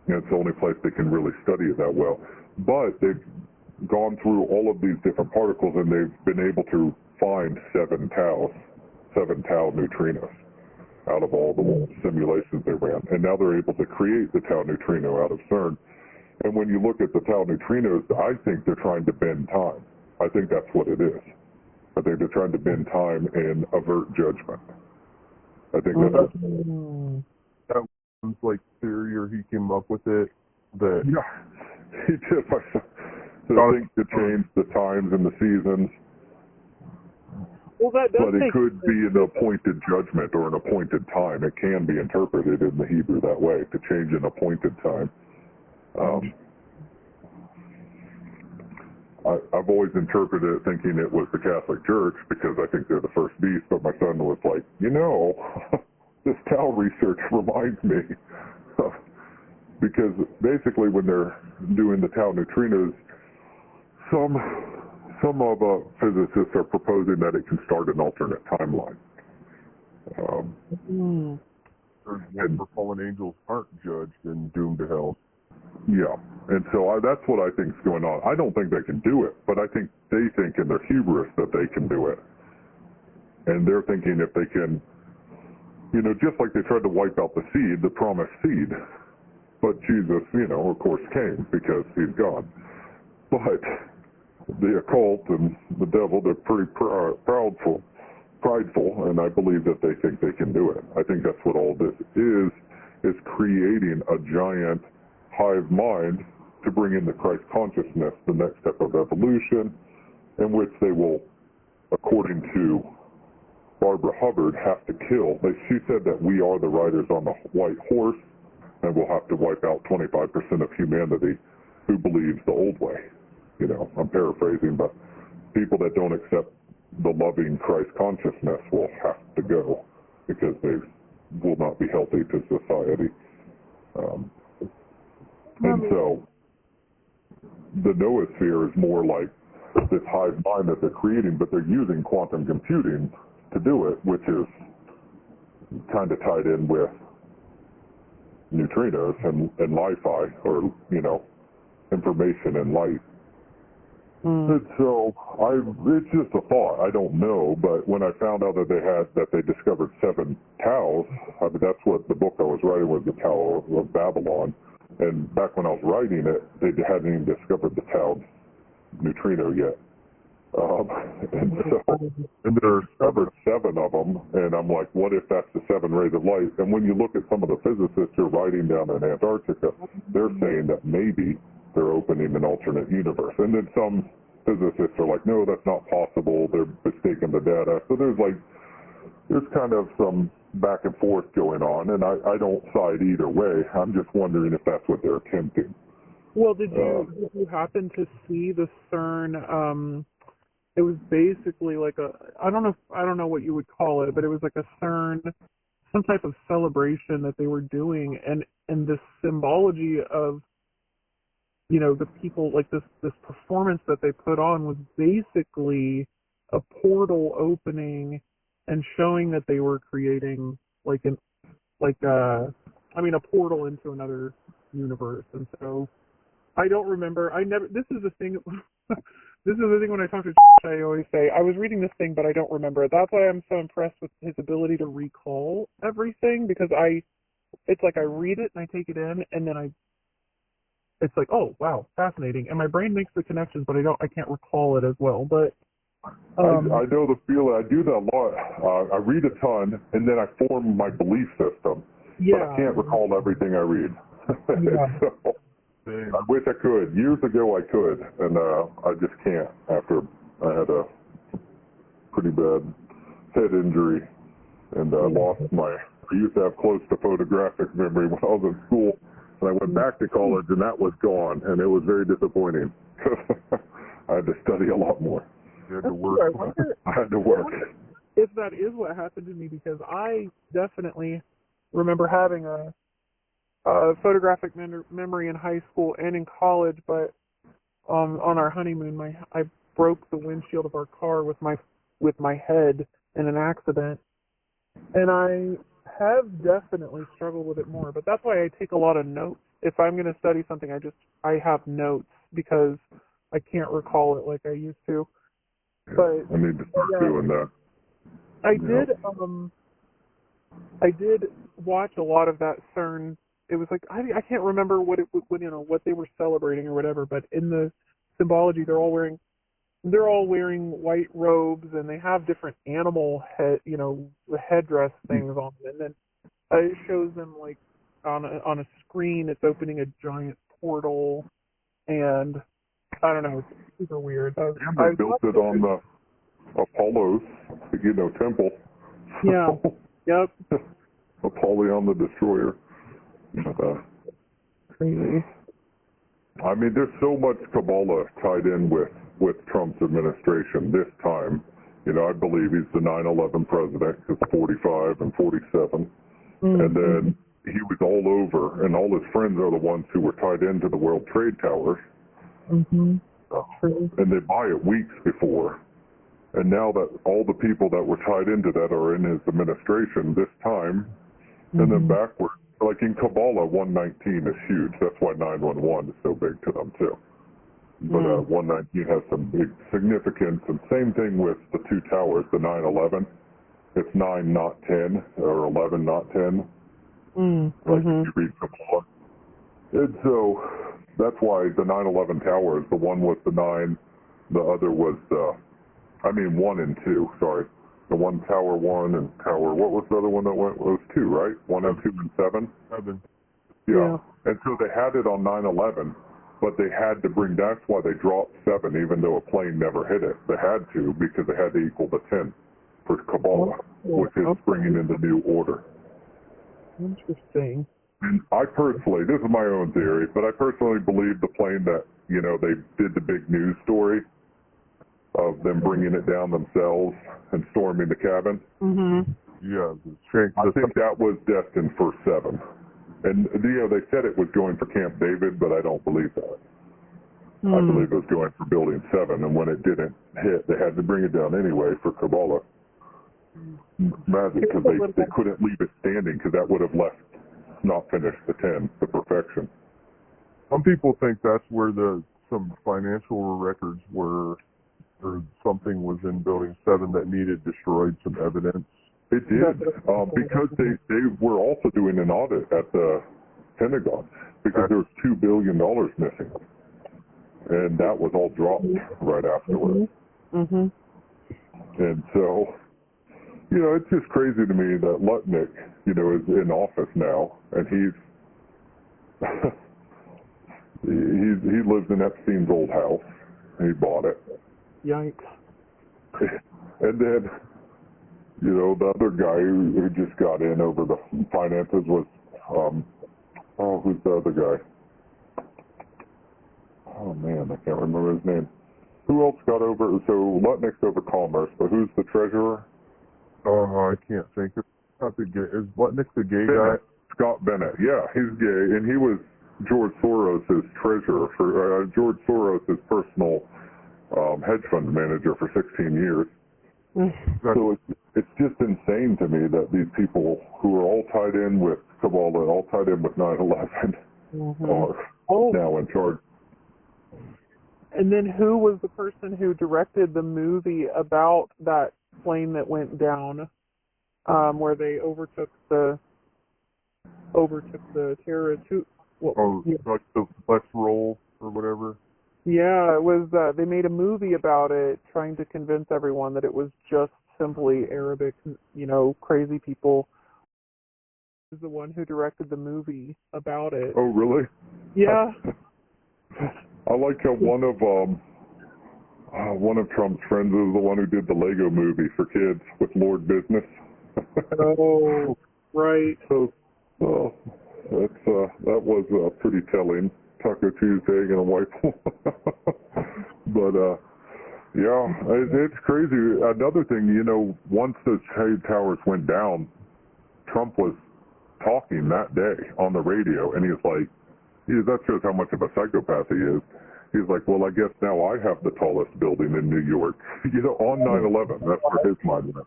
It's the only place they can really study it that well. But they've gone through all of these different particles, and they've been able to find 7 tau neutrinos out of all the simulations they ran. And now they're able to create the tau neutrino out of CERN. And when you look at the tau neutrinos, I think they're trying to bend time. I think that's what it is. I think they're trying to bend time and avert judgment. I think that's that was like theory, or he came up with it. He did. I think to change the times and the seasons. Well, that does but it could be an appointed judgment or an appointed time. It can be interpreted in the Hebrew that way, to change an appointed time. I've always interpreted it thinking it was the Catholic Church because I think they're the first beast, but my son was like, this Tau research reminds me. Because basically when they're doing the Tau neutrinos, some of physicists are proposing that it can start an alternate timeline. And for fallen angels aren't judged and doomed to hell. Yeah, and so that's what I think is going on. I don't think they can do it, but I think they think in their hubris that they can do it. And they're thinking if they can, just like they tried to wipe out the seed, the promised seed. But Jesus, of course, came because he's God. But the occult and the devil, they're pretty prideful, and I believe that they think they can do it. I think that's what all this is creating a giant hive mind to bring in the Christ consciousness, the next step of evolution, in which they will, according to Barbara Hubbard, have to kill. She said that we are the riders on the white horse, and we'll have to wipe out 25% of humanity who believes the old way. I'm paraphrasing, but people that don't accept the loving Christ consciousness will have to go because they will not be healthy to society. And so the noosphere is more like this hive mind that they're creating, but they're using quantum computing to do it, which is kind of tied in with neutrinos and Li-Fi, or, information and light. And so it's just a thought. I don't know, but when I found out that they discovered 7 Taus, that's what the book I was writing was, the Tau of Babylon. And back when I was writing it, they hadn't even discovered the Tau neutrino yet. And there discovered 7 of them, and I'm like, what if that's the 7 rays of light? And when you look at some of the physicists who are writing down in Antarctica, they're saying that maybe they're opening an alternate universe. And then some physicists are like, no, that's not possible. They're mistaking the data. So there's kind of some back and forth going on, and I don't side either way. I'm just wondering if that's what they're attempting. Well, did you happen to see the CERN? It was basically like I don't know what you would call it, but it was like a CERN, some type of celebration that they were doing, and the symbology of the people, like this performance that they put on was basically a portal opening and showing that they were creating a portal into another universe. And so I don't remember. This is the thing. This is the thing when I talk to I always say, I was reading this thing, but I don't remember it. That's why I'm so impressed with his ability to recall everything, because it's like I read it and I take it in, and then it's like, oh, wow, fascinating. And my brain makes the connections, but I can't recall it as well. But I know the feeling. I do that a lot. I read a ton, and then I form my belief system. Yeah. But I can't recall everything I read. Yeah. So, I wish I could. Years ago I could, and I just can't after I had a pretty bad head injury, and I used to have close to photographic memory when I was in school, and I went back to college, and that was gone, and it was very disappointing. I had to study a lot more. You had to work. I had to work. If that is what happened to me, because I definitely remember having a photographic memory in high school and in college, but on our honeymoon, I broke the windshield of our car with my head in an accident, and I have definitely struggled with it more. But that's why I take a lot of notes. If I'm going to study something, I have notes, because I can't recall it like I used to. But I need to start doing that. I did watch a lot of that CERN. It was like I can't remember what they were celebrating or whatever, but in the symbology they're all wearing white robes, and they have different animal headdress things on them, and then it shows them like on a screen. It's opening a giant portal, and I don't know, it's super weird. They built it on the Apollos temple. Yeah. Yep. Apollyon the Destroyer. But, Crazy. I mean, there's so much Kabbalah tied in with Trump's administration this time. I believe he's the 9/11 president, because 45 and 47. Mm-hmm. And then he was all over, and all his friends are the ones who were tied into the World Trade Towers. Mm-hmm. True. And they buy it weeks before. And now that all the people that were tied into that are in his administration this time, and then backwards, like in Kabbalah, 119 is huge. That's why 911 is so big to them, too. But 119 has some big significance. And same thing with the two towers, the 9/11. It's 9, not 10, or 11, not 10. Like if you read Kabbalah. And so that's why the 9/11 towers, the one was the 9, the other was 1 and 2, sorry. The one Tower 1 and Tower, what was the other one that went? It was 2, right? 1 and 2 and 7? 7. Yeah. And so they had it on 9/11, but they had to bring, that's why they dropped 7, even though a plane never hit it. They had to, because they had to equal the 10 for Kabbalah, which is bringing in the new order. Interesting. And I personally, this is my own theory, but I personally believe the plane that, they did the big news story of them bringing it down themselves and storming the cabin. Yeah. I think that was destined for 7. And, they said it was going for Camp David, but I don't believe that. I believe it was going for Building 7, and when it didn't hit, they had to bring it down anyway for Kabbalah. Imagine, because they couldn't leave it standing, because that would have not finished the 10 to perfection. Some people think that's where some financial records were, or something was in Building 7 that needed destroyed, some evidence. It did, because they were also doing an audit at the Pentagon, because there was $2 billion missing. And that was all dropped right afterwards. And so, it's just crazy to me that Lutnick, is in office now, and he lives in Epstein's old house. He bought it. Yikes. And then, the other guy who just got in over the finances was, who's the other guy? Oh man, I can't remember his name. Who else got over? So Lutnick's over commerce, but who's the treasurer? Oh, I can't think of. Not the gay. Is Lutnick the gay Bennett. guy? Scott Bennett. Yeah, he's gay, and he was George Soros' treasurer for George Soros' personal hedge fund manager for 16 years. So it's just insane to me that these people who are all tied in with Kabbalah, all tied in with 9/11, are now in charge. And then who was the person who directed the movie about that plane that went down, where they overtook the terrorists? Like the Let's Roll or whatever. Yeah, it was. They made a movie about it, trying to convince everyone that it was just simply Arabic, crazy people. He was the one who directed the movie about it. Oh, really? Yeah. I like how one of Trump's friends is the one who did the Lego movie for kids with Lord Business. Oh, right. So, that was pretty telling. Taco Tuesday, gonna wipe. But yeah, it's crazy. Another thing, once those trade towers went down, Trump was talking that day on the radio, and he's like, that shows how much of a psychopath he is. He's like, well, I guess now I have the tallest building in New York. On 9/11, that's where his mind went.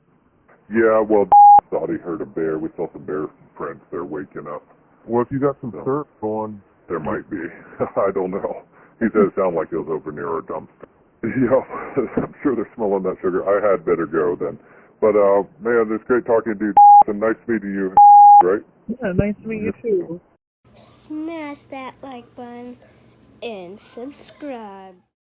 Yeah, well, thought he heard a bear. We saw some bear prints. They're waking up. Well, if you got some surf going, there might be. I don't know. He does sound like he was over near our dumpster. Yeah, I'm sure they're smelling that sugar. I had better go then. But, man, it's great talking to you, and nice meeting you, right? Yeah, nice to meet you too. Smash that like button and subscribe.